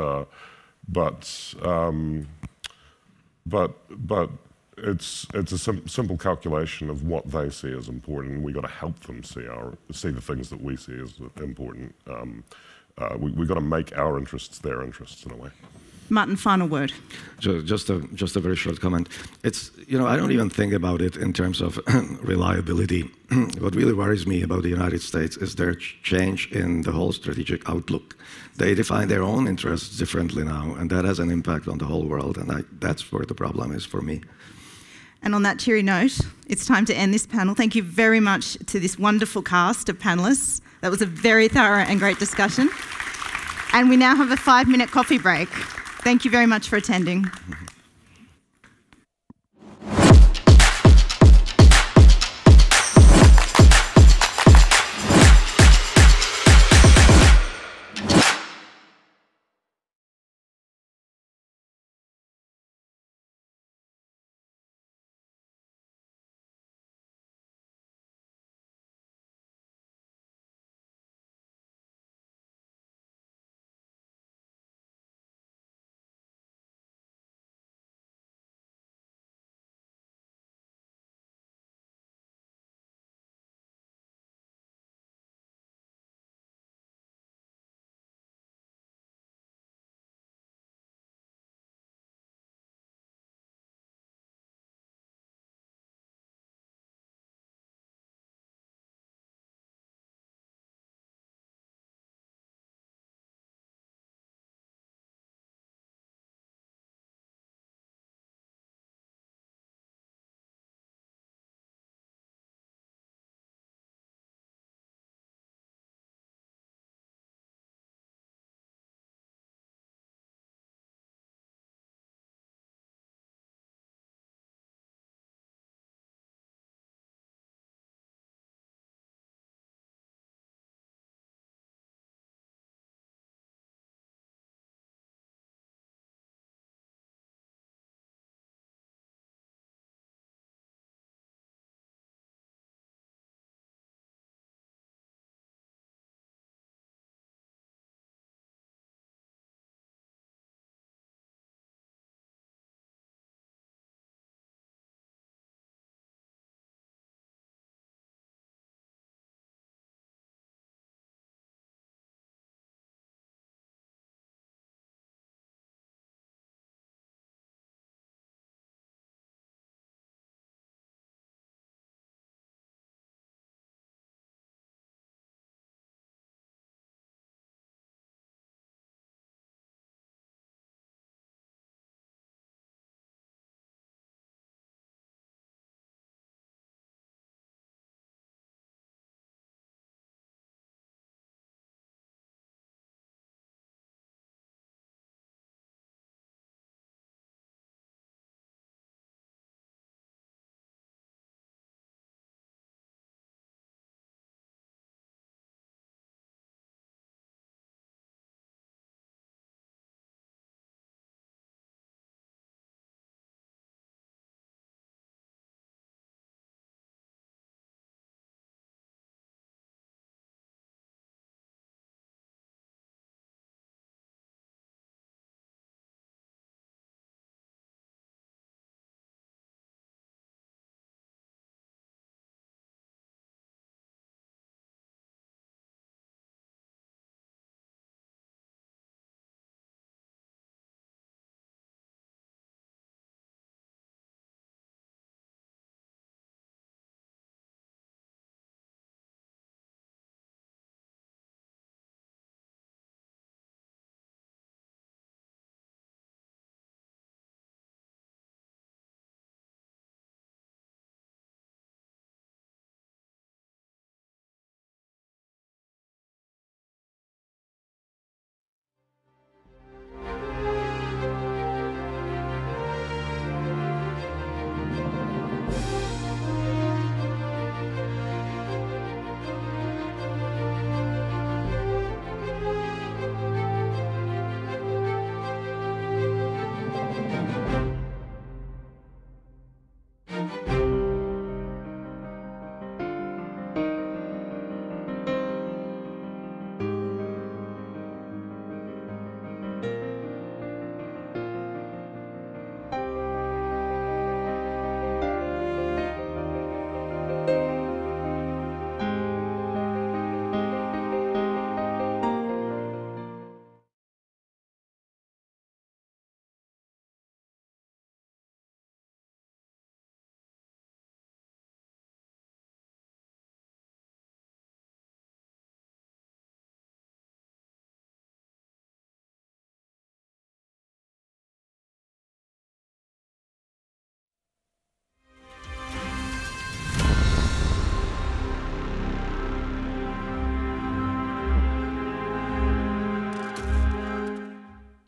it's a simple calculation of what they see as important, and we got to help them see the things that we see as important. We got to make our interests their interests in a way. Martin, final word. Just a very short comment. It's, you know, I don't even think about it in terms of reliability. What really worries me about the United States is their change in the whole strategic outlook. They define their own interests differently now, and that has an impact on the whole world, and that's where the problem is for me. And on that cheery note, it's time to end this panel. Thank you very much to this wonderful cast of panellists. That was a very thorough and great discussion. And we now have a 5-minute coffee break. Thank you very much for attending.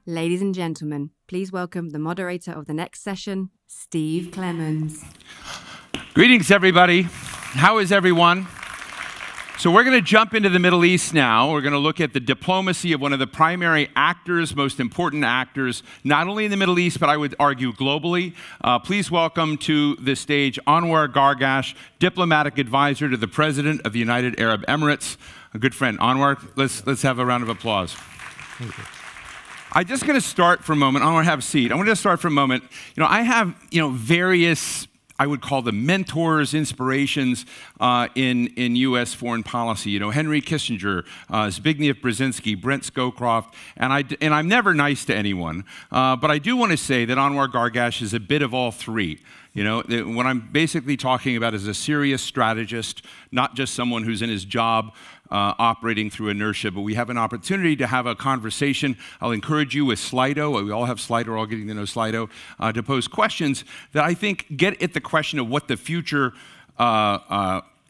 Ladies and gentlemen, please welcome the moderator of the next session, Steve Clemons. Greetings, everybody. How is everyone? So we're going to jump into the Middle East now. We're going to look at the diplomacy of one of the primary actors, most important actors, not only in the Middle East, but I would argue globally. Please welcome to the stage Anwar Gargash, diplomatic advisor to the President of the United Arab Emirates. A good friend, Anwar. Let's have a round of applause. Thank you. I'm just going to start for a moment. Anwar, have a seat. I want to start for a moment. I have, various, I would call them mentors, inspirations in U.S. foreign policy. Henry Kissinger, Zbigniew Brzezinski, Brent Scowcroft, and I'm never nice to anyone, but I do want to say that Anwar Gargash is a bit of all three. What I'm basically talking about is a serious strategist, not just someone who's in his job operating through inertia, but we have an opportunity to have a conversation. I'll encourage you with Slido, we all have Slido, we're all getting to know Slido, to pose questions that I think get at the question of what the future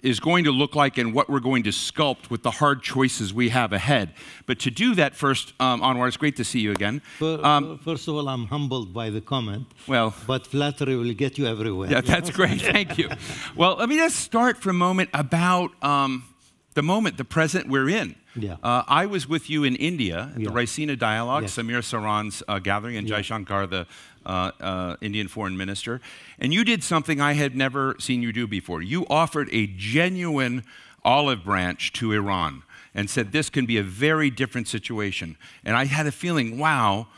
is going to look like and what we're going to sculpt with the hard choices we have ahead. But to do that first, Anwar, it's great to see you again. First of all, I'm humbled by the comment. Well, but flattery will get you everywhere. Yeah, that's great. Thank you. Well, let me just start for a moment about the present we're in. Yeah. I was with you in India at the Raisina Dialogue, Samir Saran's gathering, and Jaishankar, the Indian foreign minister. And you did something I had never seen you do before. You offered a genuine olive branch to Iran and said this can be a very different situation. And I had a feeling, wow,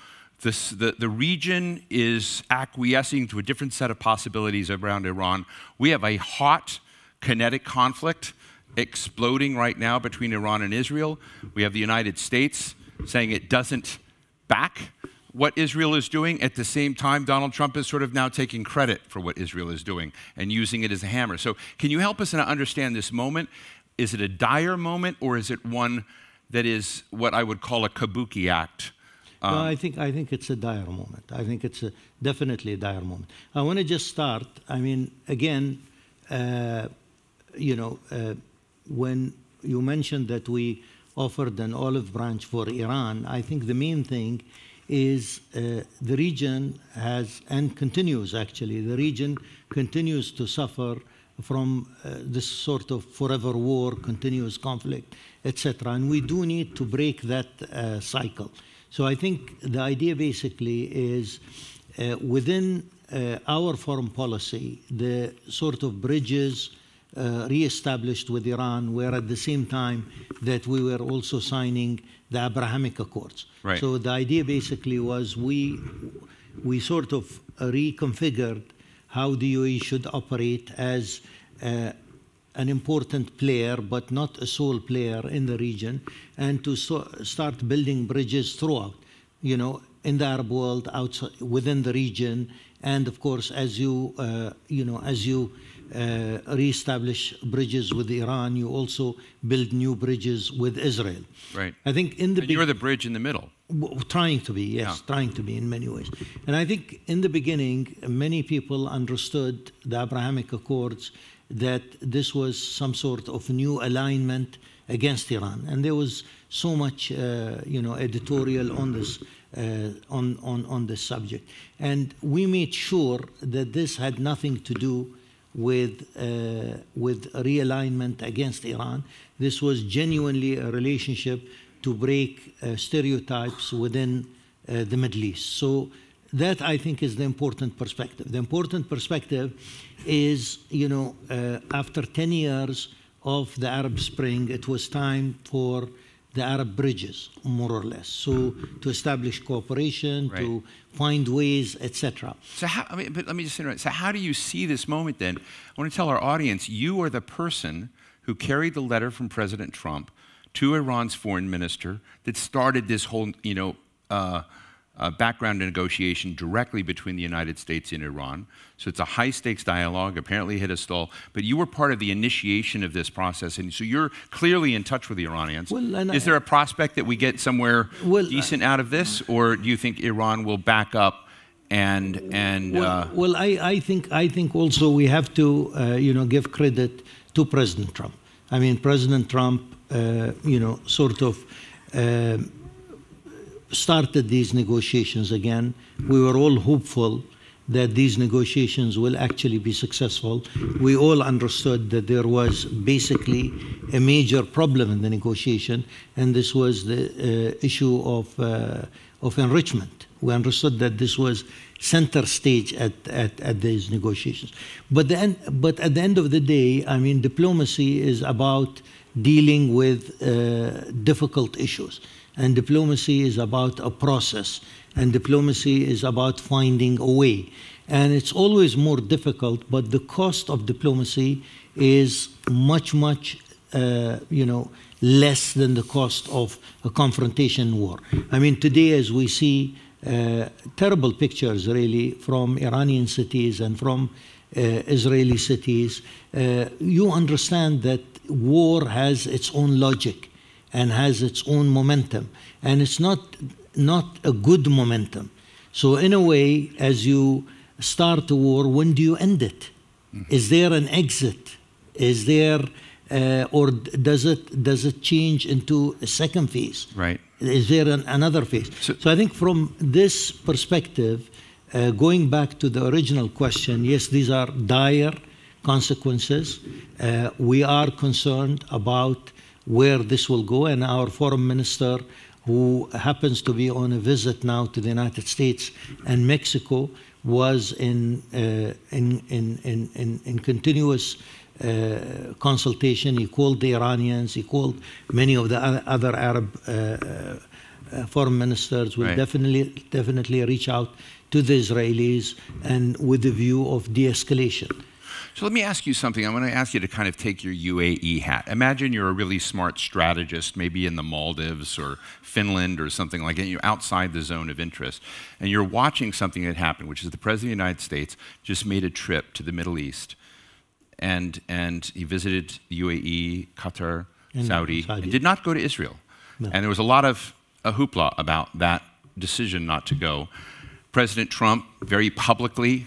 the region is acquiescing to a different set of possibilities around Iran. We have a hot, kinetic conflict exploding right now between Iran and Israel. We have the United States saying it doesn't back what Israel is doing. At the same time, Donald Trump is sort of now taking credit for what Israel is doing and using it as a hammer. So can you help us understand this moment? Is it a dire moment, or is it one that is what I would call a kabuki act? No, I think it's a dire moment. I think it's definitely a dire moment. I want to just start. I mean, again, when you mentioned that we offered an olive branch for Iran, I think the main thing is the region has, and continues actually, the region continues to suffer from this sort of forever war, continuous conflict, etc. And we do need to break that cycle. So I think the idea basically is within our foreign policy, the sort of bridges re-established with Iran were at the same time that we were also signing the Abrahamic Accords. Right. So the idea basically was we sort of reconfigured how the UAE should operate as an important player, but not a sole player in the region, and to start building bridges throughout, in the Arab world, outside, within the region, and of course, as you reestablish bridges with Iran, you also build new bridges with Israel. Right. I think in the you're the bridge in the middle. Trying to be, yes, trying to be in many ways. And I think in the beginning, many people understood the Abrahamic Accords that this was some sort of new alignment against Iran, and there was so much, editorial on this. On this subject, and we made sure that this had nothing to do with realignment against Iran. This was genuinely a relationship to break stereotypes within the Middle East. So that, I think, is the important perspective. The important perspective is, after 10 years of the Arab Spring, it was time for the Arab bridges, more or less. So to establish cooperation, to find ways, etc. So but let me just interrupt. So how do you see this moment then? I want to tell our audience, you are the person who carried the letter from President Trump to Iran's foreign minister that started this whole, background negotiation directly between the United States and Iran. So it's a high-stakes dialogue, apparently hit a stall, but you were part of the initiation of this process, and so you're clearly in touch with the Iranians. Is there a prospect that we get somewhere decent out of this, or do you think Iran will back up and I think also we have to give credit to President Trump. I mean, President Trump sort of started these negotiations again. We were all hopeful that these negotiations will actually be successful. We all understood that there was basically a major problem in the negotiation, and this was the issue of enrichment. We understood that this was center stage at these negotiations. But at the end of the day, I mean, diplomacy is about dealing with difficult issues. And diplomacy is about a process. And diplomacy is about finding a way. And it's always more difficult, but the cost of diplomacy is much, much, less than the cost of a confrontation war. I mean, today as we see terrible pictures, really, from Iranian cities and from Israeli cities, you understand that war has its own logic and has its own momentum. And it's not a good momentum. So in a way, as you start a war, when do you end it? Is there an exit? Is there, or does it change into a second phase? Right. Is there another phase? So I think from this perspective, going back to the original question, yes, these are dire consequences. We are concerned about where this will go, and our foreign minister, who happens to be on a visit now to the United States and Mexico, was in continuous consultation. He called the Iranians, he called many of the other Arab foreign ministers. We'll definitely reach out to the Israelis, and with the view of de-escalation. So let me ask you something. I want to ask you to kind of take your UAE hat. Imagine you're a really smart strategist, maybe in the Maldives or Finland or something like that. You're outside the zone of interest, and you're watching something that happened, which is the President of the United States just made a trip to the Middle East, and he visited UAE, Qatar, Saudi, and did not go to Israel. No. And there was a lot of hoopla about that decision not to go. President Trump very publicly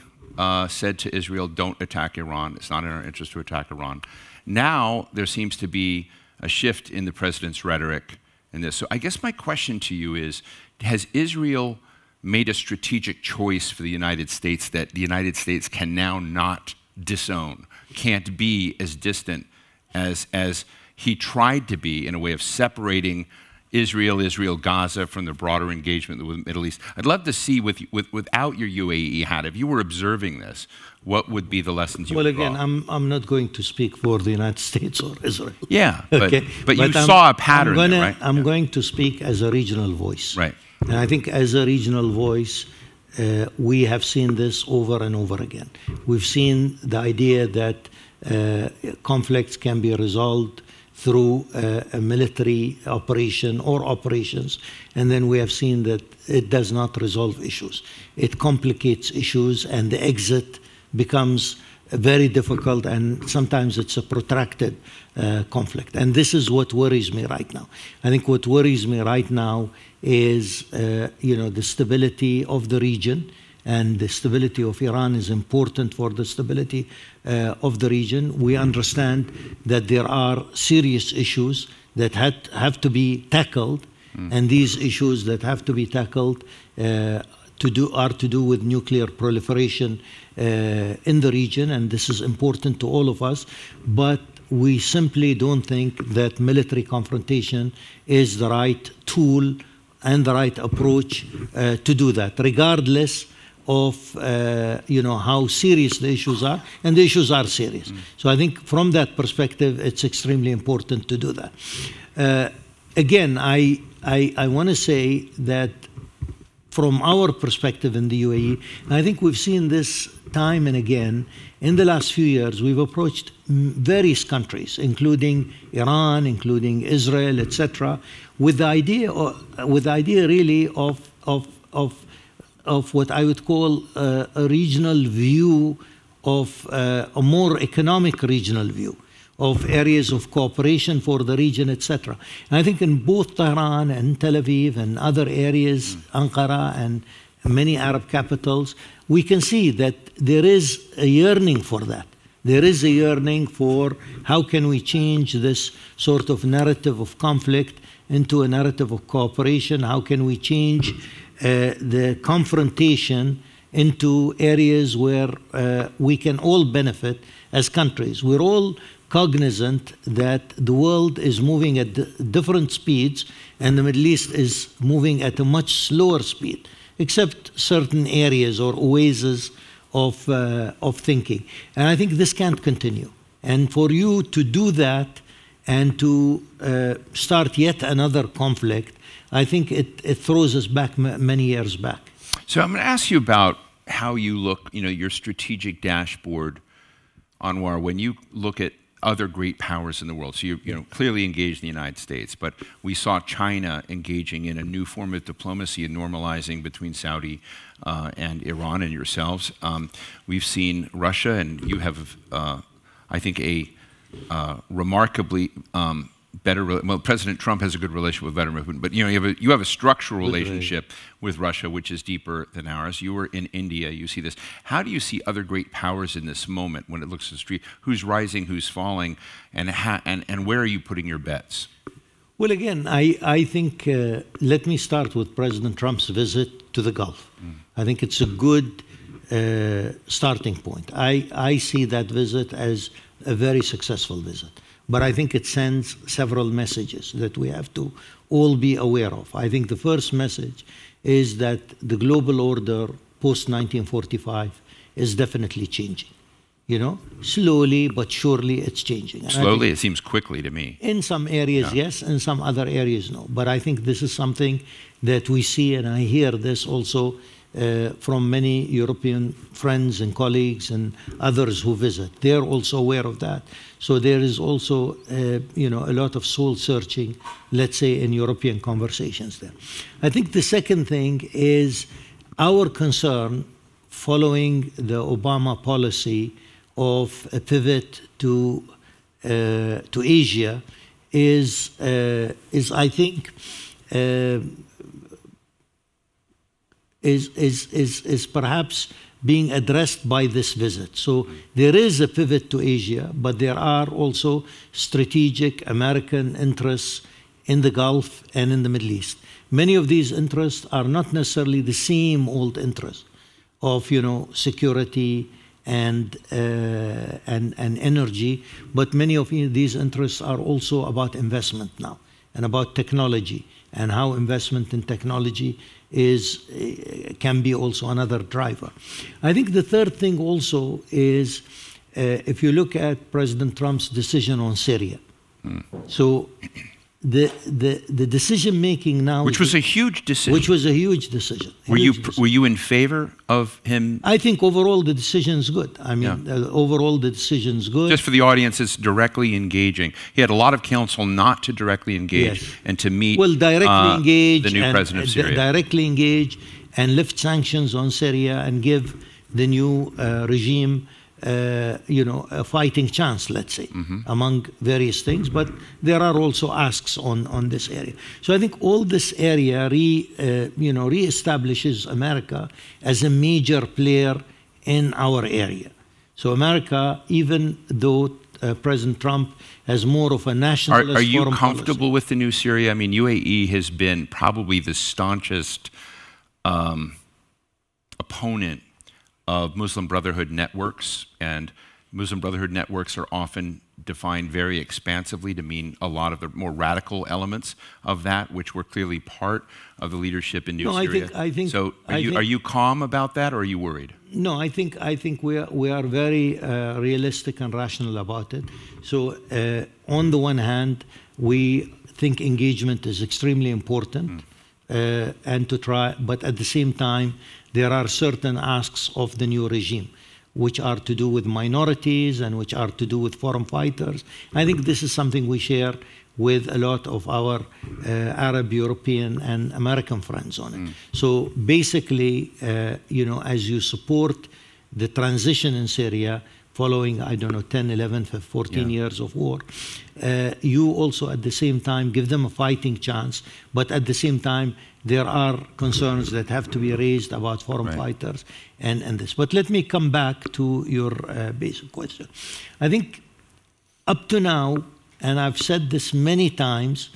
said to Israel, don't attack Iran. It's not in our interest to attack Iran. Now there seems to be a shift in the president's rhetoric in this. So I guess my question to you is, has Israel made a strategic choice for the United States that the United States can now not disown, can't be as distant as he tried to be in a way of separating Israel, Gaza from the broader engagement with the Middle East? I'd love to see, without your UAE hat, if you were observing this, what would be the lessons you would draw? Well, again, I'm not going to speak for the United States or Israel. Yeah, okay? but you saw a pattern there, right? I'm going to speak as a regional voice. Right. And I think as a regional voice, we have seen this over and over again. We've seen the idea that conflicts can be resolved through a military operation or operations, and then we have seen that it does not resolve issues. It complicates issues, and the exit becomes very difficult, and sometimes it's a protracted conflict. And this is what worries me right now. I think what worries me right now is the stability of the region, and the stability of Iran is important for the stability of the region. We understand that there are serious issues that have to be tackled, and these issues that have to be tackled are to do with nuclear proliferation in the region, and this is important to all of us. But we simply don't think that military confrontation is the right tool and the right approach to do that, regardless of how serious the issues are, and the issues are serious. So I think from that perspective, it's extremely important to do that. Again, I want to say that from our perspective in the UAE, I think we've seen this time and again. In the last few years, we've approached various countries, including Iran, including Israel, etc., with the idea really of what I would call a regional view, of a more economic regional view of areas of cooperation for the region, etc. And I think in both Tehran and Tel Aviv and other areas, Ankara and many Arab capitals, we can see that there is a yearning for that. There is a yearning for how can we change this sort of narrative of conflict into a narrative of cooperation? How can we change the confrontation into areas where we can all benefit as countries? We're all cognizant that the world is moving at different speeds, and the Middle East is moving at a much slower speed, except certain areas or oases of thinking. And I think this can't continue. And for you to do that and to start yet another conflict, I think it throws us back many years back. So I'm going to ask you about how you look, your strategic dashboard, Anwar, when you look at other great powers in the world. So you're clearly engaged in the United States, but we saw China engaging in a new form of diplomacy and normalizing between Saudi and Iran and yourselves. We've seen Russia, and you have, I think, a remarkably better. Well, President Trump has a good relationship with Vladimir Putin, but you have a structural relationship with Russia, which is deeper than ours. You were in India. You see this. How do you see other great powers in this moment when it looks at the street? Who's rising? Who's falling? And where are you putting your bets? Well, again, I think let me start with President Trump's visit to the Gulf. I think it's a good starting point. I see that visit as a very successful visit. But I think it sends several messages that we have to all be aware of. I think the first message is that the global order post-1945 is definitely changing. Slowly but surely it's changing. And slowly? It seems quickly to me. In some areas, yes. In some other areas, no. But I think this is something that we see, and I hear this also from many European friends and colleagues and others who visit. They're also aware of that. So there is also, a lot of soul searching, let's say, in European conversations there. I think the second thing is our concern following the Obama policy of a pivot to Asia is I think, is perhaps being addressed by this visit. So there is a pivot to Asia, but there are also strategic American interests in the Gulf and in the Middle East. Many of these interests are not necessarily the same old interests of security and energy, but many of these interests are also about investment now and about technology and how investment in technology can be also another driver. I think the third thing also is if you look at President Trump's decision on Syria. So the decision making now, which was a huge decision. Which was a huge decision. Were you in favor of him? I think overall the decision is good. I mean, overall the decision is good. Just for the audience, it's directly engaging. He had a lot of counsel not to directly engage and to meet directly engage the new president of Syria. Directly engage and lift sanctions on Syria and give the new regime a fighting chance, let's say, among various things. But there are also asks on this area. So I think all this area reestablishes America as a major player in our area. So America, even though President Trump has more of a nationalist Are you foreign comfortable policy. with the new Syria? I mean, UAE has been probably the staunchest opponent of Muslim Brotherhood networks, and Muslim Brotherhood networks are often defined very expansively to mean a lot of the more radical elements of that, which were clearly part of the leadership in New Syria. I think. So, are you calm about that, or are you worried? No, I think we are very realistic and rational about it. So, on the one hand, we think engagement is extremely important, and to try, but at the same time, there are certain asks of the new regime, which are to do with minorities and which are to do with foreign fighters. I think this is something we share with a lot of our Arab, European, and American friends on it. So basically, as you support the transition in Syria, following, 10, 11, 14 years of war, you also at the same time give them a fighting chance, but at the same time, there are concerns that have to be raised about foreign fighters and this. But let me come back to your basic question. I think up to now, and I've said this many times,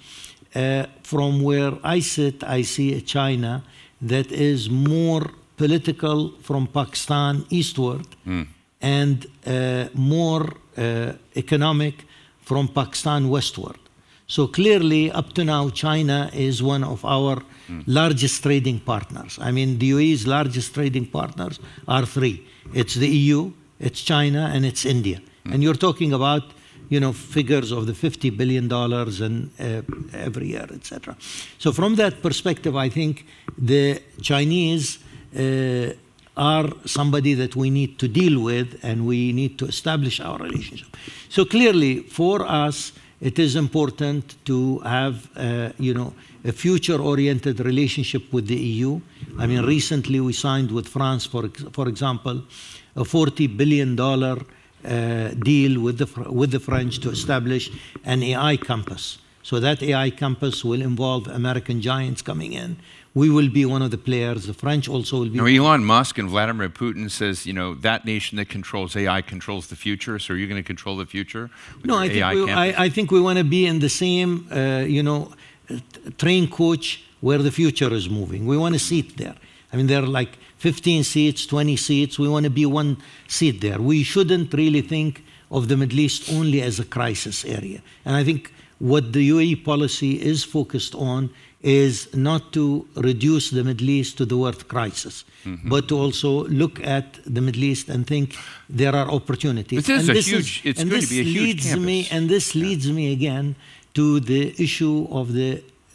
from where I sit, I see a China that is more political from Pakistan eastward and more economic from Pakistan westward. So clearly, up to now, China is one of our largest trading partners. I mean, the UAE's largest trading partners are three. It's the EU, it's China, and it's India. And you're talking about, figures of the $50 billion and every year, etc. So from that perspective, I think the Chinese are somebody that we need to deal with, and we need to establish our relationship. So clearly, for us, it is important to have, a future-oriented relationship with the EU. I mean, recently we signed with France, for example, a $40 billion deal with the French to establish an AI campus. So that AI campus will involve American giants coming in. We will be one of the players. The French also will be. Now, Elon Musk and Vladimir Putin says, that nation that controls AI controls the future. So are you going to control the future? No, I think we want to be in the same, train coach where the future is moving. We want to sit there. I mean, there are like 15 seats, 20 seats. We want to be one seat there. We shouldn't really think of the Middle East only as a crisis area. And I think what the UAE policy is focused on is not to reduce the Middle East to the word crisis, but to also look at the Middle East and think there are opportunities. It's going to be a huge campus. And this leads me again to the issue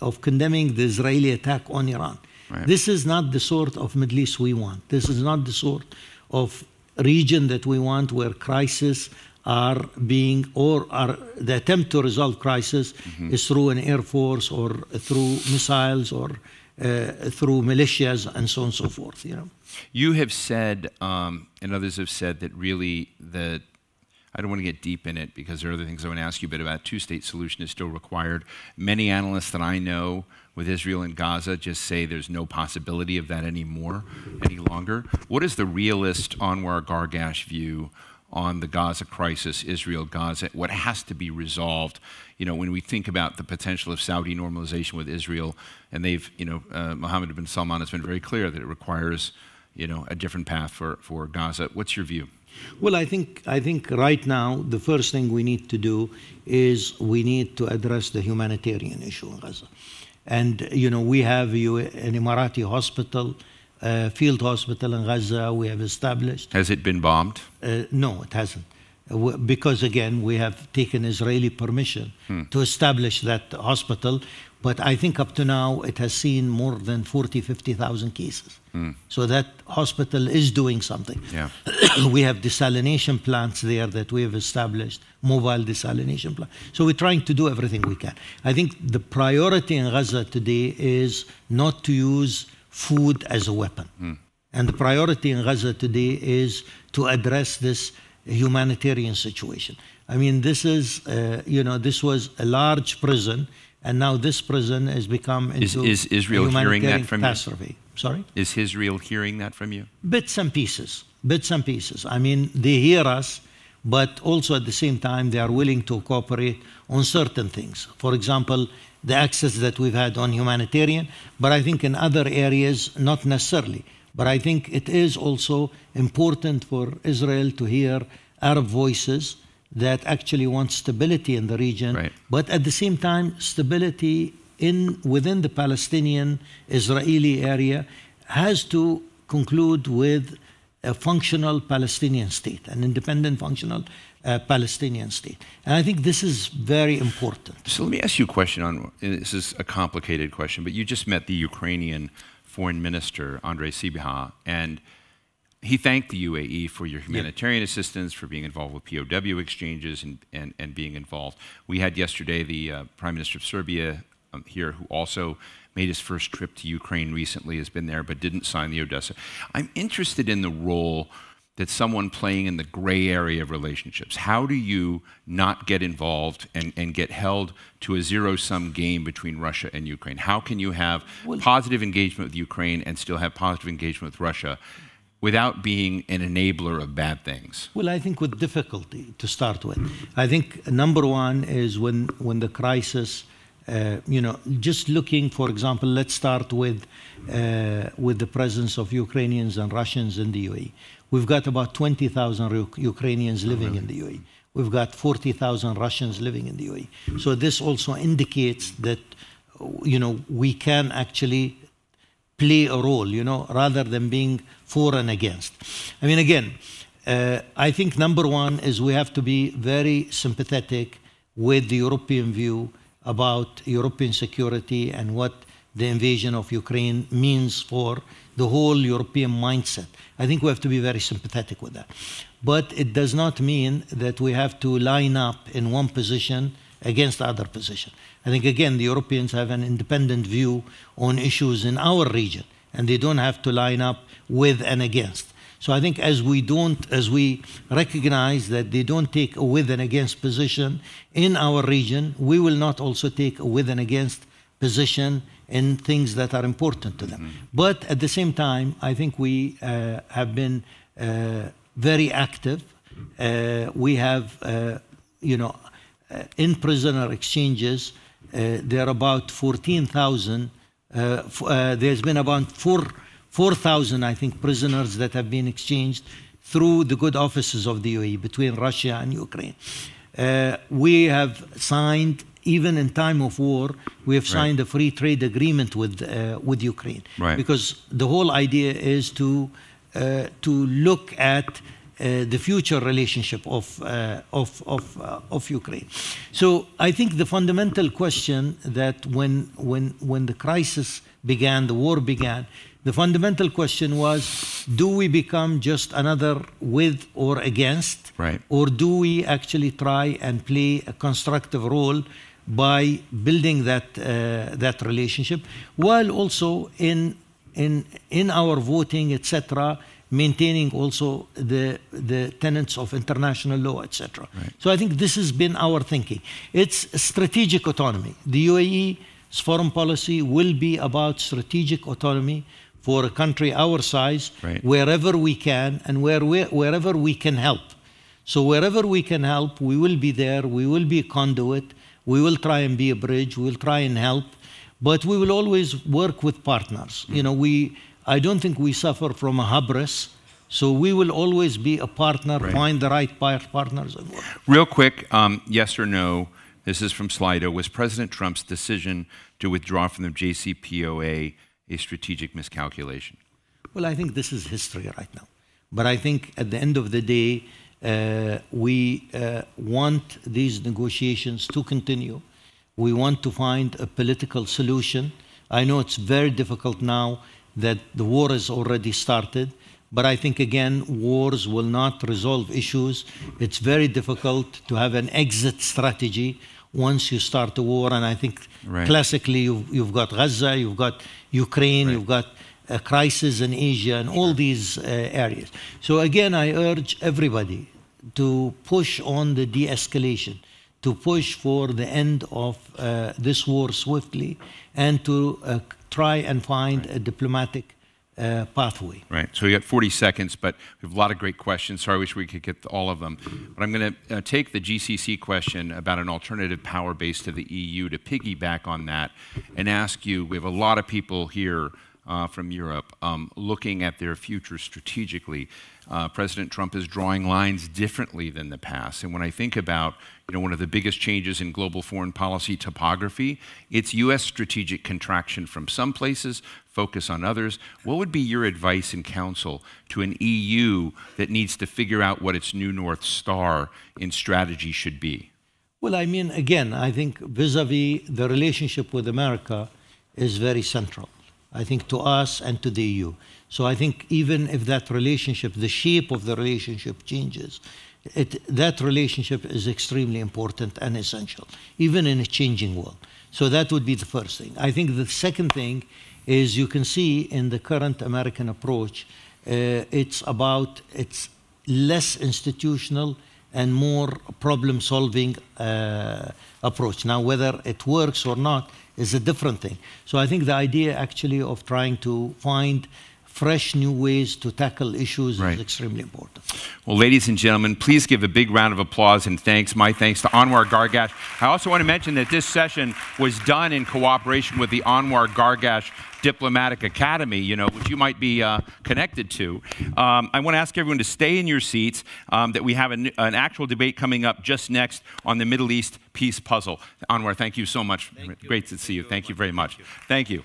of condemning the Israeli attack on Iran. Right. This is not the sort of Middle East we want. This is not the sort of region that we want where crises are being, or are the attempt to resolve crisis is through an air force or through missiles or through militias and so on and so forth. You have said, and others have said, that really I don't want to get deep in it because there are other things I want to ask you, but about two-state solution is still required. Many analysts that I know with Israel and Gaza just say there's no possibility of that any longer. What is the realist Anwar Gargash view on the Gaza crisis, Israel-Gaza, what has to be resolved? When we think about the potential of Saudi normalization with Israel, and they've, Mohammed bin Salman has been very clear that it requires, a different path for Gaza. What's your view? Well, I think right now the first thing we need to do is we need to address the humanitarian issue in Gaza. And, we have an Emirati hospital, field hospital in Gaza we have established. Has it been bombed? No, it hasn't. Because, again, we have taken Israeli permission to establish that hospital. But I think up to now it has seen more than 40,000, 50,000 cases. So that hospital is doing something. Yeah. We have desalination plants there that we have established, mobile desalination plants. So we're trying to do everything we can. I think the priority in Gaza today is not to use food as a weapon. And the priority in Gaza today is to address this humanitarian situation. I mean, this is, this was a large prison, and now this prison has become into is Israel hearing that from catastrophe. You? Sorry? Is Israel hearing that from you? Bits and pieces. I mean, they hear us, but also at the same time, they are willing to cooperate on certain things. For example, the access that we've had on humanitarian, but I think in other areas, not necessarily. But I think it is also important for Israel to hear Arab voices that actually want stability in the region, but at the same time, stability within the Palestinian-Israeli area has to conclude with a functional Palestinian state, an independent functional Palestinian state. And I think this is very important. So let me ask you a question on, this is a complicated question, but you just met the Ukrainian Foreign Minister, Andrei Sybiha, and he thanked the UAE for your humanitarian assistance, for being involved with POW exchanges and being involved. We had yesterday the Prime Minister of Serbia here, who also made his first trip to Ukraine recently, has been there, but didn't sign the Odessa. I'm interested in the role that someone playing in the gray area of relationships. How do you not get involved and get held to a zero-sum game between Russia and Ukraine? How can you have positive engagement with Ukraine and still have positive engagement with Russia without being an enabler of bad things? Well, I think with difficulty to start with. I think number one is when the crisis just looking, for example, let's start with the presence of Ukrainians and Russians in the UAE. We've got about 20,000 Ukrainians living in the UAE. We've got 40,000 Russians living in the UAE. So this also indicates that, we can actually play a role, rather than being for and against. I mean, again, I think number one is we have to be very sympathetic with the European view about European security and what the invasion of Ukraine means for the whole European mindset. I think we have to be very sympathetic with that. But it does not mean that we have to line up in one position against the other position. I think, again, the Europeans have an independent view on issues in our region, and they don't have to line up with and against. So I think as we recognize that they don't take a with and against position in our region, we will not also take a with and against position in things that are important to them. Mm-hmm. But at the same time, I think we have been very active. We have, in prisoner exchanges, there are about 14,000. There's been about 4,000, I think, prisoners that have been exchanged through the good offices of the UAE between Russia and Ukraine. We have signed, even in time of war, we have signed a free trade agreement with Ukraine. Right. Because the whole idea is to look at the future relationship of Ukraine. So I think the fundamental question that when the crisis began, the war began, the fundamental question was, do we become just another with or against? Right. Or do we actually try and play a constructive role by building that relationship, while also in our voting, etc., maintaining also the tenets of international law, etc. Right. So I think this has been our thinking. It's strategic autonomy. The UAE's foreign policy will be about strategic autonomy for a country our size, right, wherever we can and wherever we can help. So wherever we can help, we will be there, we will be a conduit, we will try and be a bridge, we will try and help, but we will always work with partners. I don't think we suffer from a hubris, so we will always be a partner, right, find the right partners and work. Real quick, yes or no, this is from Slido, was President Trump's decision to withdraw from the JCPOA a strategic miscalculation? Well, I think this is history right now. But I think at the end of the day, we want these negotiations to continue. We want to find a political solution. I know it's very difficult now that the war has already started, but I think, again, wars will not resolve issues. It's very difficult to have an exit strategy once you start a war, and I think classically you've got Gaza, you've got Ukraine, you've got a crisis in Asia, and all these areas. So again, I urge everybody to push on the de-escalation, to push for the end of this war swiftly, and to try and find a diplomatic pathway. Right. So we got 40 seconds, but we have a lot of great questions. Sorry, I wish we could get to all of them. But I'm going to take the GCC question about an alternative power base to the EU to piggyback on that and ask you, we have a lot of people here from Europe looking at their future strategically. President Trump is drawing lines differently than the past. And when I think about one of the biggest changes in global foreign policy topography, it's U.S. strategic contraction from some places, focus on others. What would be your advice and counsel to an EU that needs to figure out what its new North Star in strategy should be? Well, I mean, again, I think vis-a-vis the relationship with America is very central, I think, to us and to the EU. So I think even if that relationship, the shape of the relationship changes, that relationship is extremely important and essential, even in a changing world. So that would be the first thing. I think the second thing is you can see in the current American approach, it's less institutional and more problem-solving approach. Now, whether it works or not is a different thing. So I think the idea actually of trying to find fresh new ways to tackle issues is extremely important. Well, ladies and gentlemen, please give a big round of applause and thanks. My thanks to Anwar Gargash. I also want to mention that this session was done in cooperation with the Anwar Gargash Diplomatic Academy, which you might be connected to. I want to ask everyone to stay in your seats, that we have an actual debate coming up just next on the Middle East peace puzzle. Anwar, thank you so much. Great to see you. Thank you very much. Thank you.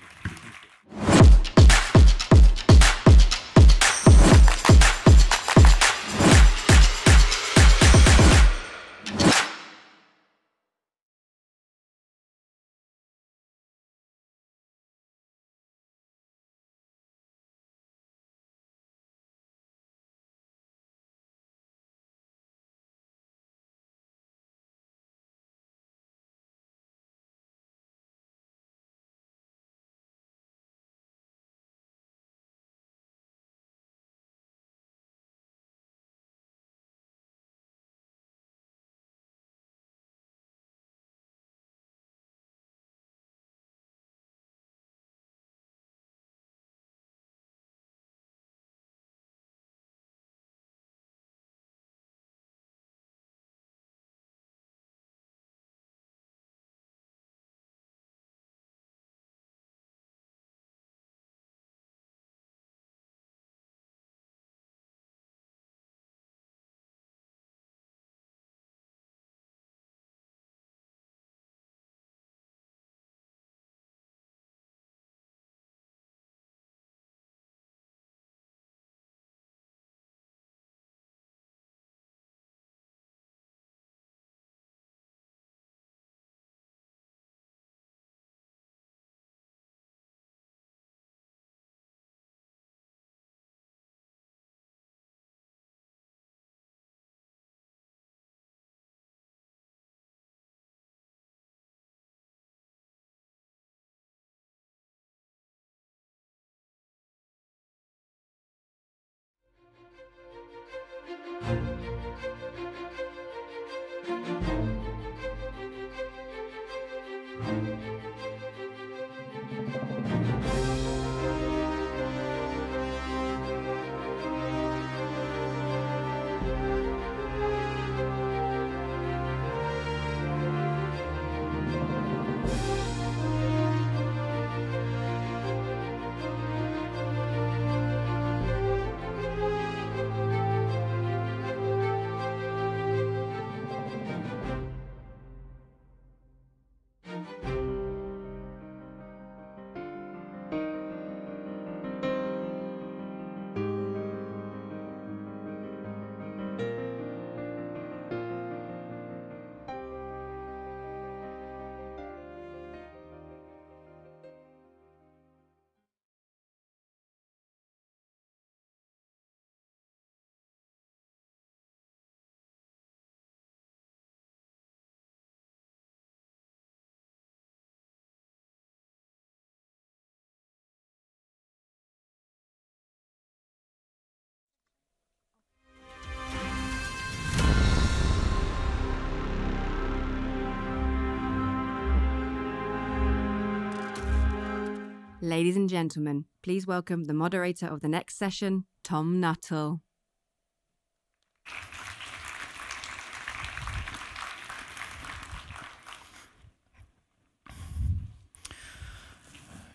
Ladies and gentlemen, please welcome the moderator of the next session, Tom Nuttall.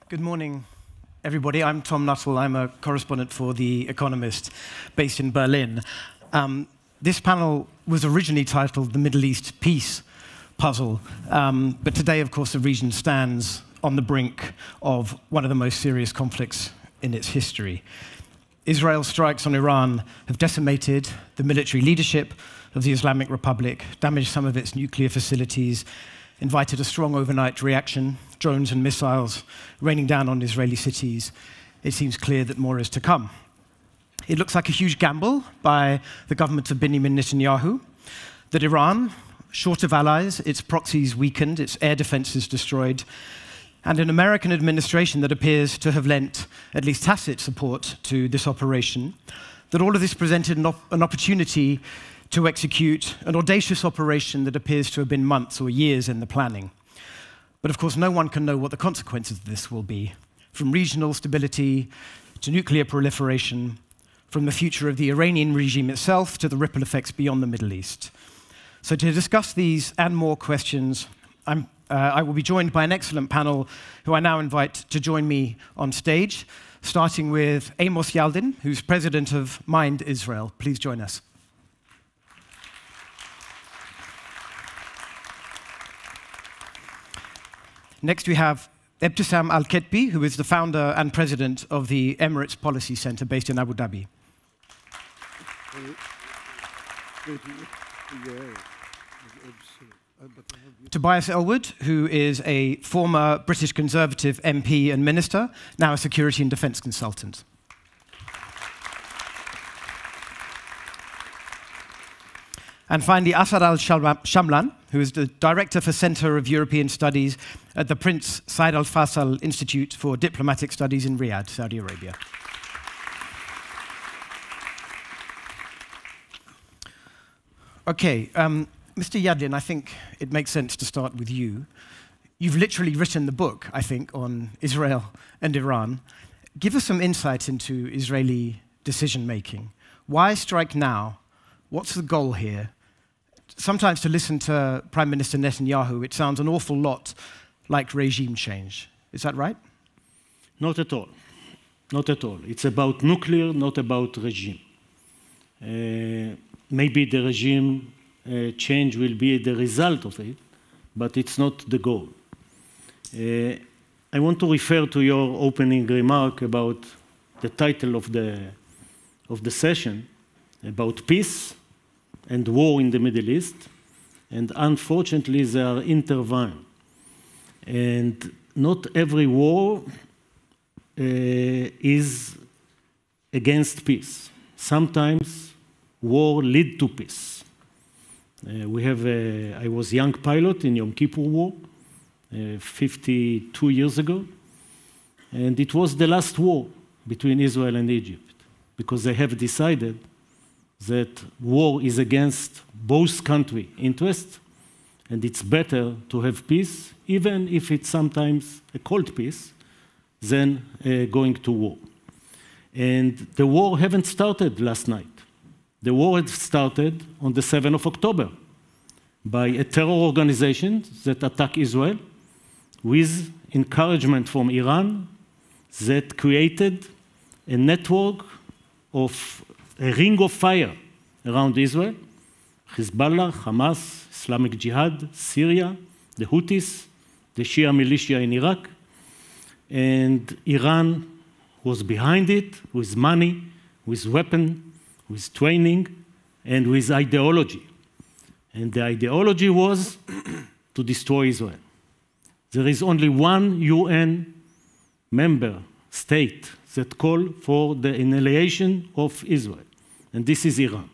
Good morning, everybody. I'm Tom Nuttall. I'm a correspondent for The Economist based in Berlin. This panel was originally titled The Middle East Peace Puzzle, but today, of course, the region stands on the brink of one of the most serious conflicts in its history. Israel's strikes on Iran have decimated the military leadership of the Islamic Republic, damaged some of its nuclear facilities, invited a strong overnight reaction, drones and missiles raining down on Israeli cities. It seems clear that more is to come. It looks like a huge gamble by the government of Benjamin Netanyahu that Iran, short of allies, its proxies weakened, its air defenses destroyed, and an American administration that appears to have lent at least tacit support to this operation, that all of this presented an opportunity to execute an audacious operation that appears to have been months or years in the planning. But of course, no one can know what the consequences of this will be, from regional stability to nuclear proliferation, from the future of the Iranian regime itself to the ripple effects beyond the Middle East. So to discuss these and more questions, I will be joined by an excellent panel who I now invite to join me on stage, starting with Amos Yaldin, who's president of Mind Israel. Please join us. Next, we have Ebtissam Al-Ketbi, who is the founder and president of the Emirates Policy Center based in Abu Dhabi. Tobias Elwood, who is a former British Conservative MP and minister, now a security and defense consultant. And finally, Asad Al-Shamlan, who is the Director for Center of European Studies at the Prince Said Al Faisal Institute for Diplomatic Studies in Riyadh, Saudi Arabia. Okay, Mr. Yadlin, I think it makes sense to start with you. You've literally written the book, I think, on Israel and Iran. Give us some insight into Israeli decision-making. Why strike now? What's the goal here? Sometimes to listen to Prime Minister Netanyahu, it sounds an awful lot like regime change. Is that right? Not at all. Not at all. It's about nuclear, not about regime. Maybe the regime change will be the result of it, but it's not the goal. I want to refer to your opening remark about the title of the session, about peace and war in the Middle East, and unfortunately they are intertwined. And not every war is against peace. Sometimes war leads to peace. I was a young pilot in Yom Kippur War 52 years ago, and it was the last war between Israel and Egypt, because they have decided that war is against both countries' interests, and it's better to have peace, even if it's sometimes a cold peace, than going to war. And the war haven't started last night. The war had started on the 7th of October by a terror organization that attacked Israel with encouragement from Iran that created a network of a ring of fire around Israel. Hezbollah, Hamas, Islamic Jihad, Syria, the Houthis, the Shia militia in Iraq. And Iran was behind it with money, with weapons, with training, and with ideology. And the ideology was to destroy Israel. There is only one UN member state that called for the annihilation of Israel, and this is Iran.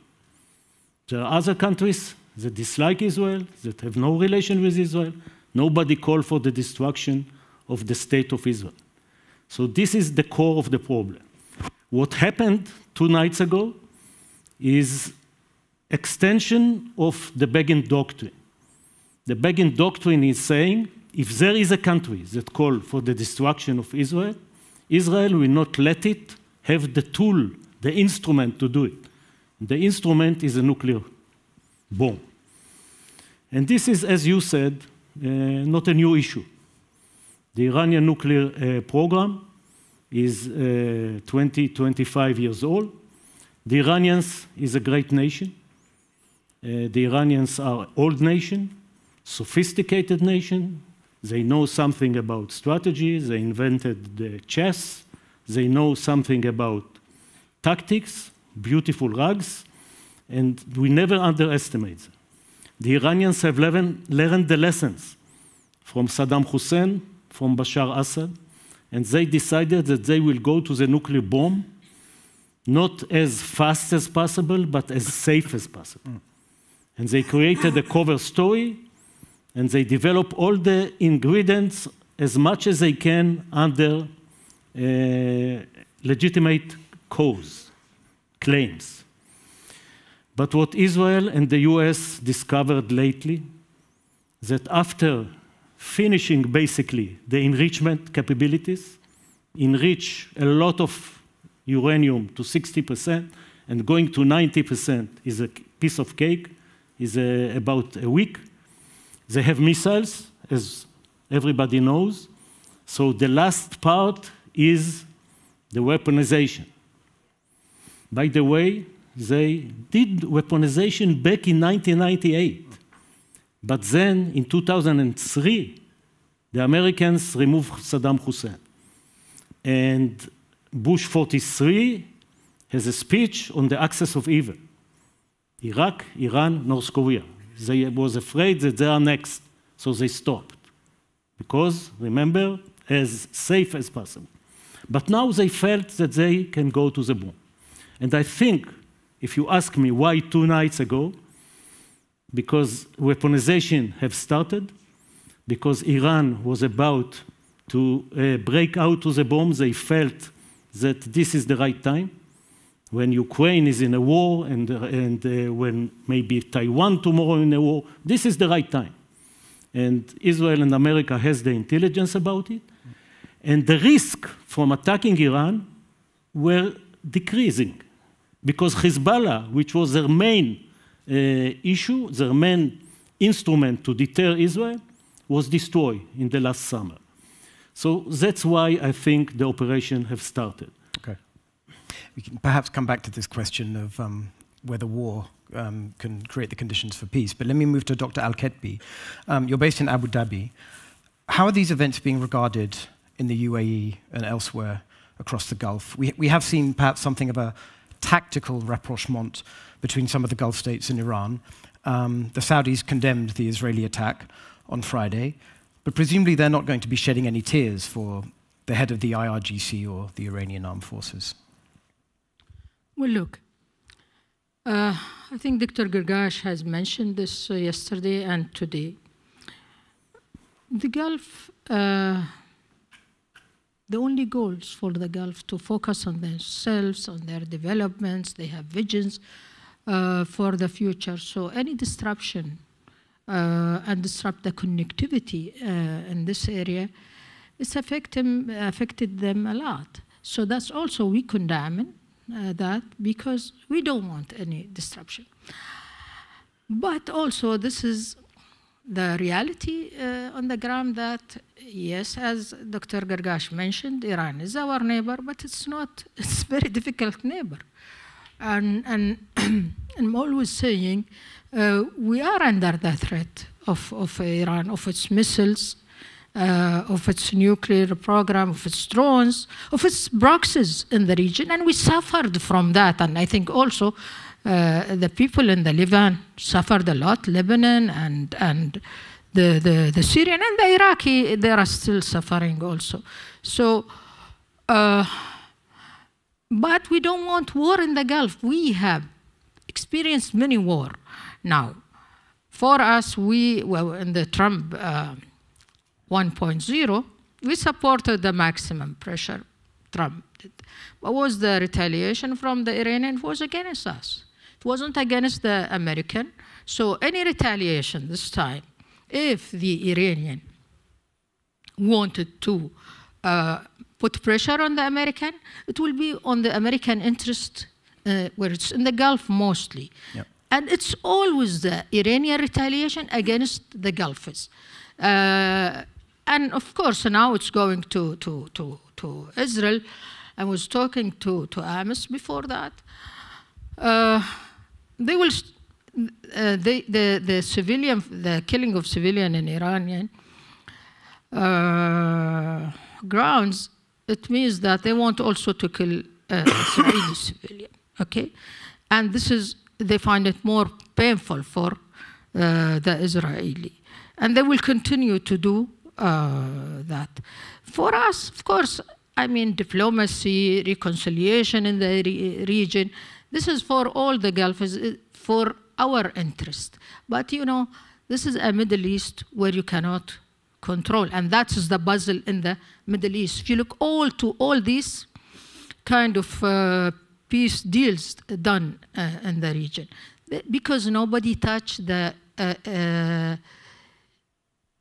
There are other countries that dislike Israel, that have no relation with Israel. Nobody called for the destruction of the state of Israel. So this is the core of the problem. What happened 2 nights ago is extension of the Begin Doctrine. The Begin Doctrine is saying, if there is a country that calls for the destruction of Israel, Israel will not let it have the tool, the instrument to do it. The instrument is a nuclear bomb. And this is, as you said, not a new issue. The Iranian nuclear program is 25 years old. The Iranians is a great nation. The Iranians are an old nation, sophisticated nation. They know something about strategy. They invented the chess. They know something about tactics, beautiful rugs, and we never underestimate them. The Iranians have learned the lessons from Saddam Hussein, from Bashar Assad, and they decided that they will go to the nuclear bomb not as fast as possible, but as safe as possible. And they created a cover story, and they developed all the ingredients as much as they can under legitimate cause, claims. But what Israel and the US discovered lately, that after finishing basically the enrichment capabilities, enrich a lot of uranium to 60%, and going to 90% is a piece of cake, is about a week. They have missiles, as everybody knows. So the last part is the weaponization. By the way, they did weaponization back in 1998. But then, in 2003, the Americans removed Saddam Hussein. And Bush 43 has a speech on the axis of evil. Iraq, Iran, North Korea. They was afraid that they are next, so they stopped. Because, remember, as safe as possible. But now they felt that they can go to the moon. And I think, if you ask me why 2 nights ago, because weaponization have started, because Iran was about to break out to the bomb, they felt that this is the right time. When Ukraine is in a war and when maybe Taiwan tomorrow in a war, this is the right time. And Israel and America has the intelligence about it. And the risk from attacking Iran were decreasing because Hezbollah, which was their main issue, their main instrument to deter Israel, was destroyed in the last summer. So that's why I think the operation have started. Okay. We can perhaps come back to this question of whether war can create the conditions for peace. But let me move to Dr. Al-Ketbi. You're based in Abu Dhabi. How are these events being regarded in the UAE and elsewhere across the Gulf? We have seen perhaps something of a tactical rapprochement between some of the Gulf states and Iran. The Saudis condemned the Israeli attack on Friday, but presumably they're not going to be shedding any tears for the head of the IRGC or the Iranian armed forces. Well, look, I think Dr. Gargash has mentioned this yesterday and today. The Gulf, the only goals for the Gulf to focus on themselves, on their developments, they have visions for the future. So any disruption and disrupt the connectivity in this area, it's affected them a lot. So that's also, we condemn that because we don't want any disruption. But also this is the reality on the ground that, yes, as Dr. Gargash mentioned, Iran is our neighbor, but it's not, it's a very difficult neighbor. And I'm always saying we are under the threat of Iran, of its missiles, of its nuclear program, of its drones, of its proxies in the region, and we suffered from that. And I think also the people in the Levant suffered a lot, Lebanon and the Syrian and the Iraqi, they are still suffering also. So, but we don't want war in the Gulf. We have experienced many war. Now, for us, well, in the Trump 1.0, we supported the maximum pressure Trump did. What was the retaliation from the Iranian? It was against us. It wasn't against the American. So any retaliation this time, if the Iranian wanted to put pressure on the American, it will be on the American interest, where it's in the Gulf mostly. Yep. And it's always the Iranian retaliation against the Gulfists. And of course, now it's going to Israel. I was talking to Amos before that. They will, the civilian, the killing of civilian in Iranian grounds, it means that they want also to kill Israeli civilian, okay? And this is, they find it more painful for the Israeli. And they will continue to do that. For us, of course, I mean, diplomacy, reconciliation in the region, this is for all the Gulf, is for our interest. But, you know, this is a Middle East where you cannot control, and that is the puzzle in the Middle East. If you look to all these kind of peace deals done in the region, because nobody touched the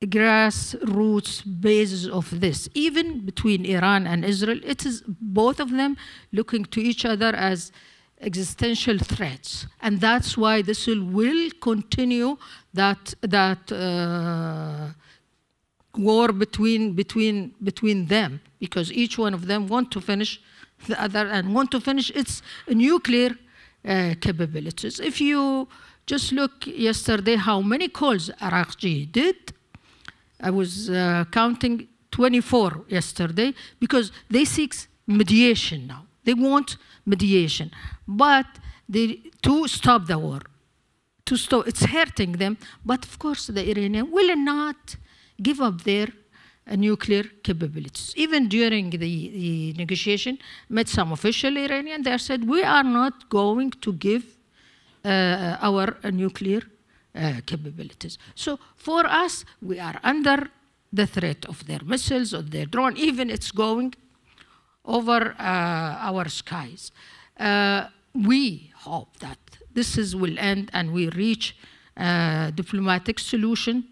grassroots basis of this. Even between Iran and Israel, it is both of them looking to each other as existential threats. And that's why this will continue that war between them, because each one of them want to finish the other and want to finish its nuclear capabilities. If you just look yesterday how many calls Araqji did, I was counting 24 yesterday, because they seek mediation now. They want mediation, but to stop the war, to stop. It's hurting them, but of course the Iranians will not give up their nuclear capabilities. Even during the negotiation, met some official Iranian, they said, we are not going to give our nuclear capabilities. So for us, we are under the threat of their missiles or their drone, even it's going over our skies. We hope that this will end and we reach a diplomatic solution.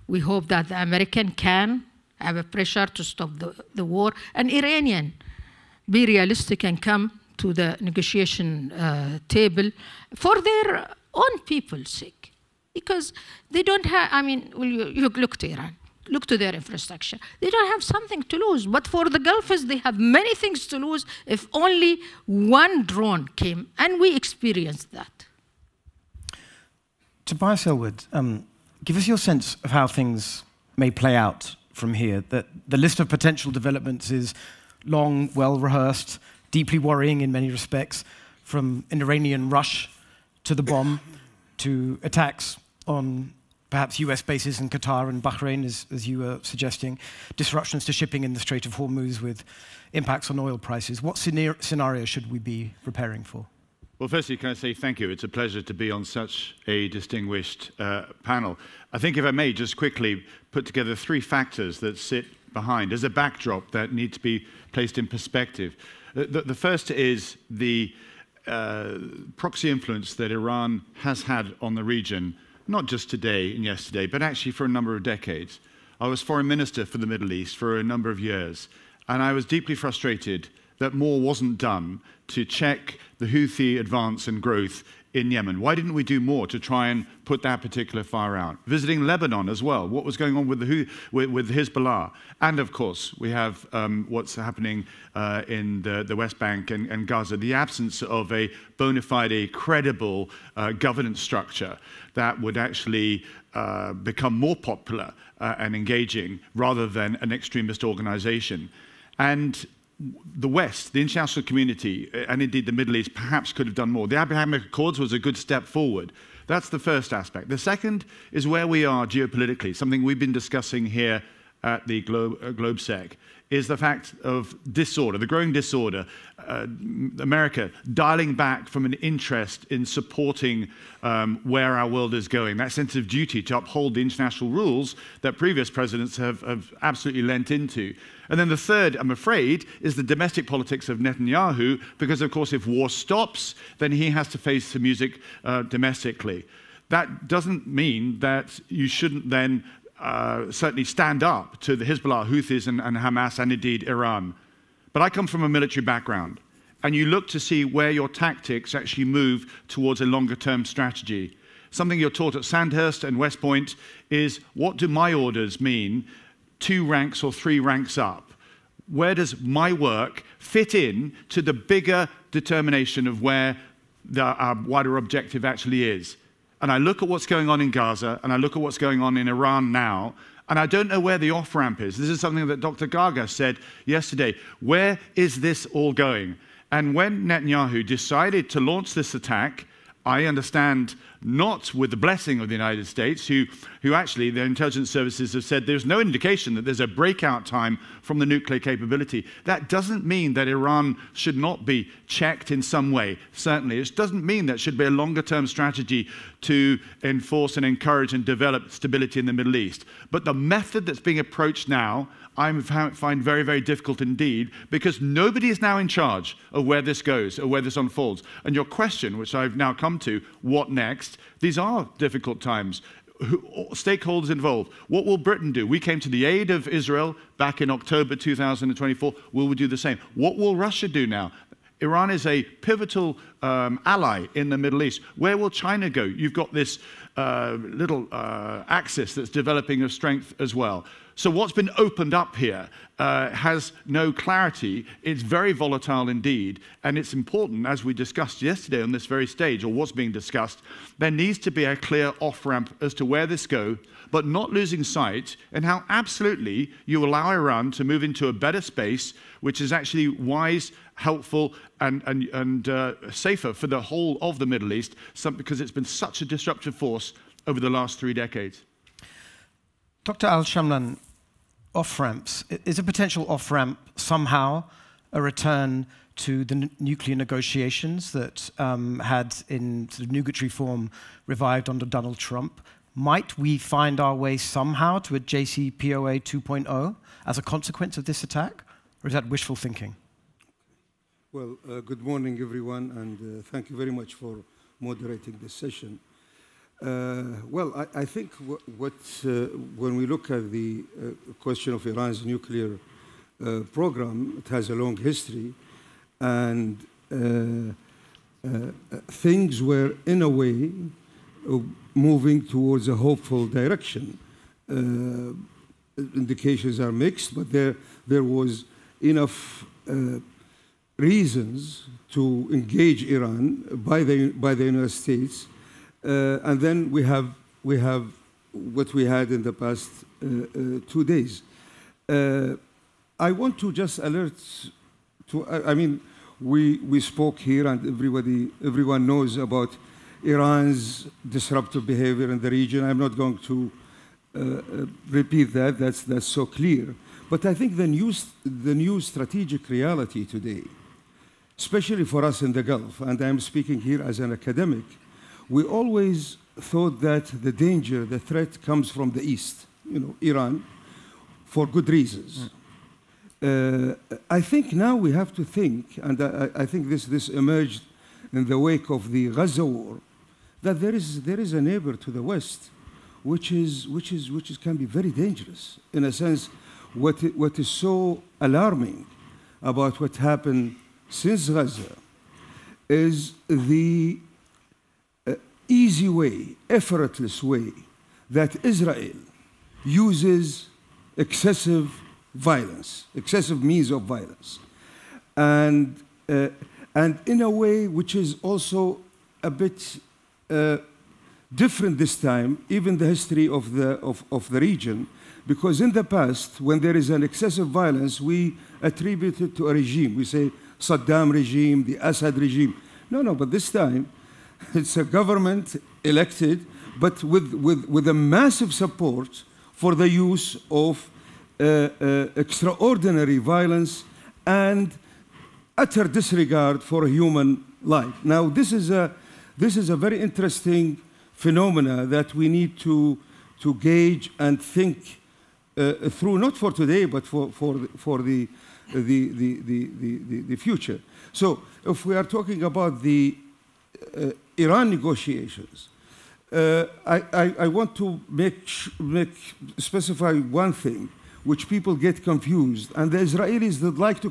We hope that the American can have a pressure to stop the war, and Iranian be realistic and come to the negotiation table for their own people's sake. Because they don't have, I mean, you look to Iran, look to their infrastructure. They don't have something to lose, but for the Gulfists, they have many things to lose if only one drone came, and we experienced that. Tobias Ellwood, give us your sense of how things may play out from here. That the list of potential developments is long, well-rehearsed, deeply worrying in many respects, from an Iranian rush to the bomb, to attacks on perhaps US bases in Qatar and Bahrain, as you were suggesting, disruptions to shipping in the Strait of Hormuz with impacts on oil prices. What scenario should we be preparing for? Well, firstly, can I say thank you? It's a pleasure to be on such a distinguished panel. I think, if I may, just quickly put together three factors that sit behind as a backdrop that need to be placed in perspective. The first is the proxy influence that Iran has had on the region, not just today and yesterday, but actually for a number of decades. I was foreign minister for the Middle East for a number of years, and I was deeply frustrated that more wasn't done to check the Houthi advance and growth in Yemen. Why didn't we do more to try and put that particular fire out? Visiting Lebanon as well, what was going on with with Hezbollah? And of course, we have what's happening in the West Bank and Gaza, the absence of a bona fide, a credible governance structure that would actually become more popular and engaging rather than an extremist organization. And the West, the international community, and indeed the Middle East, perhaps could have done more. The Abrahamic Accords was a good step forward. That's the first aspect. The second is where we are geopolitically, something we've been discussing here at the GLOBSEC, is the fact of disorder, the growing disorder. America dialing back from an interest in supporting where our world is going, that sense of duty to uphold the international rules that previous presidents have absolutely lent into. And then the third, I'm afraid, is the domestic politics of Netanyahu, because, of course, if war stops, then he has to face the music domestically. That doesn't mean that you shouldn't then certainly stand up to the Hezbollah, Houthis, and Hamas, and indeed Iran. But I come from a military background, and you look to see where your tactics actually move towards a longer-term strategy. Something you're taught at Sandhurst and West Point is, what do my orders mean 2 ranks or 3 ranks up? Where does my work fit in to the bigger determination of where our wider objective actually is? And I look at what's going on in Gaza, and I look at what's going on in Iran now, and I don't know where the off-ramp is. This is something that Dr. Gargash said yesterday. Where is this all going? And when Netanyahu decided to launch this attack, I understand not with the blessing of the United States, who actually, their intelligence services have said there's no indication that there's a breakout time from the nuclear capability. That doesn't mean that Iran should not be checked in some way, certainly. It doesn't mean that should be a longer-term strategy to enforce and encourage and develop stability in the Middle East. But the method that's being approached now, I find very, very difficult indeed, because nobody is now in charge of where this goes, or where this unfolds. And your question, which I've now come to, what next? These are difficult times. stakeholders involved. What will Britain do? We came to the aid of Israel back in October 2024. Will we do the same? What will Russia do now? Iran is a pivotal ally in the Middle East. Where will China go? You've got this little axis that's developing of strength as well. So what's been opened up here has no clarity. It's very volatile indeed, and it's important, as we discussed yesterday on this very stage, or was being discussed, there needs to be a clear off-ramp as to where this goes, but not losing sight and how absolutely you allow Iran to move into a better space, which is actually wise, helpful, and safer for the whole of the Middle East, because it's been such a disruptive force over the last 3 decades. Dr. Al-Shamlan, off-ramps. Is a potential off-ramp somehow a return to the nuclear negotiations that had in sort of nugatory form revived under Donald Trump? Might we find our way somehow to a JCPOA 2.0 as a consequence of this attack? Or is that wishful thinking? Well, good morning, everyone, and thank you very much for moderating this session. Well, I think when we look at the question of Iran's nuclear program, it has a long history, and things were, in a way, moving towards a hopeful direction. Indications are mixed, but there was enough reasons to engage Iran by the United States. And then we have what we had in the past 2 days. I want to just alert to, I mean, we spoke here and everyone knows about Iran's disruptive behavior in the region. I'm not going to repeat that, that's so clear. But I think the new strategic reality today, especially for us in the Gulf, and I'm speaking here as an academic, we always thought that the danger, the threat comes from the East, Iran, for good reasons. I think now we have to think, and I think this emerged in the wake of the Gaza war, that there is a neighbor to the West which can be very dangerous. In a sense, what is so alarming about what happened since Gaza is the easy way, effortless way that Israel uses excessive violence, excessive means of violence, and in a way which is also a bit different this time, even the history of the region, because in the past, when there is an excessive violence, we attribute it to a regime. We say Saddam regime, the Assad regime. No, but this time, it's a government elected, but with a massive support for the use of extraordinary violence and utter disregard for human life. Now, this is a very interesting phenomena that we need to gauge and think through, not for today, but for the future. So, if we are talking about the Iran negotiations, I want to specify one thing, which people get confused, and the Israelis would like to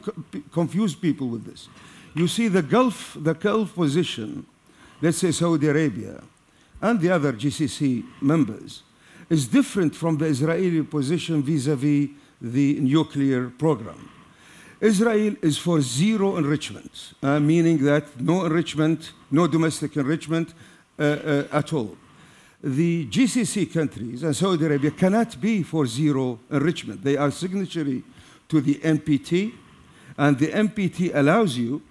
confuse people with this. You see, the Gulf position, let's say Saudi Arabia, and the other GCC members, is different from the Israeli position vis-à-vis the nuclear program. Israel is for zero enrichment, meaning that no enrichment, no domestic enrichment at all. The GCC countries and Saudi Arabia cannot be for zero enrichment. They are signatory to the NPT, and the NPT allows you,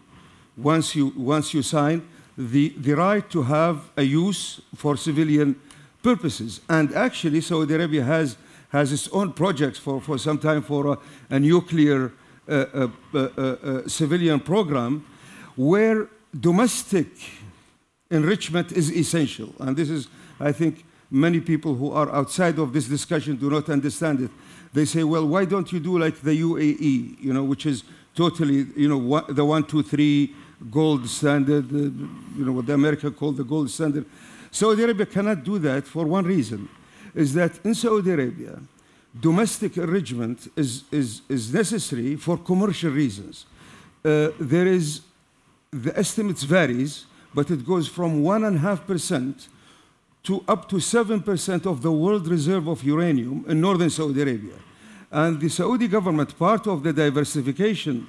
once you sign, the right to have a use for civilian purposes. And actually, Saudi Arabia has its own projects for some time for a nuclear civilian program where domestic enrichment is essential. And this is, I think, many people who are outside of this discussion do not understand it. They say, well, why don't you do like the UAE, which is totally, the 1, 2, 3 gold standard, what the America called the gold standard. Saudi Arabia cannot do that for one reason. is that in Saudi Arabia, domestic enrichment is necessary for commercial reasons. The estimates varies, but it goes from 1.5% to up to 7% of the world reserve of uranium in northern Saudi Arabia. And the Saudi government, part of the diversification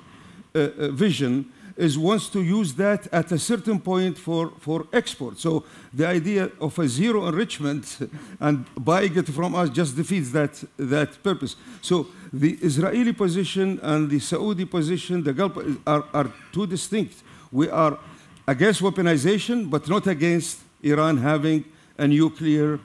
vision, wants to use that at a certain point for export. So the idea of a zero enrichment and buying it from us just defeats that purpose. So the Israeli position and the Saudi position, the Gulf, are two distinct. We are against weaponization, but not against Iran having a nuclear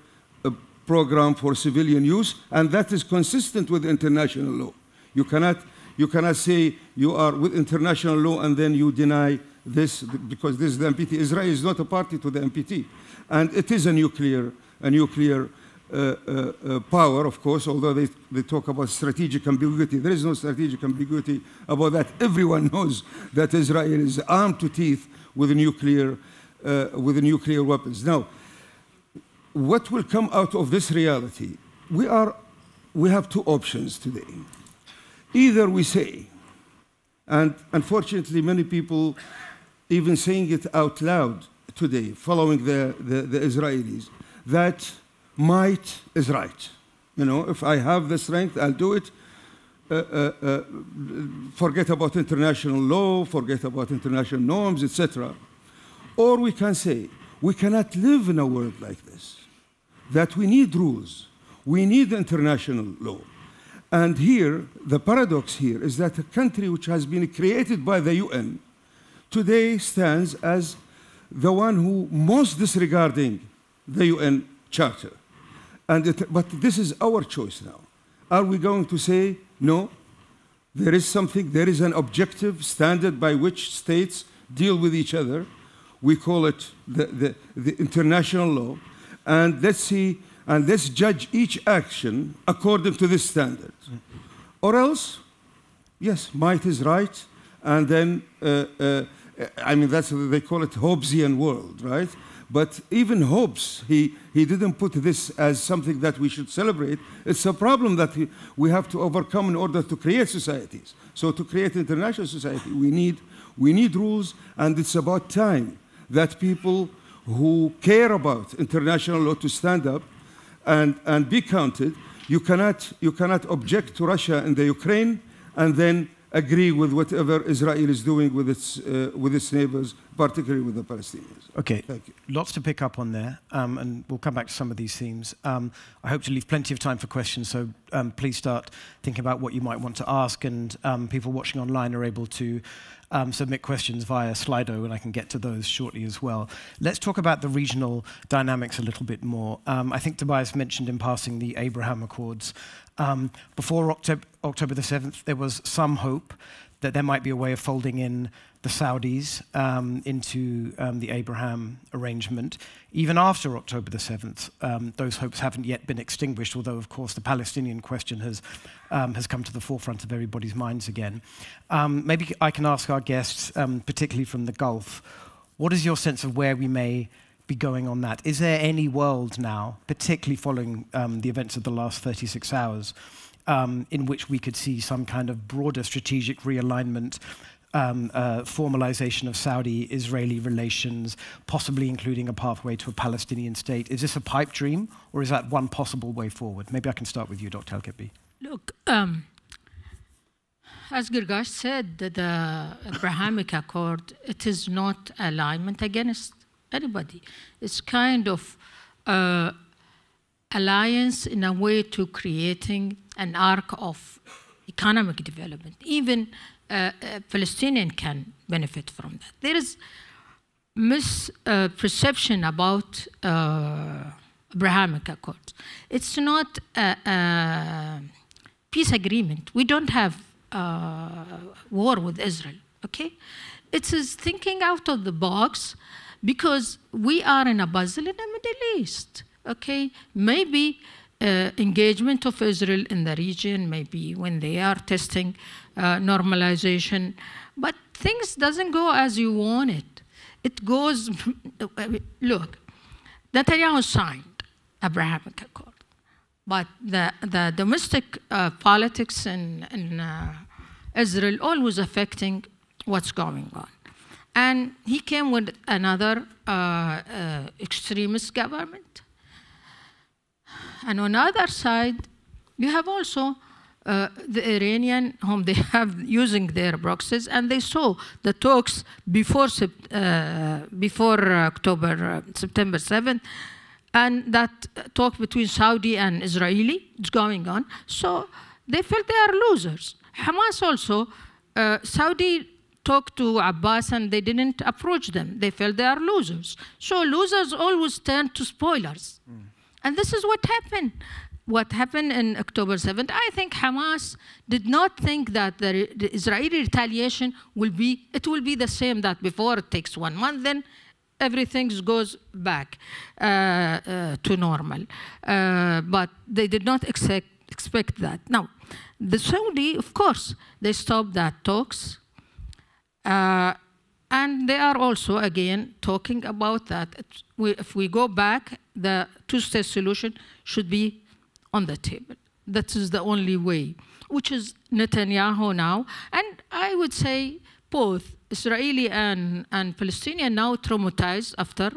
program for civilian use, and that is consistent with international law. You cannot say you are with international law and then you deny this because this is the NPT. Israel is not a party to the NPT, and it is a nuclear power, of course. Although they talk about strategic ambiguity, there is no strategic ambiguity about that. Everyone knows that Israel is armed to teeth with nuclear weapons. Now, what will come out of this reality? We have two options today. Either we say, and unfortunately many people even saying it out loud today, following the Israelis, that might is right. You know, if I have the strength, I'll do it. Forget about international law, forget about international norms, etc. Or we can say, we cannot live in a world like this, that we need rules, we need international law. And here, the paradox here is that a country which has been created by the UN today stands as the one who most disregarding the UN Charter. But this is our choice now. Are we going to say, no, there is an objective standard by which states deal with each other. We call it the international law. And let's see, and let's judge each action according to this standard. Or else, yes, might is right, and then, I mean, they call it Hobbesian world, right? But even Hobbes, he didn't put this as something that we should celebrate. It's a problem that we have to overcome in order to create societies. So to create international society, we need rules, and it's about time that people who care about international law to stand up and be counted. You cannot object to Russia in the Ukraine and then agree with whatever Israel is doing with its neighbors, particularly with the Palestinians. Okay, thank you. Lots to pick up on there, and we'll come back to some of these themes. I hope to leave plenty of time for questions, so please start thinking about what you might want to ask, and people watching online are able to submit questions via Slido, and I can get to those shortly as well. Let's talk about the regional dynamics a little bit more. I think Tobias mentioned in passing the Abraham Accords. Before October the 7th, there was some hope that there might be a way of folding in the Saudis into the Abraham arrangement. Even after October the 7th, those hopes haven't yet been extinguished, although, of course, the Palestinian question has come to the forefront of everybody's minds again. Maybe I can ask our guests, particularly from the Gulf, what is your sense of where we may be going on that? Is there any world now, particularly following the events of the last 36 hours, in which we could see some kind of broader strategic realignment, formalization of Saudi-Israeli relations, possibly including a pathway to a Palestinian state? Is this a pipe dream, or is that one possible way forward? Maybe I can start with you, Dr. Al-Kebbi. Look, as Gargash said, the Abrahamic Accord, it is not alignment against anybody. It's kind of alliance in a way to creating an arc of economic development. Even Palestinian can benefit from that. There is misperception about Abrahamic Accords. It's not a peace agreement. We don't have war with Israel, okay? It is thinking out of the box because we are in a puzzle in the Middle East, okay? Maybe engagement of Israel in the region, maybe when they are testing normalization, but things doesn't go as you want it. It goes, look, Netanyahu signed Abrahamic Accord. But the domestic politics in Israel always affecting what's going on. And he came with another extremist government. And on the other side, you have also the Iranian, whom they have using their proxies, and they saw the talks before September 7th, and that talk between Saudi and Israeli is going on. So they felt they are losers. Hamas also, Saudi talked to Abbas and they didn't approach them. They felt they are losers. So losers always turn to spoilers. And this is what happened. What happened in October 7th, I think Hamas did not think that the Israeli retaliation will be the same that before. It takes 1 month, then everything goes back to normal. But they did not expect that. Now, the Saudi, of course, they stopped that talks. And they are also, again, talking about that. If we go back, the two-state solution should be on the table. That is the only way, which is Netanyahu now. And I would say both Israeli and Palestinian now traumatized after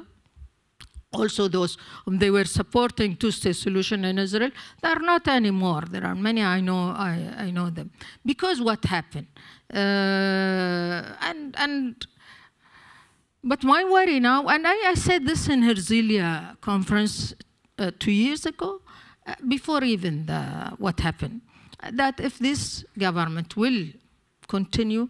also those whom they were supporting two-state solution in Israel. They are not anymore. There are many I know them. Because what happened? But my worry now, and I said this in Herzliya conference 2 years ago, before even what happened, that if this government will continue,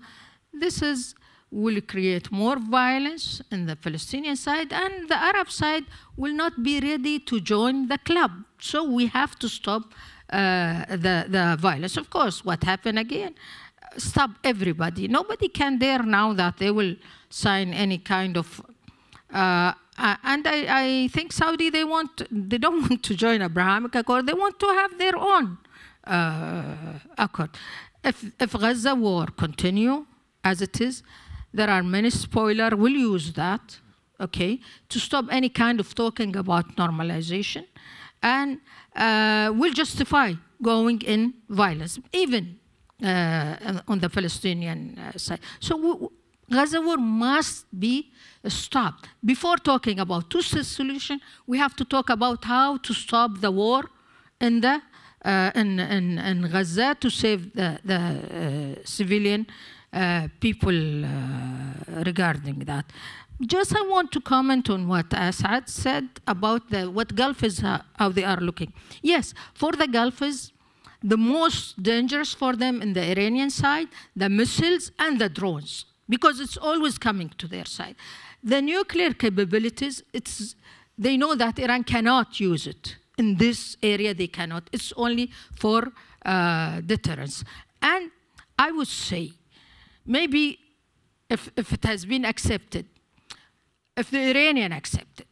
will create more violence in the Palestinian side, and the Arab side will not be ready to join the club. So we have to stop the violence. Of course, what happened again? Stop everybody. Nobody can dare now that they will sign any kind of and I think Saudi, they don't want to join Abrahamic Accord. They want to have their own accord. If Gaza war continue as it is, there are many spoilers will use that, okay, to stop any kind of talking about normalization, and will justify going in violence, even on the Palestinian side. So Gaza war must be stopped. Before talking about two-state solution, we have to talk about how to stop the war in Gaza to save the civilian people regarding that. Just I want to comment on what Assad said about what Gulf is, how they are looking. Yes, for the Gulf is the most dangerous for them in the Iranian side, the missiles and the drones, because it's always coming to their side. The nuclear capabilities, they know that Iran cannot use it. In this area, they cannot. It's only for deterrence. And I would say, maybe if it has been accepted, if the Iranian accepted,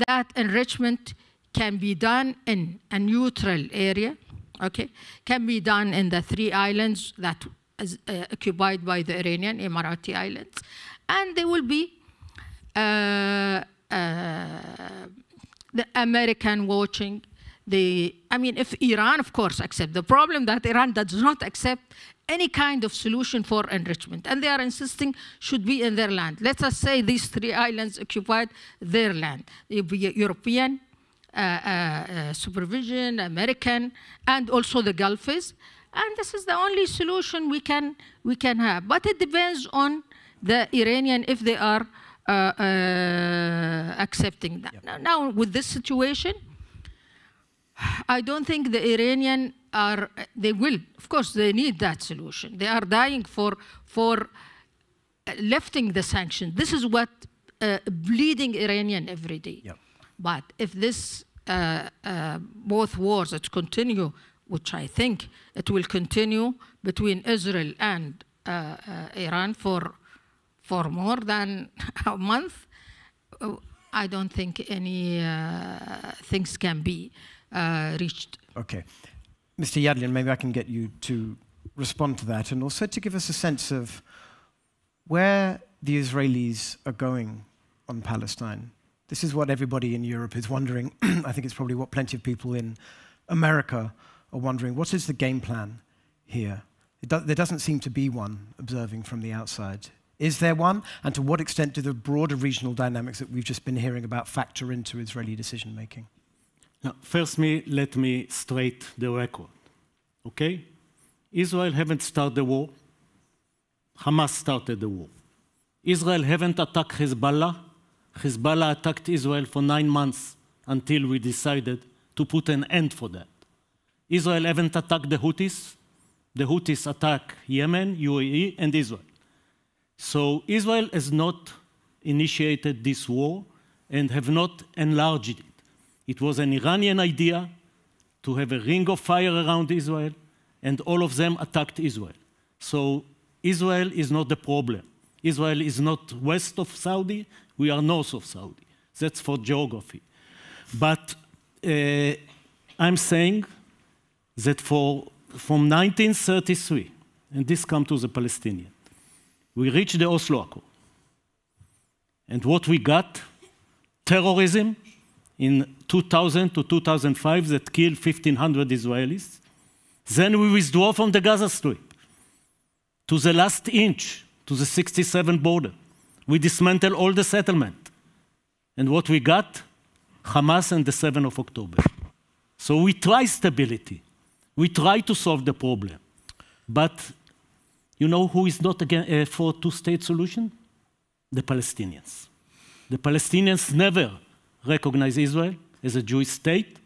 that enrichment can be done in a neutral area, okay, can be done in the 3 islands that is occupied by the Iranian Emirati islands, and they will be the American watching. I mean, if Iran, of course, accept. The problem that Iran does not accept any kind of solution for enrichment, and they are insisting should be in their land. Let us say these 3 islands occupied their land. It will be European supervision, American, and also the Gulf is. And this is the only solution we can have. But it depends on the Iranian if they are accepting that. Yep. Now, with this situation, I don't think the Iranian they will. Of course, they need that solution. They are dying for lifting the sanctions. This is what bleeding Iranian every day. Yep. But if this both wars continue, which I think it will continue between Israel and Iran for more than a month, I don't think any things can be reached. Okay. Mr. Yadlin, maybe I can get you to respond to that, and also to give us a sense of where the Israelis are going on Palestine. This is what everybody in Europe is wondering. I think it's probably what plenty of people in America are wondering, what is the game plan here? There doesn't seem to be one observing from the outside. Is there one? And to what extent do the broader regional dynamics that we've just been hearing about factor into Israeli decision-making? Now, first, let me straight the record, okay? Israel haven't started the war. Hamas started the war. Israel haven't attacked Hezbollah. Hezbollah attacked Israel for 9 months until we decided to put an end for that. Israel haven't attacked the Houthis. The Houthis attack Yemen, UAE, and Israel. So Israel has not initiated this war and have not enlarged it. It was an Iranian idea to have a ring of fire around Israel, and all of them attacked Israel. So Israel is not the problem. Israel is not west of Saudi, we are north of Saudi. That's for geography. But I'm saying that from 1933, and this comes to the Palestinian, we reached the Oslo Accord. And what we got? Terrorism in 2000 to 2005 that killed 1,500 Israelis. Then we withdraw from the Gaza Strip to the last inch, to the 67 border. We dismantled all the settlement. And what we got? Hamas and the 7th of October. So we try stability. We try to solve the problem. But you know who is not for two-state solution? The Palestinians. The Palestinians never recognize Israel as a Jewish state.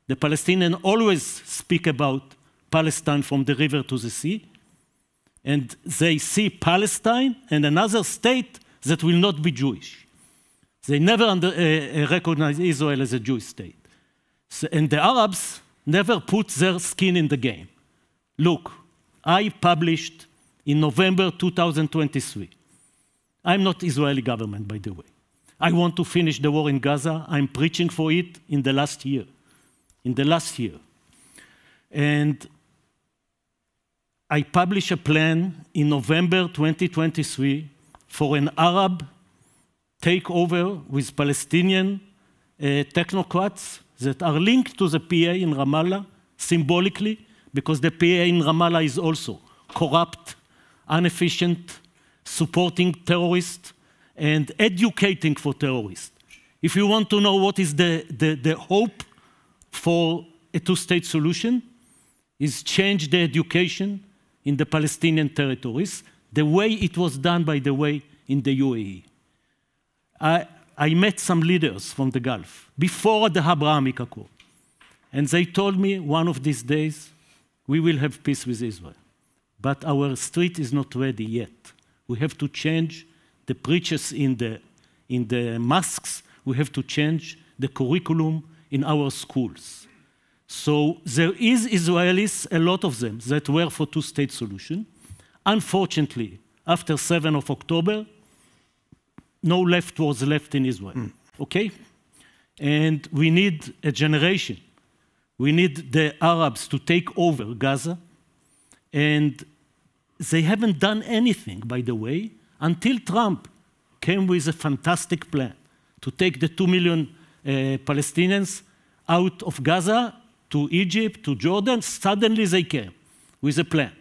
The Palestinians always speak about Palestine from the river to the sea. And they see Palestine and another state that will not be Jewish. They never recognize Israel as a Jewish state. So, and the Arabs never put their skin in the game. Look, I published in November 2023. I'm not Israeli government, by the way. I want to finish the war in Gaza. I'm preaching for it in the last year. And I published a plan in November 2023 for an Arab takeover with Palestinian technocrats that are linked to the PA in Ramallah symbolically, because the PA in Ramallah is also corrupt, inefficient, supporting terrorists, and educating for terrorists. If you want to know what is the hope for a two-state solution, is change the education in the Palestinian territories, the way it was done, by the way, in the UAE. I met some leaders from the Gulf before the Abrahamic Accord, and they told me one of these days we will have peace with Israel. But our street is not ready yet. We have to change the preachers in the mosques. We have to change the curriculum in our schools. So there is Israelis, a lot of them, that were for two-state solution. Unfortunately, after 7th of October, no left was left in Israel, okay? And we need a generation. We need the Arabs to take over Gaza. And they haven't done anything, by the way, until Trump came with a fantastic plan to take the 2 million Palestinians out of Gaza to Egypt, to Jordan. Suddenly they came with a plan.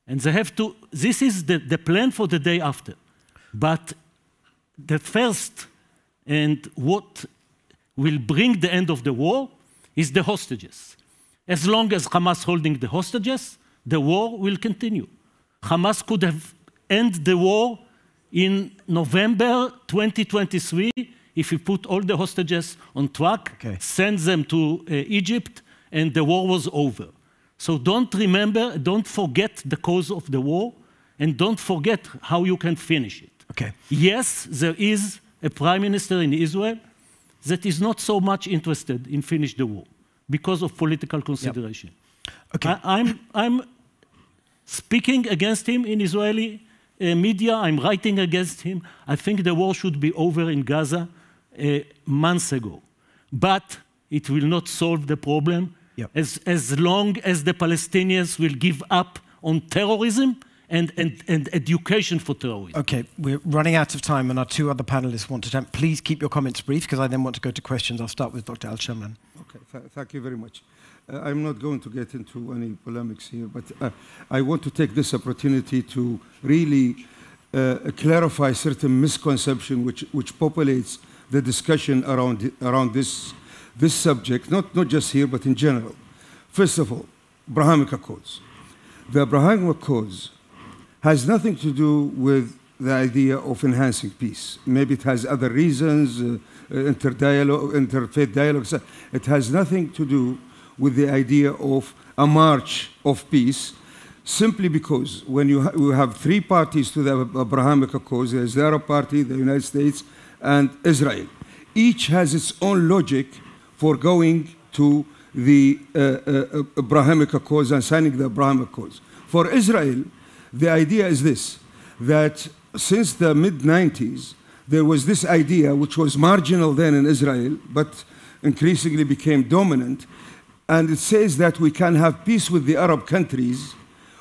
And they have to, this is the plan for the day after. But the first, and what will bring the end of the war, is the hostages. As long as Hamas holding the hostages, the war will continue. Hamas could have ended the war in November 2023 if we put all the hostages on track, send them to Egypt, and the war was over. So don't forget the cause of the war, and don't forget how you can finish it. Okay. Yes, there is a prime minister in Israel that is not so much interested in finish the war because of political consideration. Yep. Okay. I'm speaking against him in Israeli media. I'm writing against him. I think the war should be over in Gaza months ago. But it will not solve the problem as long as the Palestinians will give up on terrorism and education for terrorism. Okay, we're running out of time, and our two other panelists want to jump. Please keep your comments brief, because I then want to go to questions. I'll start with Dr. Al-Shamran. Okay, thank you very much. I'm not going to get into any polemics here, but I want to take this opportunity to really clarify certain misconception which populates the discussion around this subject, not just here, but in general. First of all, Abrahamic Accords. The Abrahamic Accords has nothing to do with the idea of enhancing peace. Maybe it has other reasons, interfaith dialogue. It has nothing to do with the idea of a march of peace, simply because when you have three parties to the Abrahamic Accords, there's the Arab Party, the United States, and Israel. Each has its own logic for going to the Abrahamic Accords and signing the Abrahamic Accords. For Israel, the idea is this, that since the mid-90s, there was this idea, which was marginal then in Israel, but increasingly became dominant, and it says that we can have peace with the Arab countries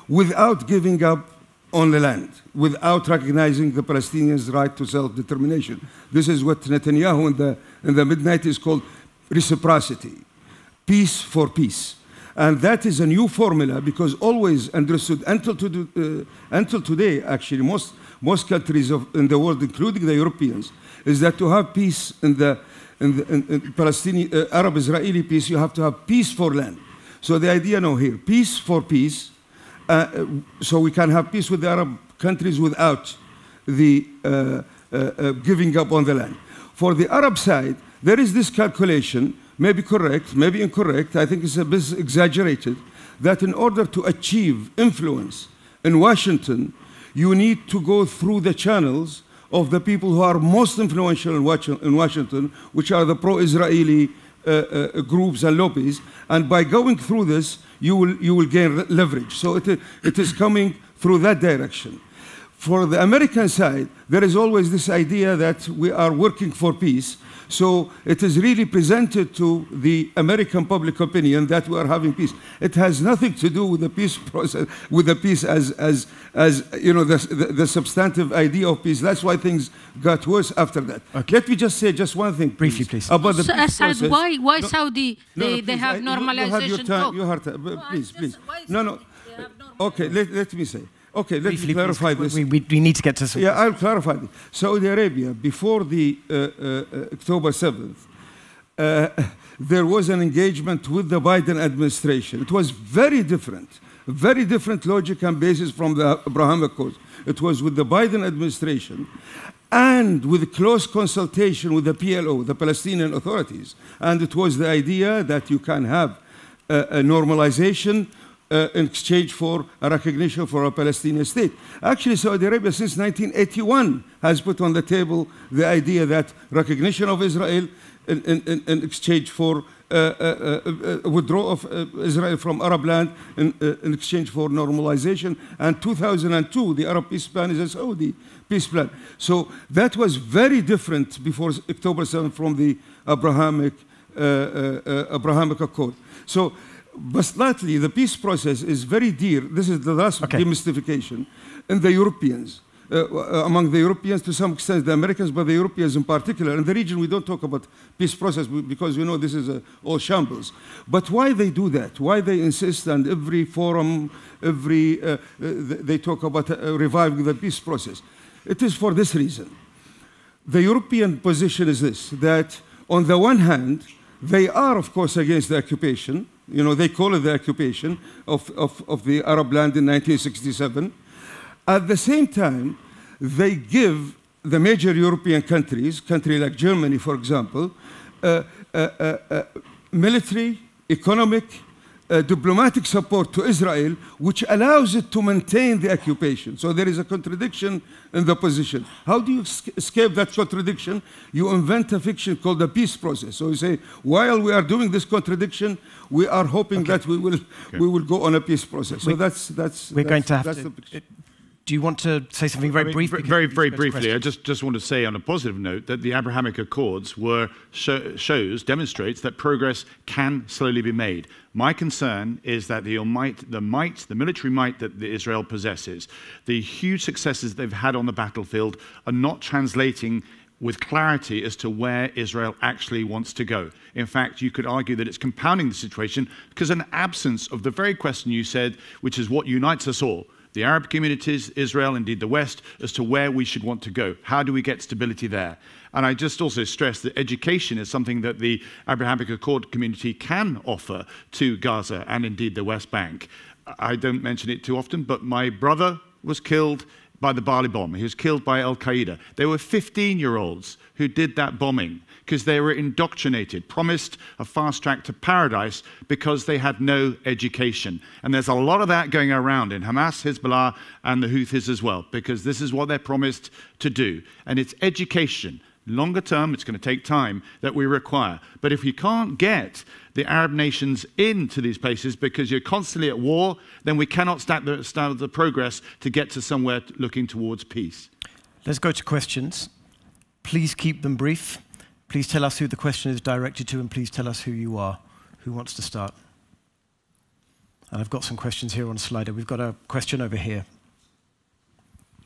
without giving up on the land, without recognizing the Palestinians' right to self-determination. This is what Netanyahu in the mid-90s called reciprocity, peace for peace. And that is a new formula, because always understood until today, actually, most countries in the world, including the Europeans, is that to have peace in Palestinian, Arab-Israeli peace, you have to have peace for land. So the idea now here, peace for peace, so we can have peace with the Arab countries without the giving up on the land. For the Arab side, there is this calculation, maybe correct, maybe incorrect, I think it's a bit exaggerated, that in order to achieve influence in Washington, you need to go through the channels of the people who are most influential in Washington, which are the pro-Israeli groups and lobbies, and by going through this, you will gain leverage. So it is coming through that direction. For the American side, there is always this idea that we are working for peace. So it is really presented to the American public opinion that we are having peace. It has nothing to do with the peace process, with the peace as you know, the substantive idea of peace. That's why things got worse after that. Okay. Let me just say just one thing, briefly, please, about the peace process. Why Saudi they have normalization? You have please. No. Okay, let me say. Okay, let me clarify this. We need to get to some. Yeah, I'll clarify this. Saudi Arabia, before the October 7th, there was an engagement with the Biden administration. It was very different logic and basis from the Abrahamic Accords. It was with the Biden administration and with close consultation with the PLO, the Palestinian authorities. And it was the idea that you can have a normalization in exchange for a recognition for a Palestinian state. Actually, Saudi Arabia since 1981 has put on the table the idea that recognition of Israel in exchange for withdrawal of Israel from Arab land in exchange for normalization. And 2002, the Arab peace plan is a Saudi peace plan. So that was very different before October 7th from the Abrahamic Accord. So, but slightly, the peace process is very dear. This is the last demystification. And the Europeans, among the Europeans, to some extent the Americans, but the Europeans in particular. In the region, we don't talk about peace process because we know this is all shambles. But why they do that? Why they insist on every forum, they talk about reviving the peace process? It is for this reason. The European position is this, that on the one hand, they are, of course, against the occupation. You know, they call it the occupation of the Arab land in 1967. At the same time, they give the major European countries, country like Germany, for example, military, economic, diplomatic support to Israel, which allows it to maintain the occupation. So there is a contradiction in the position. How do you escape that contradiction? You invent a fiction called the peace process. So you say, while we are doing this contradiction, we are hoping that we will go on a peace process. So that's going to have to. Do you want to say something very briefly? Very briefly, I just want to say on a positive note that the Abrahamic Accords demonstrates that progress can slowly be made. My concern is that the military might that Israel possesses, the huge successes they've had on the battlefield are not translating with clarity as to where Israel actually wants to go. In fact, you could argue that it's compounding the situation because an absence of the very question you said, which is what unites us all, the Arab communities, Israel, indeed the West, as to where we should want to go. How do we get stability there? And I just also stress that education is something that the Abrahamic Accord community can offer to Gaza and indeed the West Bank. I don't mention it too often, but my brother was killed by the Bali bomb. He was killed by Al-Qaeda. They were 15-year-olds who did that bombing because they were indoctrinated, promised a fast track to paradise because they had no education. And there's a lot of that going around in Hamas, Hezbollah, and the Houthis as well, because this is what they're promised to do. And it's education. Longer term, it's going to take time, that we require. But if we can't get the Arab nations into these places because you're constantly at war, then we cannot start the progress to get to somewhere looking towards peace. Let's go to questions. Please keep them brief. Please tell us who the question is directed to, and please tell us who you are. Who wants to start? And I've got some questions here on Slido. We've got a question over here.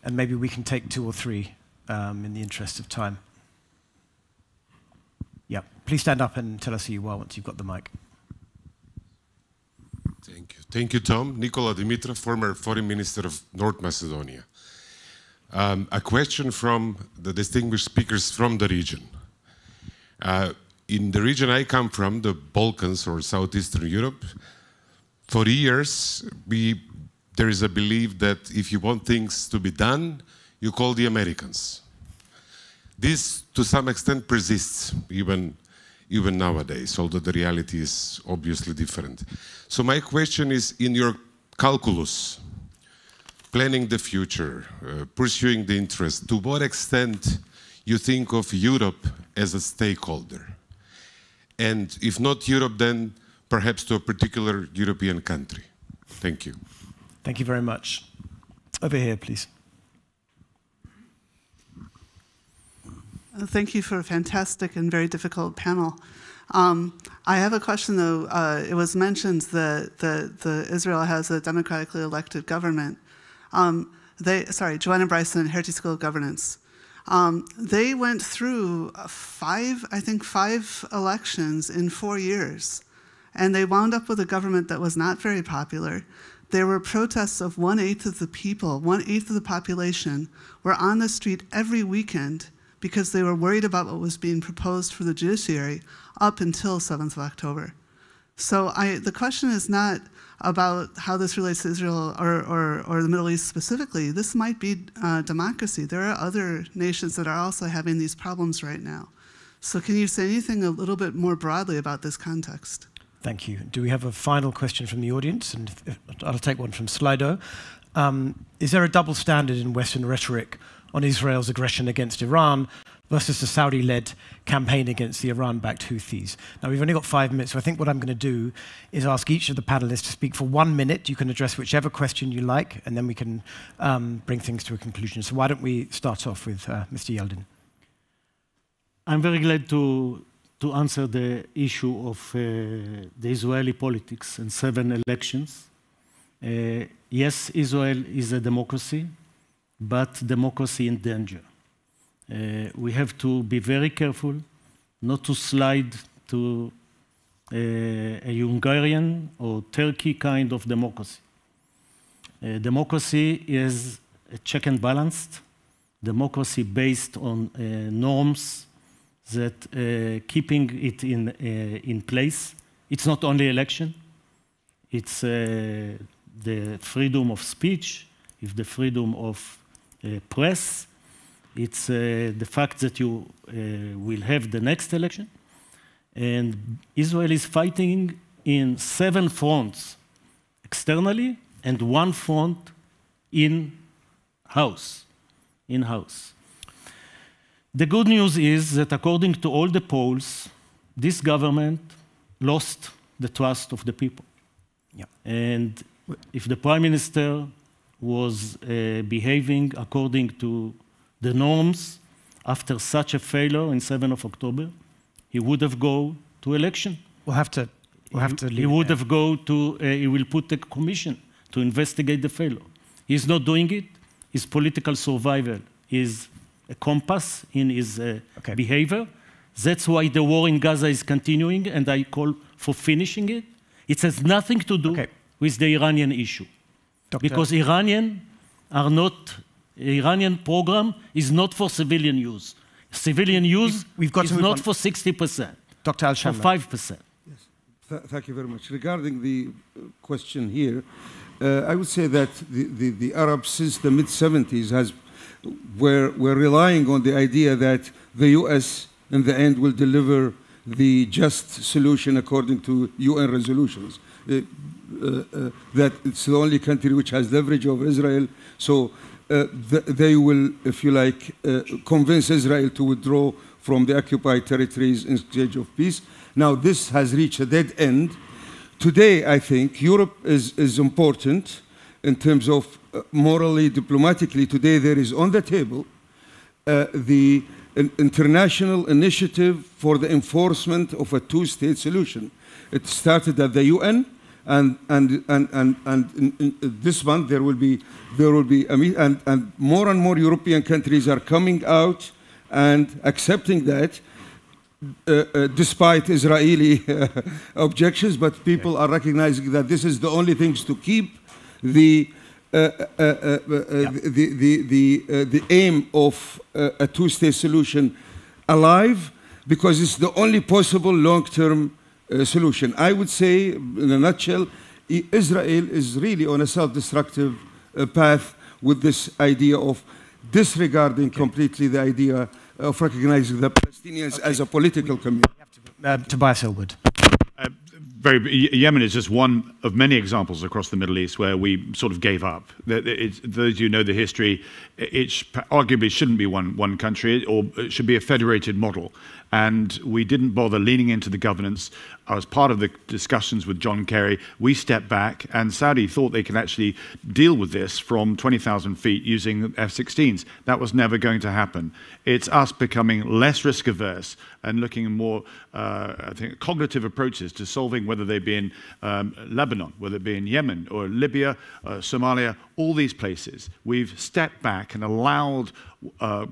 And maybe we can take 2 or 3 in the interest of time. Yeah, please stand up and tell us who you are once you've got the mic. Thank you. Thank you, Tom. Nikola Dimitrov, former Foreign Minister of North Macedonia. A question from the distinguished speakers from the region. In the region I come from, the Balkans or Southeastern Europe, for years there is a belief that if you want things to be done, you call the Americans. This, to some extent, persists even nowadays, although the reality is obviously different. So my question is, in your calculus, planning the future, pursuing the interest, to what extent you think of Europe as a stakeholder? And if not Europe, then perhaps to a particular European country. Thank you. Thank you very much. Over here, please. Thank you for a fantastic and very difficult panel. I have a question, though. It was mentioned that Israel has a democratically elected government. Joanna Bryson, Heritage School of Governance. They went through 5 elections in 4 years, and they wound up with a government that was not very popular. There were protests of 1/8 of the people, 1/8 of the population were on the street every weekend because they were worried about what was being proposed for the judiciary up until 7th of October. So the question is not about how this relates to Israel or the Middle East specifically. This might be democracy. There are other nations that are also having these problems right now. So can you say anything a little bit more broadly about this context? Thank you. Do we have a final question from the audience? And I'll take one from Slido. Is there a double standard in Western rhetoric on Israel's aggression against Iran versus the Saudi-led campaign against the Iran-backed Houthis? Now, we've only got 5 minutes, so I think what I'm going to do is ask each of the panelists to speak for 1 minute. You can address whichever question you like, and then we can bring things to a conclusion. So why don't we start off with Mr. Yeldin? I'm very glad to answer the issue of the Israeli politics and 7 elections. Yes, Israel is a democracy, but democracy in danger. We have to be very careful not to slide to a Hungarian or Turkey kind of democracy. Democracy is a check and balanced, democracy based on norms that keeping it in place. It's not only election, it's the freedom of speech, it's the freedom of press, it's the fact that you will have the next election. And Israel is fighting in 7 fronts, externally, and 1 front in-house. The good news is that according to all the polls, this government lost the trust of the people. Yeah. And if the Prime Minister was behaving according to the norms after such a failure in 7th of October, he would have gone to election. We'll have to leave he would have gone to, he will put a commission to investigate the failure. He's not doing it. His political survival is a compass in his behavior. That's why the war in Gaza is continuing, and I call for finishing it. It has nothing to do with the Iranian issue. Because Iranian program is not for civilian use. Civilian use is not for 60%, Dr. for 5%. Yes. Thank you very much. Regarding the question here, I would say that the Arabs since the mid-70s were relying on the idea that the US in the end will deliver the just solution according to UN resolutions. That it's the only country which has leverage over Israel. So they will, if you like, convince Israel to withdraw from the occupied territories in exchange of peace. Now this has reached a dead end. Today, I think, Europe is important in terms of morally, diplomatically. Today there is on the table an international initiative for the enforcement of a two-state solution. It started at the UN, and in this month there will be and more European countries are coming out and accepting that, despite Israeli objections, but people are recognizing that this is the only things to keep the aim of a two-state solution alive, because it's the only possible long-term solution. I would say, in a nutshell, Israel is really on a self-destructive path with this idea of disregarding completely the idea of recognizing the Palestinians as a political community. Tobias Hillwood. Yemen is just one of many examples across the Middle East where we sort of gave up. Those who know the history, it arguably shouldn't be one country, or it should be a federated model. And we didn't bother leaning into the governance. As part of the discussions with John Kerry, we stepped back, and Saudi thought they could actually deal with this from 20,000 feet using F-16s. That was never going to happen. It's us becoming less risk-averse and looking more, I think, cognitive approaches to solving, whether they be in Lebanon, whether it be in Yemen or Libya, Somalia, all these places. We've stepped back and allowed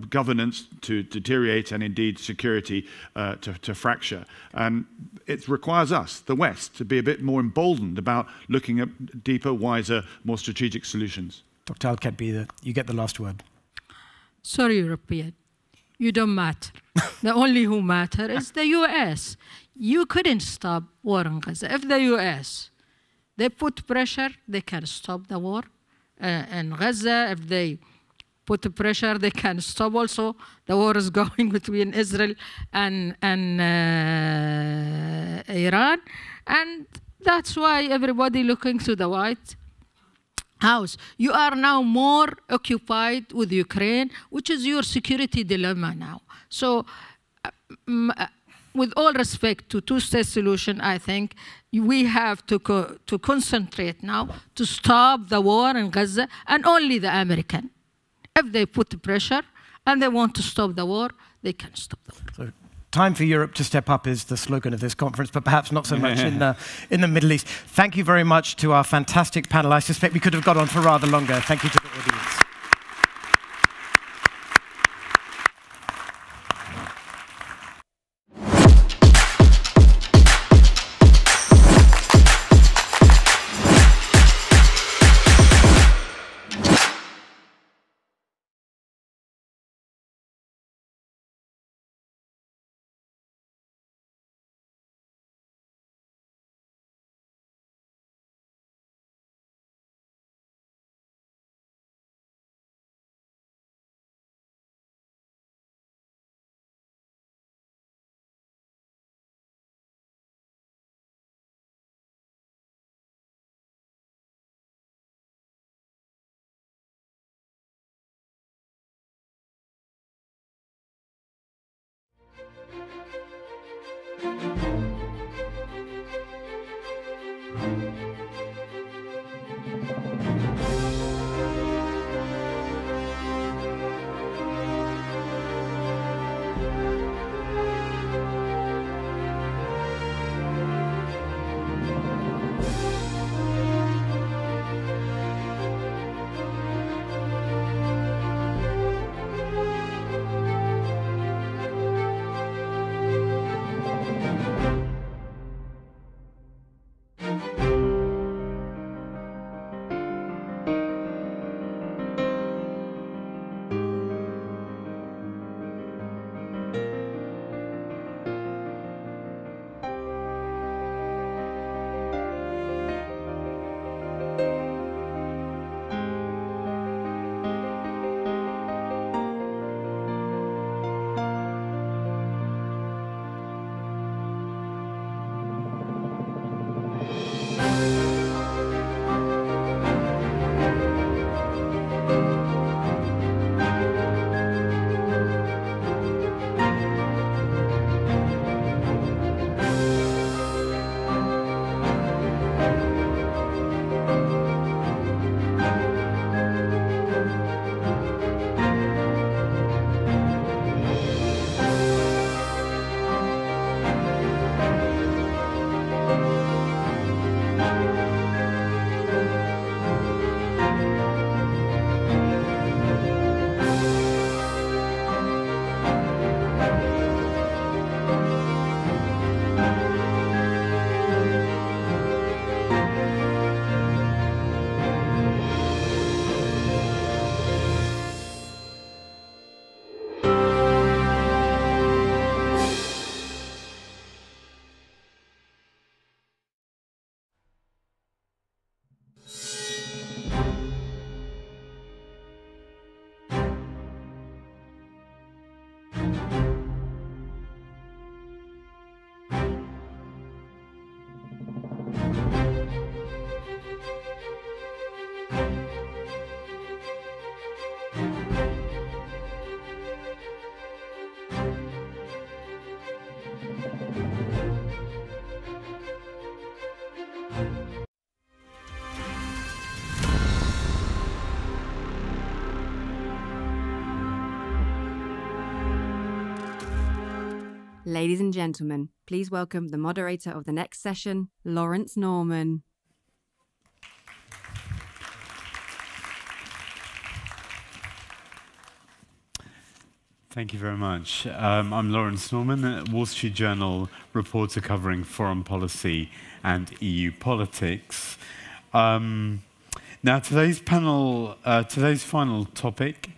governance to deteriorate, and indeed security to fracture. And it requires us, the West, to be a bit more emboldened about looking at deeper, wiser, more strategic solutions. Dr. Al-Kadbi, you get the last word. Sorry, European. You don't matter. The only who matter is the US. You couldn't stop war in Gaza. If the US, they put pressure, they can stop the war in Gaza. If they put pressure, they can stop also. The war is going between Israel and Iran. And that's why everybody looking to the White House. You are now more occupied with Ukraine, which is your security dilemma now. So with all respect to two-state solution, I think we have to concentrate now to stop the war in Gaza, and only the American. If they put pressure and they want to stop the war, they can stop the war. So, time for Europe to step up is the slogan of this conference, but perhaps not so much in the Middle East. Thank you very much to our fantastic panel. I suspect we could have got on for rather longer. Thank you to the audience. Ladies and gentlemen, please welcome the moderator of the next session, Laurence Norman. Thank you very much. I'm Laurence Norman, a Wall Street Journal reporter covering foreign policy and EU politics. Now, today's final topic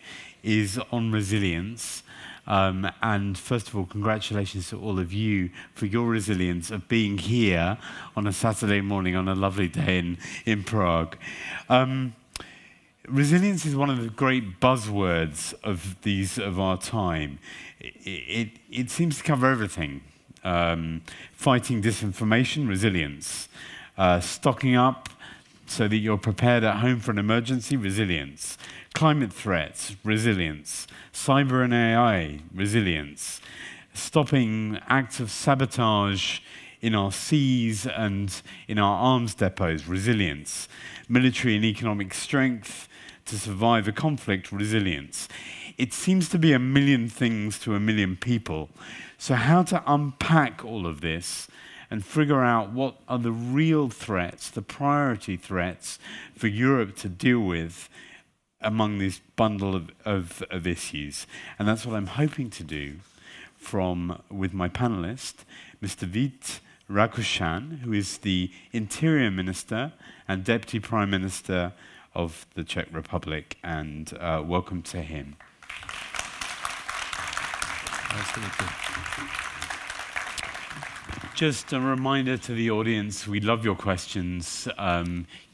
is on resilience. And first of all, congratulations to all of you for your resilience of being here on a Saturday morning on a lovely day in Prague. Resilience is one of the great buzzwords of our time. It seems to cover everything. Fighting disinformation, resilience. Stocking up so that you're prepared at home for an emergency, resilience. Climate threats, resilience. Cyber and AI, resilience. Stopping acts of sabotage in our seas and in our arms depots, resilience. Military and economic strength to survive a conflict, resilience. It seems to be a million things to a million people. So how to unpack all of this and figure out what are the real threats, the priority threats for Europe to deal with among this bundle of issues. And that's what I'm hoping to do with my panelist, Mr. Vít Rakušan, who is the Interior Minister and Deputy Prime Minister of the Czech Republic, and welcome to him. Nice to meet you. Just a reminder to the audience, we love your questions.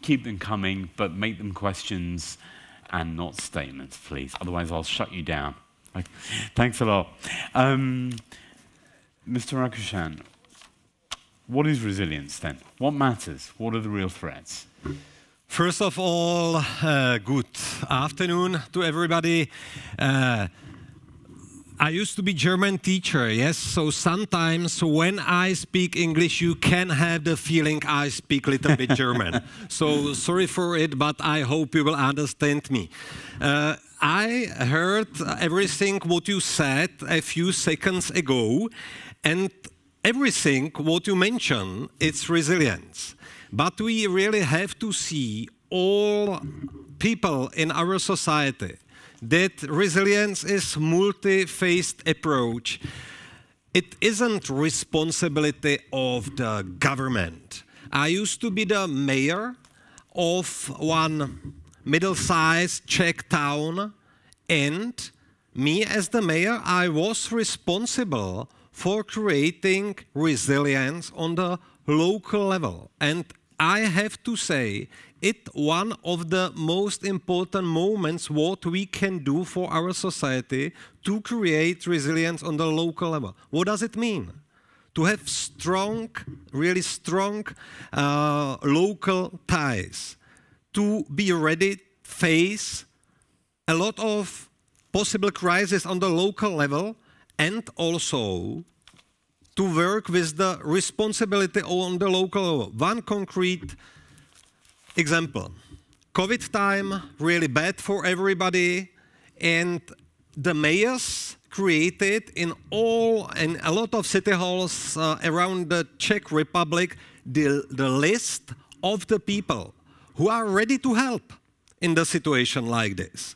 Keep them coming, but make them questions and not statements, please. Otherwise, I'll shut you down. Thanks a lot. Mr. Rakušan, what is resilience then? What matters? What are the real threats? First of all, good afternoon to everybody. I used to be German teacher, yes, so sometimes when I speak English, you can have the feeling I speak a little bit German. So sorry for it, but I hope you will understand me. I heard everything what you said a few seconds ago, and everything what you mentioned, it's resilience. But we really have to see all people in our society that resilience is multi-phased approach. It isn't responsibility of the government. I used to be the mayor of one middle-sized Czech town, and me as the mayor, I was responsible for creating resilience on the local level. And I have to say, it's one of the most important moments what we can do for our society to create resilience on the local level. What does it mean? To have strong, really strong local ties, to be ready to face a lot of possible crises on the local level, and also to work with the responsibility on the local level. One concrete example. COVID time, really bad for everybody, and the mayors created in a lot of city halls around the Czech Republic the list of the people who are ready to help in the situation like this.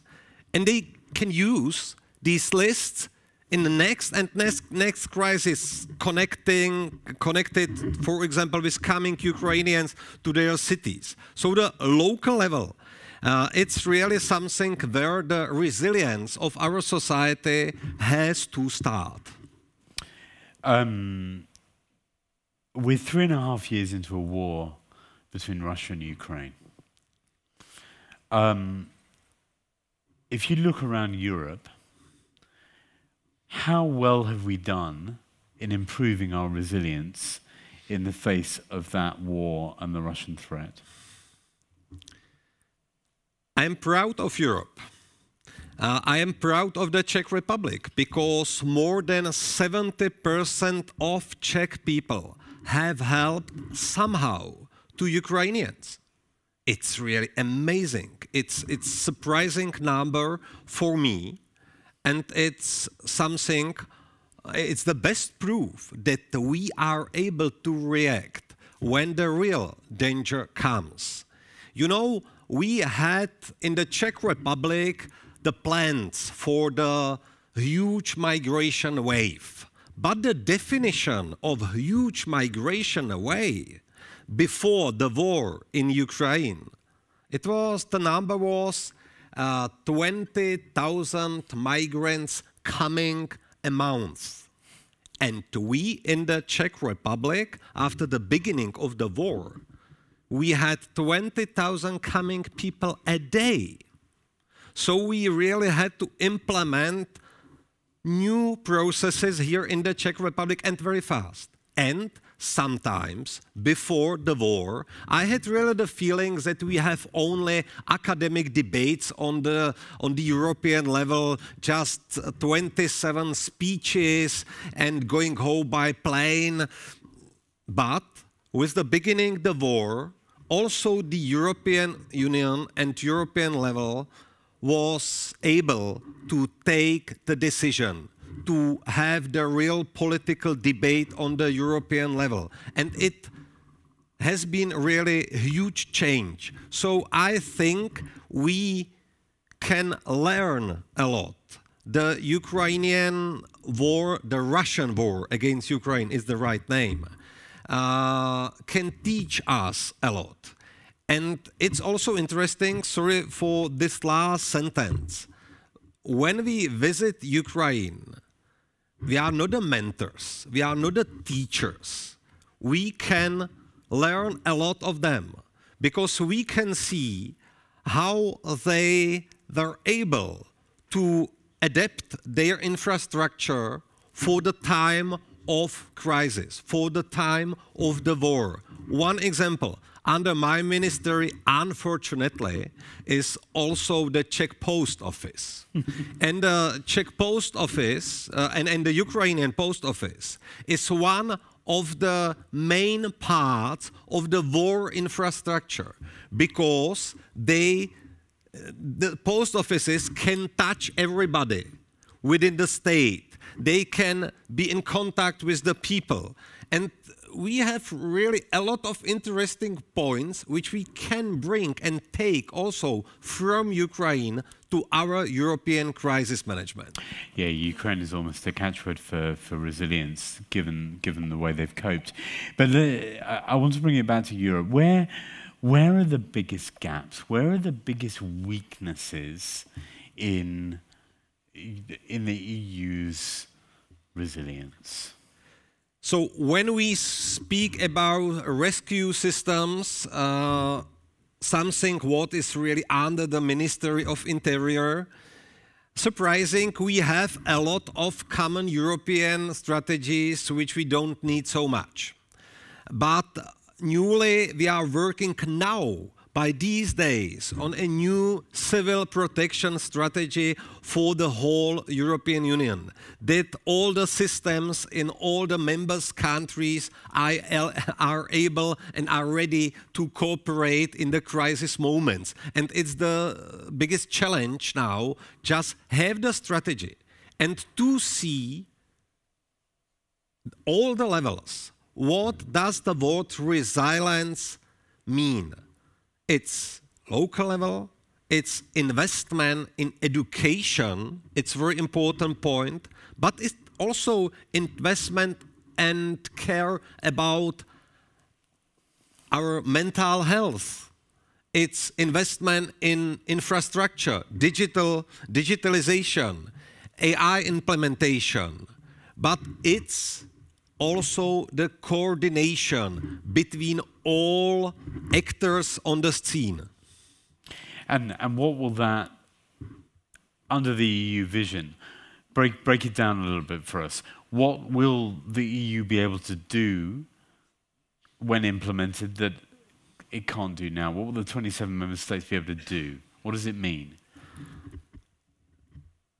And they can use these lists in the next crisis, connected, for example, with coming Ukrainians to their cities. So the local level, it's really something where the resilience of our society has to start. We're 3.5 years into a war between Russia and Ukraine. If you look around Europe, how well have we done in improving our resilience in the face of that war and the Russian threat? I am proud of Europe. I am proud of the Czech Republic because more than 70% of Czech people have helped somehow to Ukrainians. It's really amazing. It's a surprising number for me, and it's something, it's the best proof that we are able to react when the real danger comes. You know, we had in the Czech Republic the plans for the huge migration wave. But the definition of huge migration wave before the war in Ukraine, the number was 20,000 migrants coming a month. And we in the Czech Republic, after the beginning of the war, we had 20,000 coming people a day. So we really had to implement new processes here in the Czech Republic, and very fast. And sometimes, before the war, I had really the feeling that we have only academic debates on the European level, just 27 speeches and going home by plane. But with the beginning of the war, also the European Union and European level was able to take the decision to have the real political debate on the European level. And it has been really a huge change. So I think we can learn a lot. The Ukrainian war, the Russian war against Ukraine is the right name, can teach us a lot. And it's also interesting, sorry for this last sentence, when we visit Ukraine, we are not the mentors, we are not the teachers. We can learn a lot of them because we can see how they were able to adapt their infrastructure for the time of crisis, for the time of the war. One example, under my ministry, unfortunately, is also the Czech Post Office. And the Czech Post Office and the Ukrainian Post Office is one of the main parts of the war infrastructure because the post offices can touch everybody within the state. They can be in contact with the people. And we have really a lot of interesting points which we can bring and take also from Ukraine to our European crisis management. Yeah, Ukraine is almost a catchword for resilience, given the way they've coped. But I want to bring it back to Europe. Where are the biggest gaps? Where are the biggest weaknesses in the EU's resilience? So when we speak about rescue systems, something what is really under the Ministry of Interior, surprising, we have a lot of common European strategies which we don't need so much. But newly we are working now, by these days, on a new civil protection strategy for the whole European Union, that all the systems in all the members' countries are able and are ready to cooperate in the crisis moments. And it's the biggest challenge now, just have the strategy and to see all the levels. What does the word resilience mean? It's local level, it's investment in education. It's a very important point, but it's also investment and care about our mental health. It's investment in infrastructure, digitalization, AI implementation, but it's also the coordination between all actors on the scene. And what will that, under the EU vision, break it down a little bit for us. What will the EU be able to do when implemented that it can't do now? What will the 27 member states be able to do? What does it mean?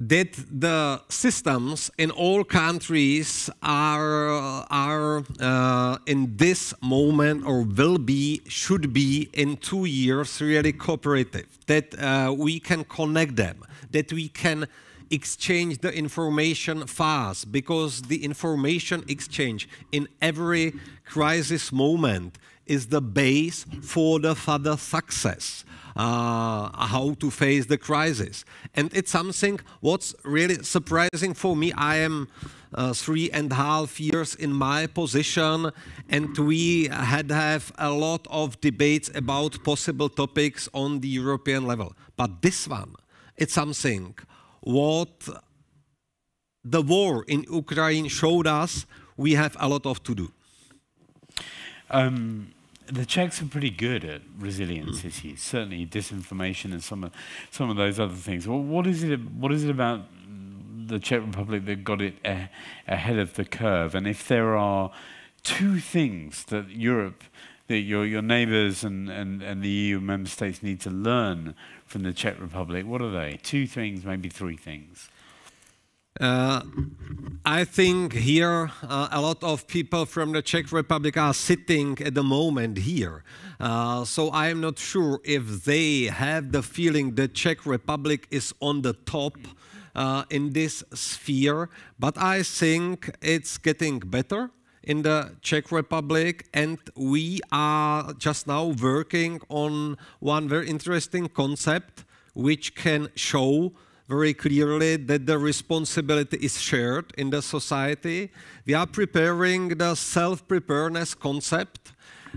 That the systems in all countries are in this moment, or should be in 2 years really cooperative, that we can connect them, that we can exchange the information fast, because the information exchange in every crisis moment is the base for the further success. How to face the crisis. And it's something what's really surprising for me. I am 3.5 years in my position, and we had have a lot of debates about possible topics on the European level. But this one, it's something what the war in Ukraine showed us we have a lot of to do. The Czechs are pretty good at resilience issues, certainly disinformation and some of those other things. Well, what is it about the Czech Republic that got it ahead of the curve? And if there are two things that Europe, that your neighbours and the EU member states need to learn from the Czech Republic, what are they? Two things, maybe three things. I think here a lot of people from the Czech Republic are sitting at the moment here. So I am not sure if they have the feeling the Czech Republic is on the top in this sphere, but I think it's getting better in the Czech Republic, and we are just now working on one very interesting concept which can show very clearly that the responsibility is shared in the society. We are preparing the self-preparedness concept,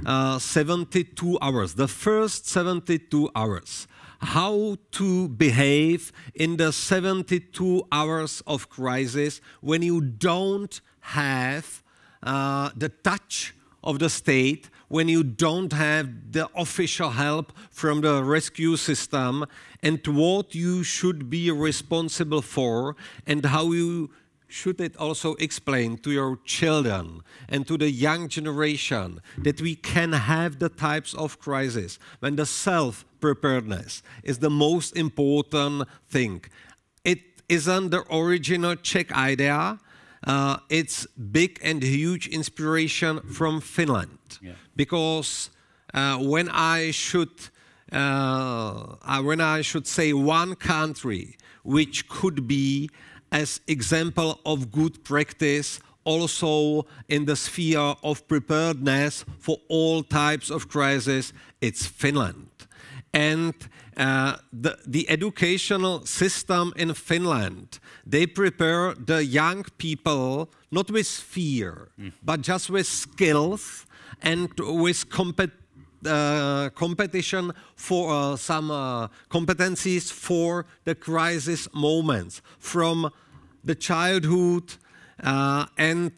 72 hours, the first 72 hours. How to behave in the 72 hours of crisis when you don't have the touch of the state, when you don't have the official help from the rescue system, and what you should be responsible for, and how you should it also explain to your children and to the young generation that we can have the types of crisis when the self-preparedness is the most important thing. It isn't the original Czech idea. It's big and huge inspiration from Finland, because when I should say one country which could be as example of good practice also in the sphere of preparedness for all types of crisis, it's Finland. And the educational system in Finland, they prepare the young people not with fear, but just with skills and with competition for some competencies for the crisis moments from the childhood, and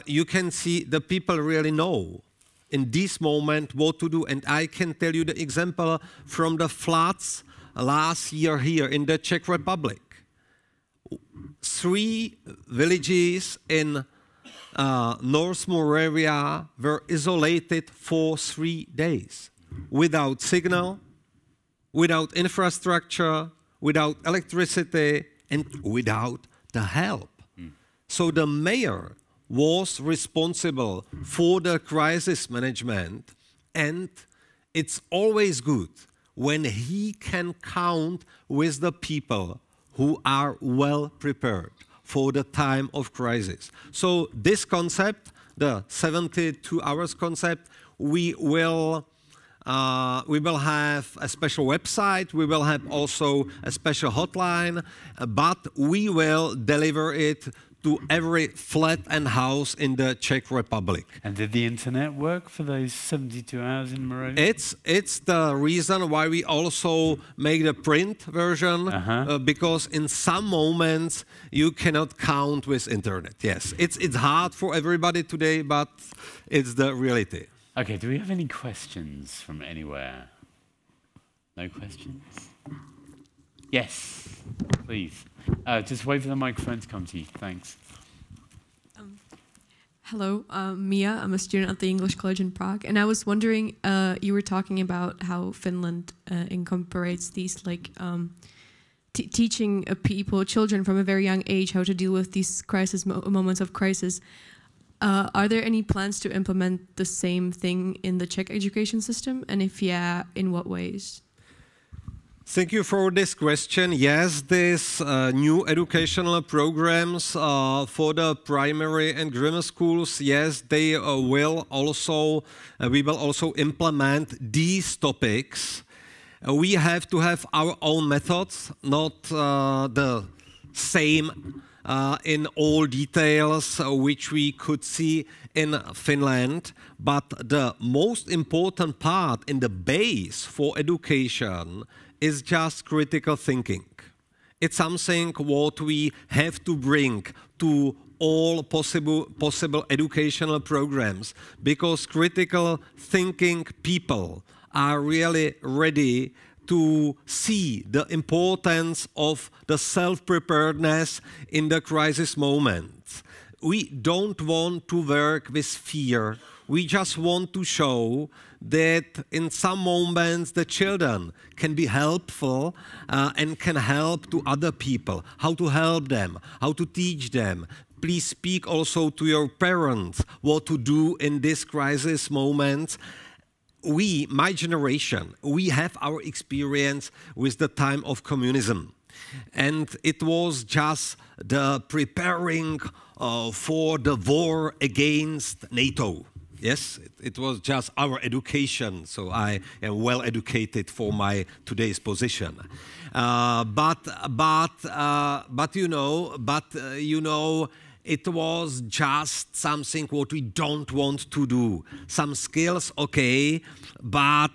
you can see the people really know in this moment what to do. And I can tell you the example from the floods last year here in the Czech Republic. 3 villages in North Moravia were isolated for 3 days, without signal, without infrastructure, without electricity, and without the help. So the mayor was responsible for the crisis management, and it's always good when he can count with the people who are well prepared for the time of crisis. So this concept, the 72 hours concept, we will We will have a special website. We will have also a special hotline, but we will deliver it to every flat and house in the Czech Republic. And did the internet work for those 72 hours in Morocco? It's the reason why we also make the print version, because in some moments you cannot count with internet. Yes, it's hard for everybody today, but it's the reality. Okay, do we have any questions from anywhere? No questions? Yes, please. Just wait for the microphone to come to you. Thanks. Hello, Mia. I'm a student at the English College in Prague, and I was wondering, you were talking about how Finland incorporates these, like, teaching children from a very young age how to deal with these moments of crisis. Are there any plans to implement the same thing in the Czech education system? And if yeah, in what ways? Thank you for this question. Yes, these new educational programs for the primary and grammar schools, yes, they will also, we will also implement these topics. We have to have our own methods, not the same in all details which we could see in Finland, but the most important part in the base for education is just critical thinking. It's something what we have to bring to all possible educational programs, because critical thinking people are really ready to see the importance of the self-preparedness in the crisis moments. We don't want to work with fear. We just want to show that in some moments the children can be helpful and can help to other people. How to help them, how to teach them. Please speak also to your parents what to do in this crisis moment. We, my generation, we have our experience with the time of communism. And it was just the preparing for the war against NATO. Yes, it was just our education, so I am well educated for my today's position. But you know, it was just something what we don't want to do. Some skills, okay, but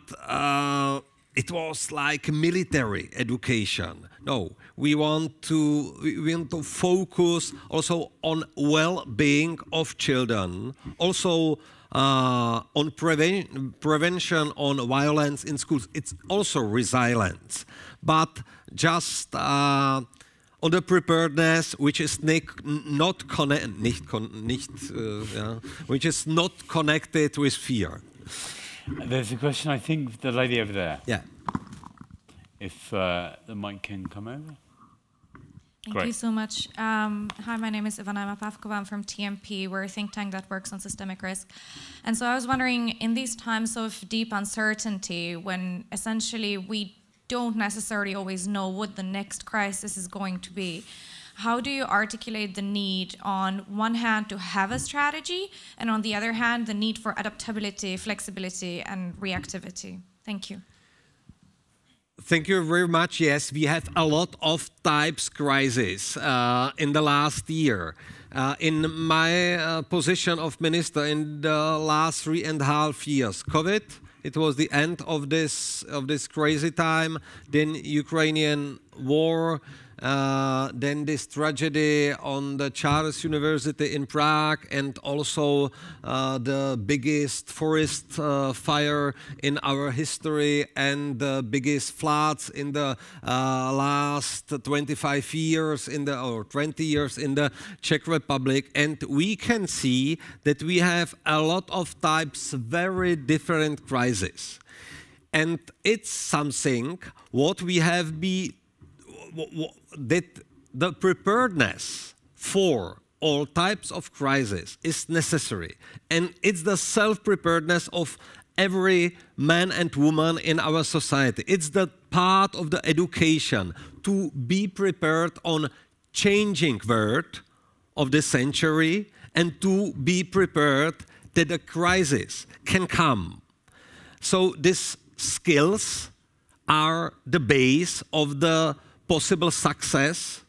it was like military education. No, we want to focus also on well-being of children, also on prevention on violence in schools. It's also resilience, but just on the preparedness, which is not connected with fear. There's a question, I think, the lady over there. Yeah. If the mic can come over. Thank you so much. Hi, my name is Ivana Pavkova. I'm from TMP. We're a think tank that works on systemic risk. And so I was wondering, in these times of deep uncertainty, when essentially we don't necessarily always know what the next crisis is going to be, how do you articulate the need, on one hand, to have a strategy, and on the other hand, the need for adaptability, flexibility, and reactivity? Thank you. Thank you very much. Yes, we have a lot of types crises in the last year. In my position of minister in the last 3.5 years, COVID, it was the end of this crazy time. Then Ukrainian war, then this tragedy on the Charles University in Prague, and also the biggest forest fire in our history, and the biggest floods in the last 25 years or 20 years in the Czech Republic. And we can see that we have a lot of types, very different crises. And it's something what we have that the preparedness for all types of crisis is necessary. And it's the self-preparedness of every man and woman in our society. It's the part of the education to be prepared on changing world of the century, and to be prepared that a crisis can come. So these skills are the base of the possible success,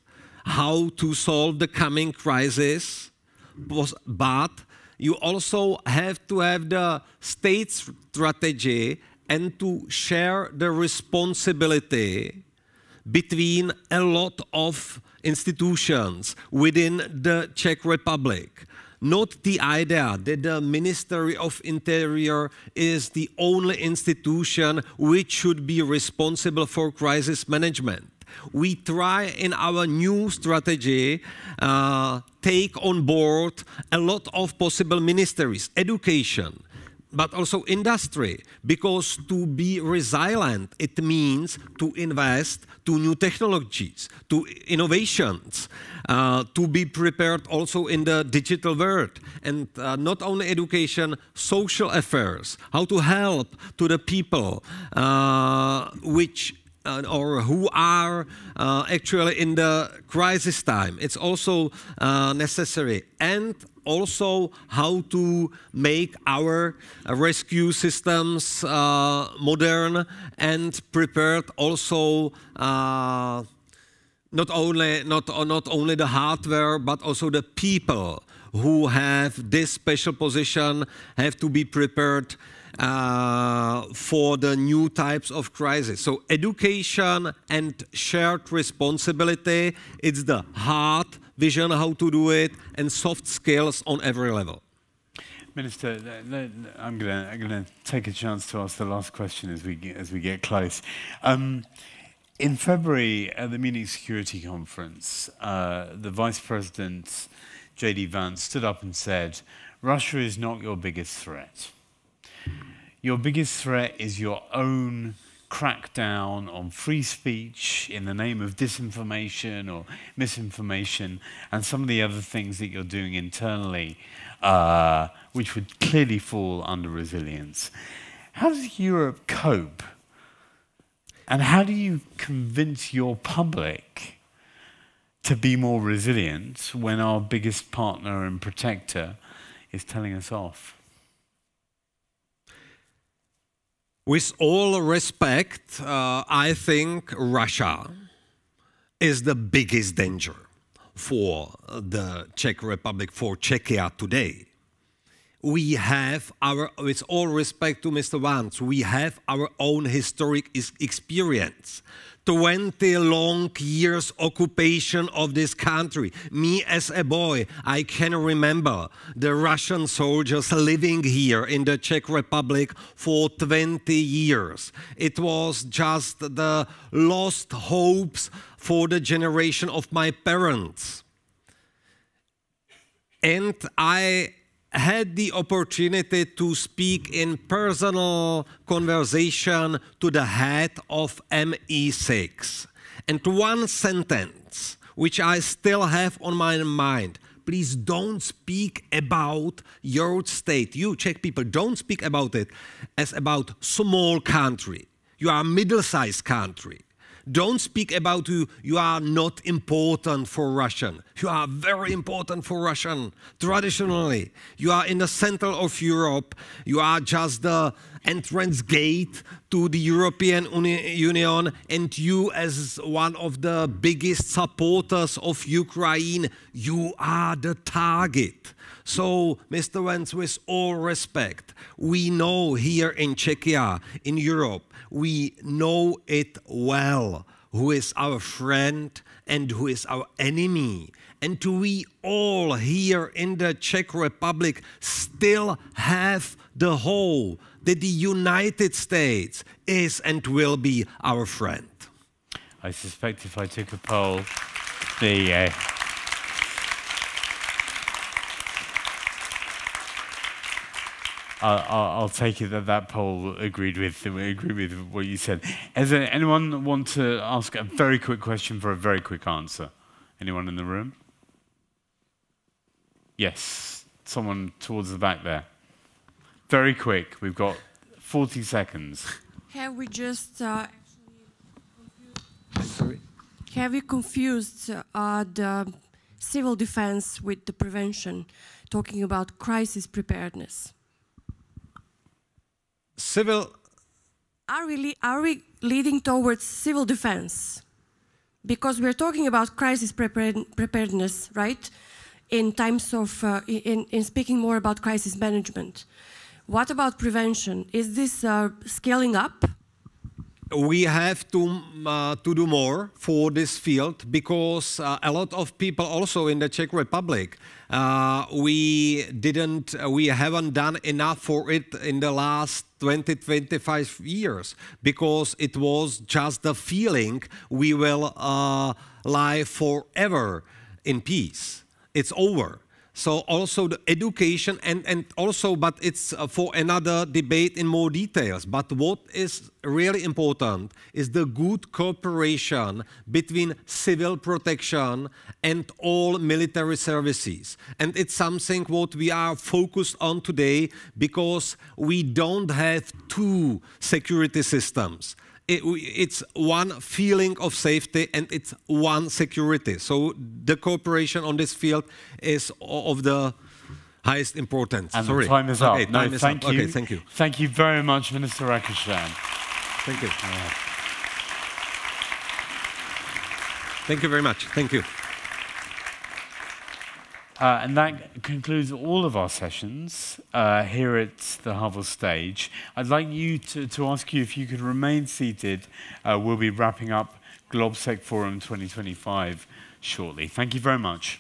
how to solve the coming crisis, but you also have to have the state strategy and to share the responsibility between a lot of institutions within the Czech Republic. Not the idea that the Ministry of Interior is the only institution which should be responsible for crisis management. We try in our new strategy take on board a lot of possible ministries, education, but also industry, because to be resilient, it means to invest to new technologies, to innovations, to be prepared also in the digital world. And not only education, social affairs, how to help to the people which or who are actually in the crisis time. It's also necessary. And also how to make our rescue systems modern and prepared also not only the hardware, but also the people who have this special position have to be prepared for the new types of crisis. So education and shared responsibility, it's the hard vision how to do it, and soft skills on every level. Minister, I'm going to take a chance to ask the last question as we get close. In February at the Munich Security Conference, the Vice President J.D. Vance stood up and said, "Russia is not your biggest threat. Your biggest threat is your own crackdown on free speech in the name of disinformation or misinformation and some of the other things that you're doing internally, which would clearly fall under resilience." How does Europe cope? And how do you convince your public to be more resilient when our biggest partner and protector is telling us off? With all respect, I think Russia is the biggest danger for the Czech Republic, for Czechia today. We have with all respect to Mr. Vance, we have our own historic experience. 20 long years occupation of this country. Me as a boy, I can remember the Russian soldiers living here in the Czech Republic for 20 years. It was just the lost hopes for the generation of my parents. And I had the opportunity to speak in personal conversation to the head of MI6. And one sentence, which I still have on my mind: please don't speak about your state. You Czech people, don't speak about it as about small country. You are a middle-sized country. Don't speak about you are not important for Russian. You are very important for Russian. Traditionally, you are in the center of Europe. You are just the entrance gate to the European Union, and you, as one of the biggest supporters of Ukraine, you are the target. So, Mr. Vance, with all respect, we know here in Czechia, in Europe, we know it well who is our friend and who is our enemy. And we all here in the Czech Republic still have the hope that the United States is and will be our friend. I suspect if I took a poll, I'll take it that poll agreed with what you said. Does anyone want to ask a very quick question for a very quick answer? Anyone in the room? Yes, someone towards the back there. Very quick, we've got 40 seconds. Have we just have we confused the civil defense with the prevention, talking about crisis preparedness? Civil are we leading towards civil defense? Because we're talking about crisis preparedness, right? In times of, in speaking more about crisis management. What about prevention? Is this scaling up? We have to do more for this field because a lot of people also in the Czech Republic, we haven't done enough for it in the last 20, 25 years because it was just the feeling we will live forever in peace. It's over. So also the education and also, but it's for another debate in more details. But what is really important is the good cooperation between civil protection and all military services. And it's something what we are focused on today because we don't have two security systems. It's one feeling of safety and it's one security. So the cooperation on this field is of the highest importance. And Sorry. the time is up. Okay, time is thank up. you. Okay, thank you. Thank you very much, Minister Rakishan. Thank you. Yeah. Thank you very much. Thank you. And that concludes all of our sessions here at the Havel stage. I'd like you to ask you if you could remain seated. We'll be wrapping up GLOBSEC Forum 2025 shortly. Thank you very much.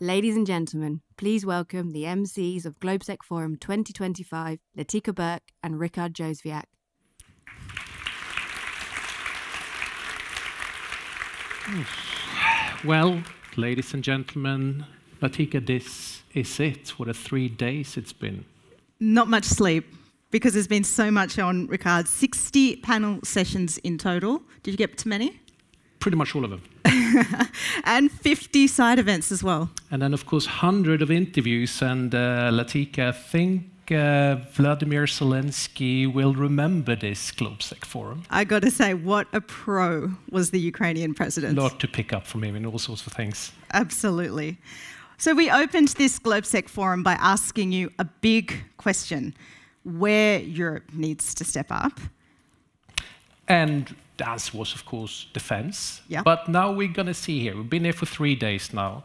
Ladies and gentlemen, please welcome the MCs of GLOBSEC Forum 2025, Latika Burke and Richard Jozwiak. Well, ladies and gentlemen, Latika, this is it. What a 3 days it's been. Not much sleep, because there's been so much on, Richard. 60 panel sessions in total. Did you get to many? Pretty much all of them. And 50 side events as well. And then, of course, 100 of interviews. And Latika, I think Vladimir Zelensky will remember this GLOBSEC Forum. I got to say, what a pro was the Ukrainian president. A lot to pick up from him in all sorts of things. Absolutely. So we opened this GLOBSEC Forum by asking you a big question, where Europe needs to step up. And that was, of course, defense. Yeah. But now we're going to see here. We've been here for 3 days now.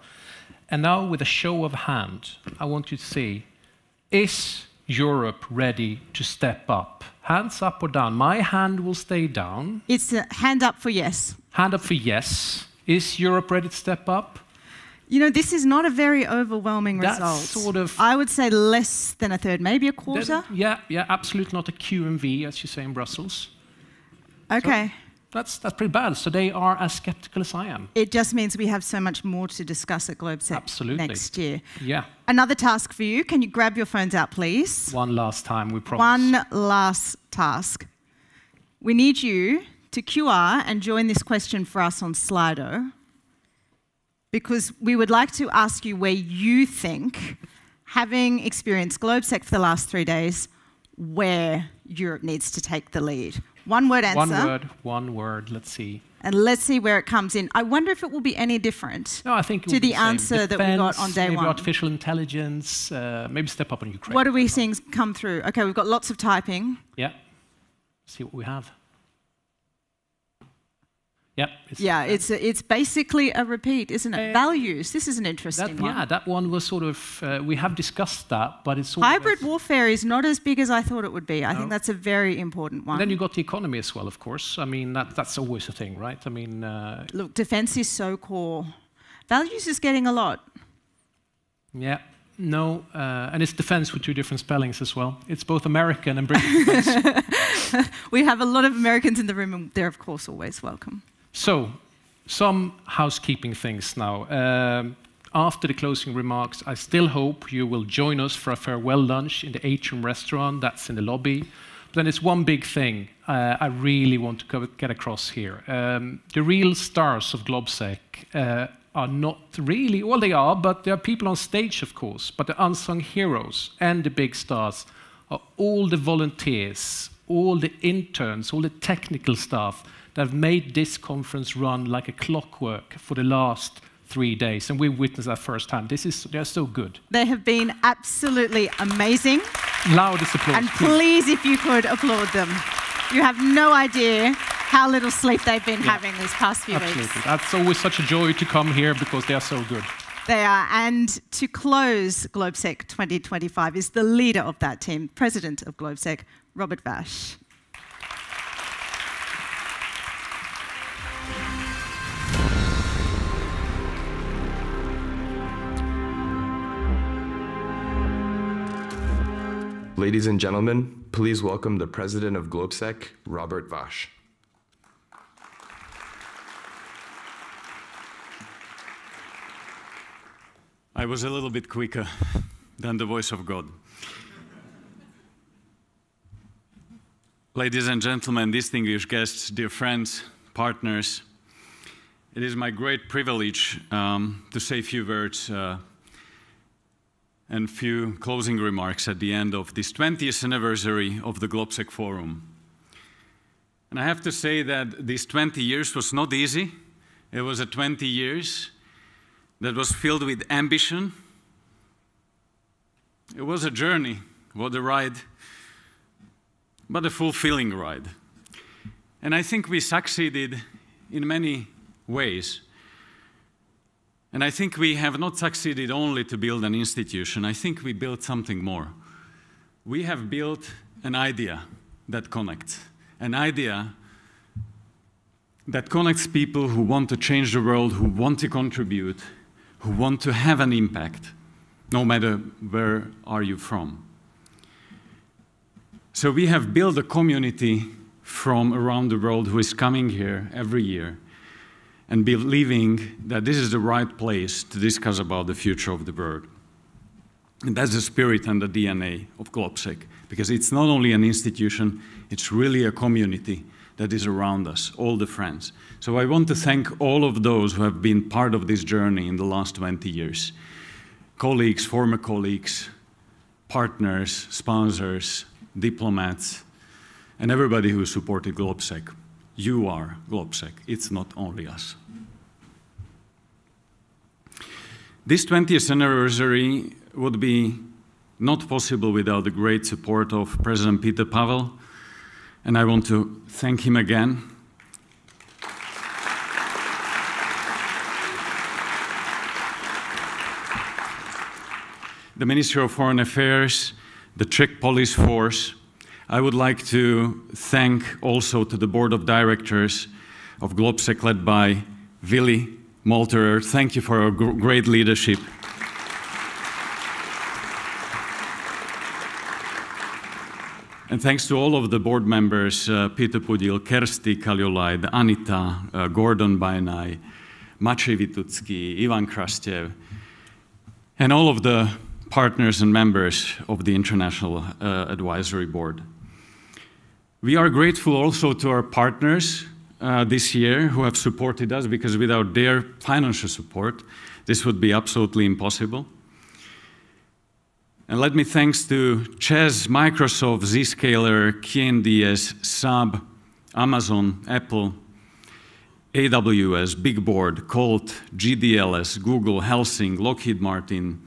And now, with a show of hand, I want you to see, is Europe ready to step up? Hands up or down? My hand will stay down. It's a hand up for yes. Hand up for yes. Is Europe ready to step up? You know, this is not a very overwhelming result. Sort of, I would say less than a third, maybe a quarter. Yeah, absolutely not a QMV, as you say in Brussels. Okay. So that's pretty bad. So they are as skeptical as I am. It just means we have so much more to discuss at GLOBSEC next year. Yeah. Another task for you. Can you grab your phones out, please? One last time, we promise. One last task. We need you to QR and join this question for us on Slido, because we would like to ask you where you think, having experienced GLOBSEC for the last 3 days, where Europe needs to take the lead. One-word answer. One word, let's see. And let's see where it comes in. I wonder if it will be any different I think to the answer that we got on day maybe one. Artificial intelligence, maybe step up on Ukraine. What are we seeing come through? Okay, we've got lots of typing. Yeah. See what we have. Yep. It's basically a repeat, isn't it? Values. This is an interesting one. Yeah, that one was sort of, we have discussed that, but it's hybrid warfare is not as big as I thought it would be. I think that's a very important one. And then you got the economy as well, of course. I mean, that's always a thing, right? I mean, look, defense is so core. Values is getting a lot. Yeah. No, and it's defense with two different spellings as well. It's both American and British defense. We have a lot of Americans in the room, and they're, of course, always welcome. So, some housekeeping things now. After the closing remarks, I still hope you will join us for a farewell lunch in the Atrium restaurant. That's in the lobby. But then there's one big thing I really want to get across here. The real stars of GLOBSEC are not really, well, they are, but there are people on stage, of course. But the unsung heroes and the big stars are all the volunteers, all the interns, all the technical staff that have made this conference run like a clockwork for the last 3 days. And we witnessed that firsthand. They're so good. They have been absolutely amazing. Loudest applause. And please, if you could, applaud them. You have no idea how little sleep they've been having these past few weeks. That's always such a joy to come here because they are so good. They are. And to close GLOBSEC 2025 is the leader of that team, President of GLOBSEC, Robert Vash. Ladies and gentlemen, please welcome the President of GLOBSEC, Robert Vash. I was a little bit quicker than the voice of God. Ladies and gentlemen, distinguished guests, dear friends, partners, it is my great privilege to say a few words and few closing remarks at the end of this 20th anniversary of the GLOBSEC Forum. And I have to say that these 20 years was not easy. It was a 20 years that was filled with ambition. It was a journey, what a ride, but a fulfilling ride. And I think we succeeded in many ways. And I think we have not succeeded only to build an institution. I think we built something more. We have built an idea that connects, an idea that connects people who want to change the world, who want to contribute, who want to have an impact, no matter where are you from. So we have built a community from around the world who is coming here every year and believing that this is the right place to discuss about the future of the world. And that's the spirit and the DNA of GLOBSEC, because it's not only an institution, it's really a community that is around us, all the friends. So I want to thank all of those who have been part of this journey in the last 20 years. Colleagues, former colleagues, partners, sponsors, diplomats, and everybody who supported GLOBSEC. You are GLOBSEC, it's not only us. This 20th anniversary would be not possible without the great support of President Peter Havel, and I want to thank him again. The Ministry of Foreign Affairs, the Czech Police Force, I would like to thank also to the board of directors of GLOBSEC led by Willy Molterer. Thank you for your great leadership. And thanks to all of the board members, Peter Pudil, Kersti Kaljulaid, Anita, Gordon Bainai, Maciej Witucki, Ivan Krastev, and all of the partners and members of the International Advisory Board. We are grateful also to our partners this year who have supported us, because without their financial support, this would be absolutely impossible. And let me thanks to Chess, Microsoft, Zscaler, KNDS, Saab, Amazon, Apple, AWS, Big Board, Colt, GDLS, Google, Helsing, Lockheed Martin,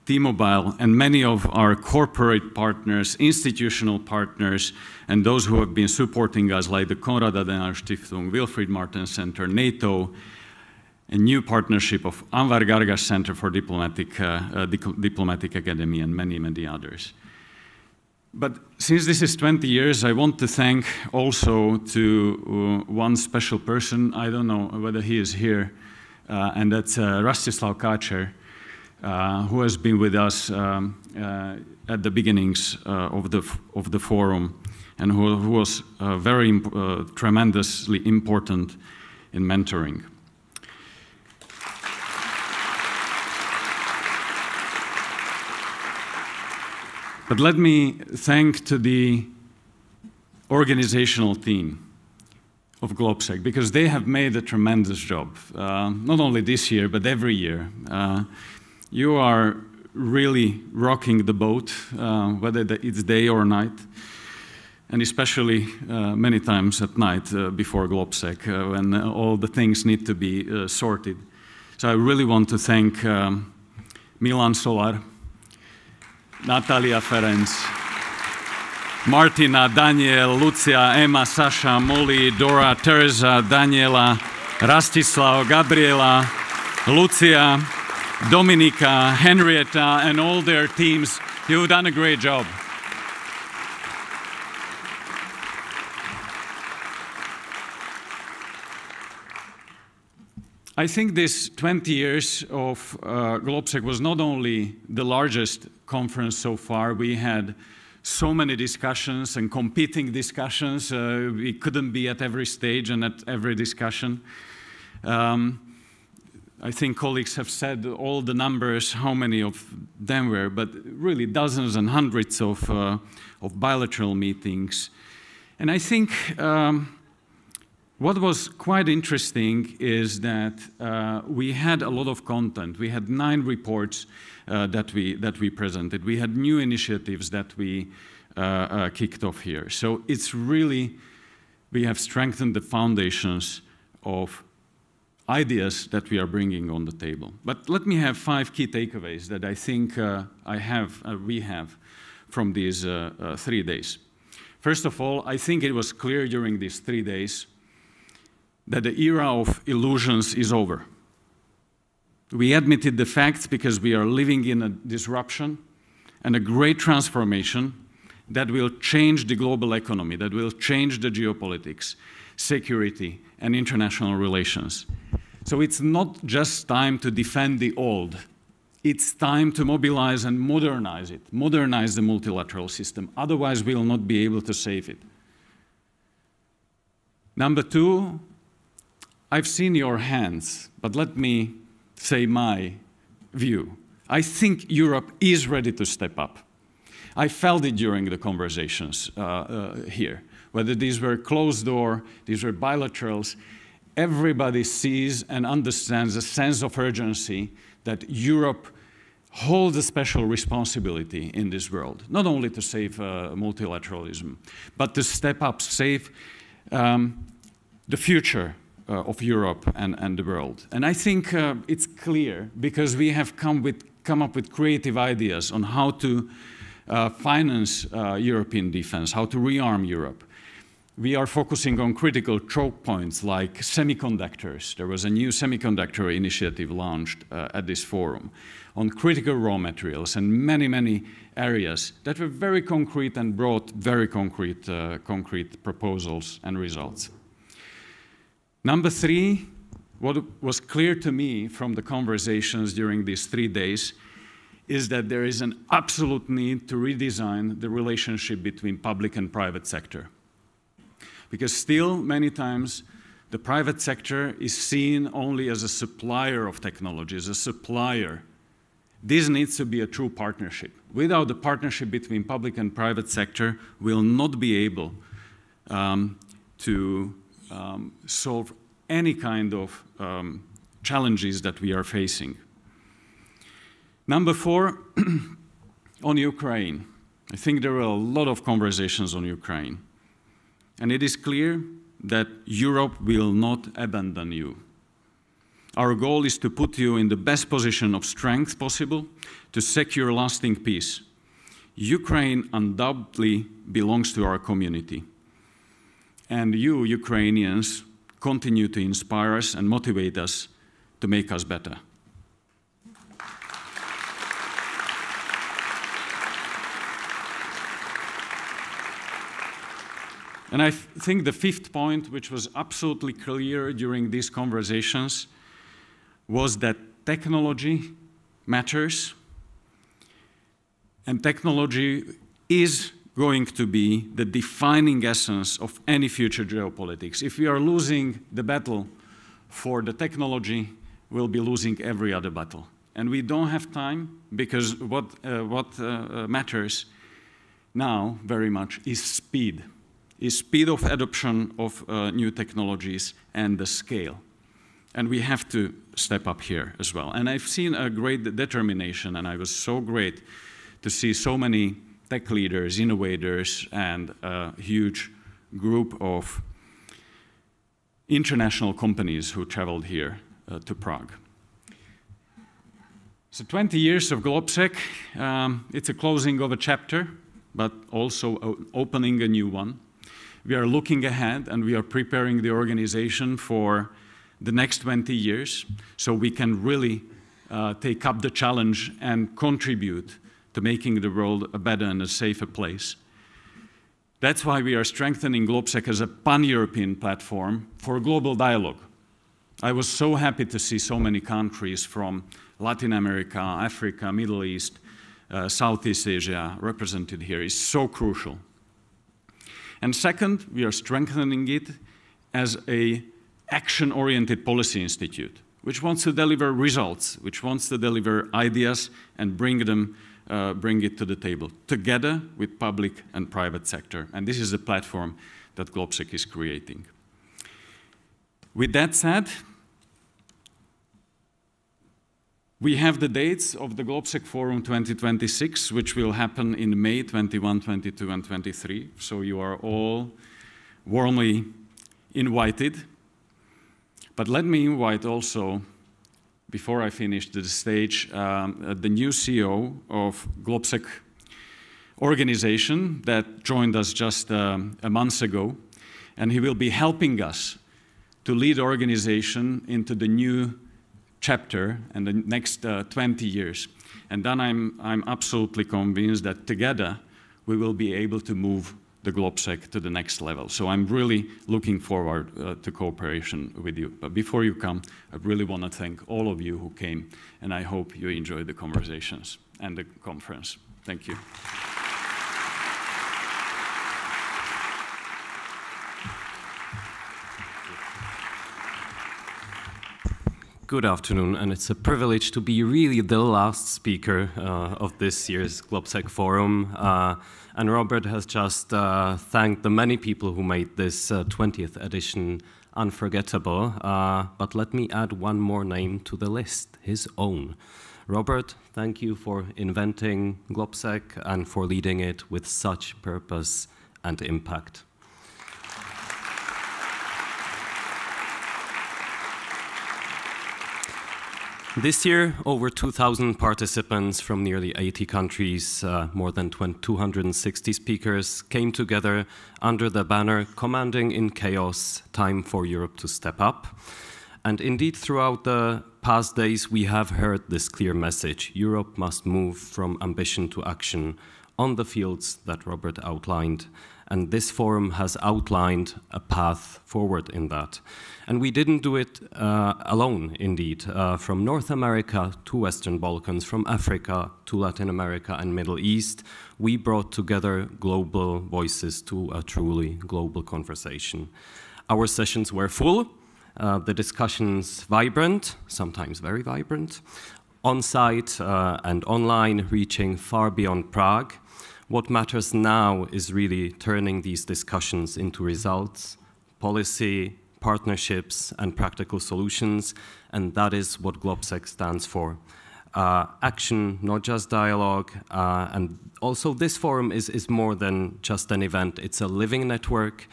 T-Mobile, and many of our corporate partners, institutional partners, and those who have been supporting us, like the Konrad Adenauer Stiftung, Wilfried Martens Center, NATO, a new partnership of Anwar Gargash Center for Diplomatic Academy, and many, many others. But since this is 20 years, I want to thank also to one special person. I don't know whether he is here, and that's Rastislav Kačer, who has been with us at the beginnings of the forum, and who was very tremendously important in mentoring. But let me thank to the organizational team of GLOBSEC, because they have made a tremendous job, not only this year, but every year. You are really rocking the boat, whether it's day or night, and especially many times at night before GLOBSEC, when all the things need to be sorted. So I really want to thank Milan Solar, Natalia Ferenc, Martina, Daniel, Lucia, Emma, Sasha, Molly, Dora, Teresa, Daniela, Rastislav, Gabriela, Lucia, Dominika, Henrietta, and all their teams. You've done a great job. I think this 20 years of GLOBSEC was not only the largest conference so far. We had so many discussions and competing discussions. We couldn't be at every stage and at every discussion. I think colleagues have said all the numbers, how many of them were, but really dozens and hundreds of bilateral meetings. And I think what was quite interesting is that we had a lot of content. We had 9 reports that we presented. We had new initiatives that we kicked off here. So it's really, we have strengthened the foundations of ideas that we are bringing on the table. But let me have 5 key takeaways that I think we have from these 3 days. First of all, I think it was clear during these 3 days that the era of illusions is over. We admitted the facts because we are living in a disruption and a great transformation that will change the global economy, that will change the geopolitics, security, and international relations. So it's not just time to defend the old. It's time to mobilize and modernize it, modernize the multilateral system. Otherwise, we will not be able to save it. Number 2, I've seen your hands, but let me say my view. I think Europe is ready to step up. I felt it during the conversations here, whether these were closed door, these were bilaterals. Everybody sees and understands a sense of urgency that Europe holds a special responsibility in this world, not only to save multilateralism, but to step up, save the future of Europe and the world. And I think it's clear because we have come up with creative ideas on how to finance European defense, how to rearm Europe. we are focusing on critical choke points like semiconductors. There was a new semiconductor initiative launched at this forum on critical raw materials and many, many areas that were very concrete and brought very concrete proposals and results. Number 3, what was clear to me from the conversations during these 3 days is that there is an absolute need to redesign the relationship between public and private sector. Because still, many times, the private sector is seen only as a supplier of technology, as a supplier. This needs to be a true partnership. Without the partnership between public and private sector, we'll not be able to solve any kind of challenges that we are facing. Number 4, on Ukraine. I think there were a lot of conversations on Ukraine. And it is clear that Europe will not abandon you. Our goal is to put you in the best position of strength possible to secure lasting peace. Ukraine undoubtedly belongs to our community. And you, Ukrainians, continue to inspire us and motivate us to make us better. And I think the 5th point, which was absolutely clear during these conversations, was that technology matters, and technology is going to be the defining essence of any future geopolitics. If we are losing the battle for the technology, we'll be losing every other battle. And we don't have time, because what matters now very much is speed. Is speed of adoption of new technologies and the scale. And we have to step up here as well. And I've seen a great determination, and I was so great to see so many tech leaders, innovators, and a huge group of international companies who traveled here to Prague. So 20 years of GLOBSEC, it's a closing of a chapter, but also opening a new one. We are looking ahead, and we are preparing the organization for the next 20 years, so we can really take up the challenge and contribute to making the world a better and a safer place. That's why we are strengthening GLOBSEC as a pan-European platform for global dialogue. I was so happy to see so many countries from Latin America, Africa, Middle East, Southeast Asia represented here. It's so crucial. And second, we are strengthening it as an action-oriented policy institute, which wants to deliver results, which wants to deliver ideas and bring it to the table, together with public and private sector. And this is the platform that GLOBSEC is creating. With that said, we have the dates of the GLOBSEC Forum 2026, which will happen in May 21, 22, and 23. So you are all warmly invited. But let me invite also, before I finish the stage, the new CEO of GLOBSEC organization that joined us just a month ago. And he will be helping us to lead the organization into the new chapter and the next 20 years. And then I'm absolutely convinced that together we will be able to move the GLOBSEC to the next level. So I'm really looking forward to cooperation with you. But before you come, I really want to thank all of you who came, and I hope you enjoyed the conversations and the conference. Thank you. Good afternoon, and it's a privilege to be really the last speaker of this year's GLOBSEC Forum. And Robert has just thanked the many people who made this 20th edition unforgettable. But let me add one more name to the list, his own. Robert, thank you for inventing GLOBSEC and for leading it with such purpose and impact. This year, over 2,000 participants from nearly 80 countries, more than 260 speakers, came together under the banner "Commanding in Chaos, Time for Europe to Step Up." And indeed, throughout the past days, we have heard this clear message: Europe must move from ambition to action on the fields that Robert outlined. And this forum has outlined a path forward in that. And we didn't do it alone, indeed. From North America to Western Balkans, from Africa to Latin America and Middle East, we brought together global voices to a truly global conversation. Our sessions were full, the discussions vibrant, sometimes very vibrant, on-site and online, reaching far beyond Prague. What matters now is really turning these discussions into results, policy, partnerships, and practical solutions, and that is what GLOBSEC stands for. Action, not just dialogue, and also this forum is more than just an event, it's a living network,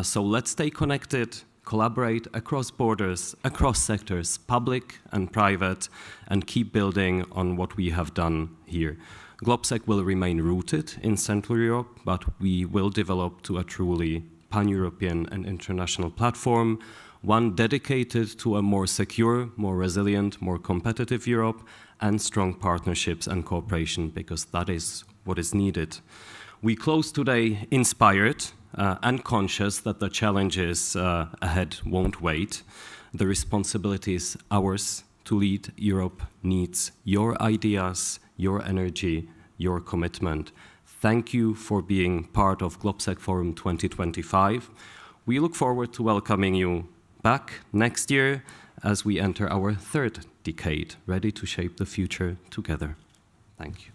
so let's stay connected, collaborate across borders, across sectors, public and private, and keep building on what we have done here. GLOBSEC will remain rooted in Central Europe, but we will develop to a truly pan-European and international platform, one dedicated to a more secure, more resilient, more competitive Europe, and strong partnerships and cooperation, because that is what is needed. We close today inspired and conscious that the challenges ahead won't wait. The responsibility is ours to lead. Europe needs your ideas, your energy, your commitment. Thank you for being part of GLOBSEC Forum 2025. We look forward to welcoming you back next year as we enter our third decade, ready to shape the future together. Thank you.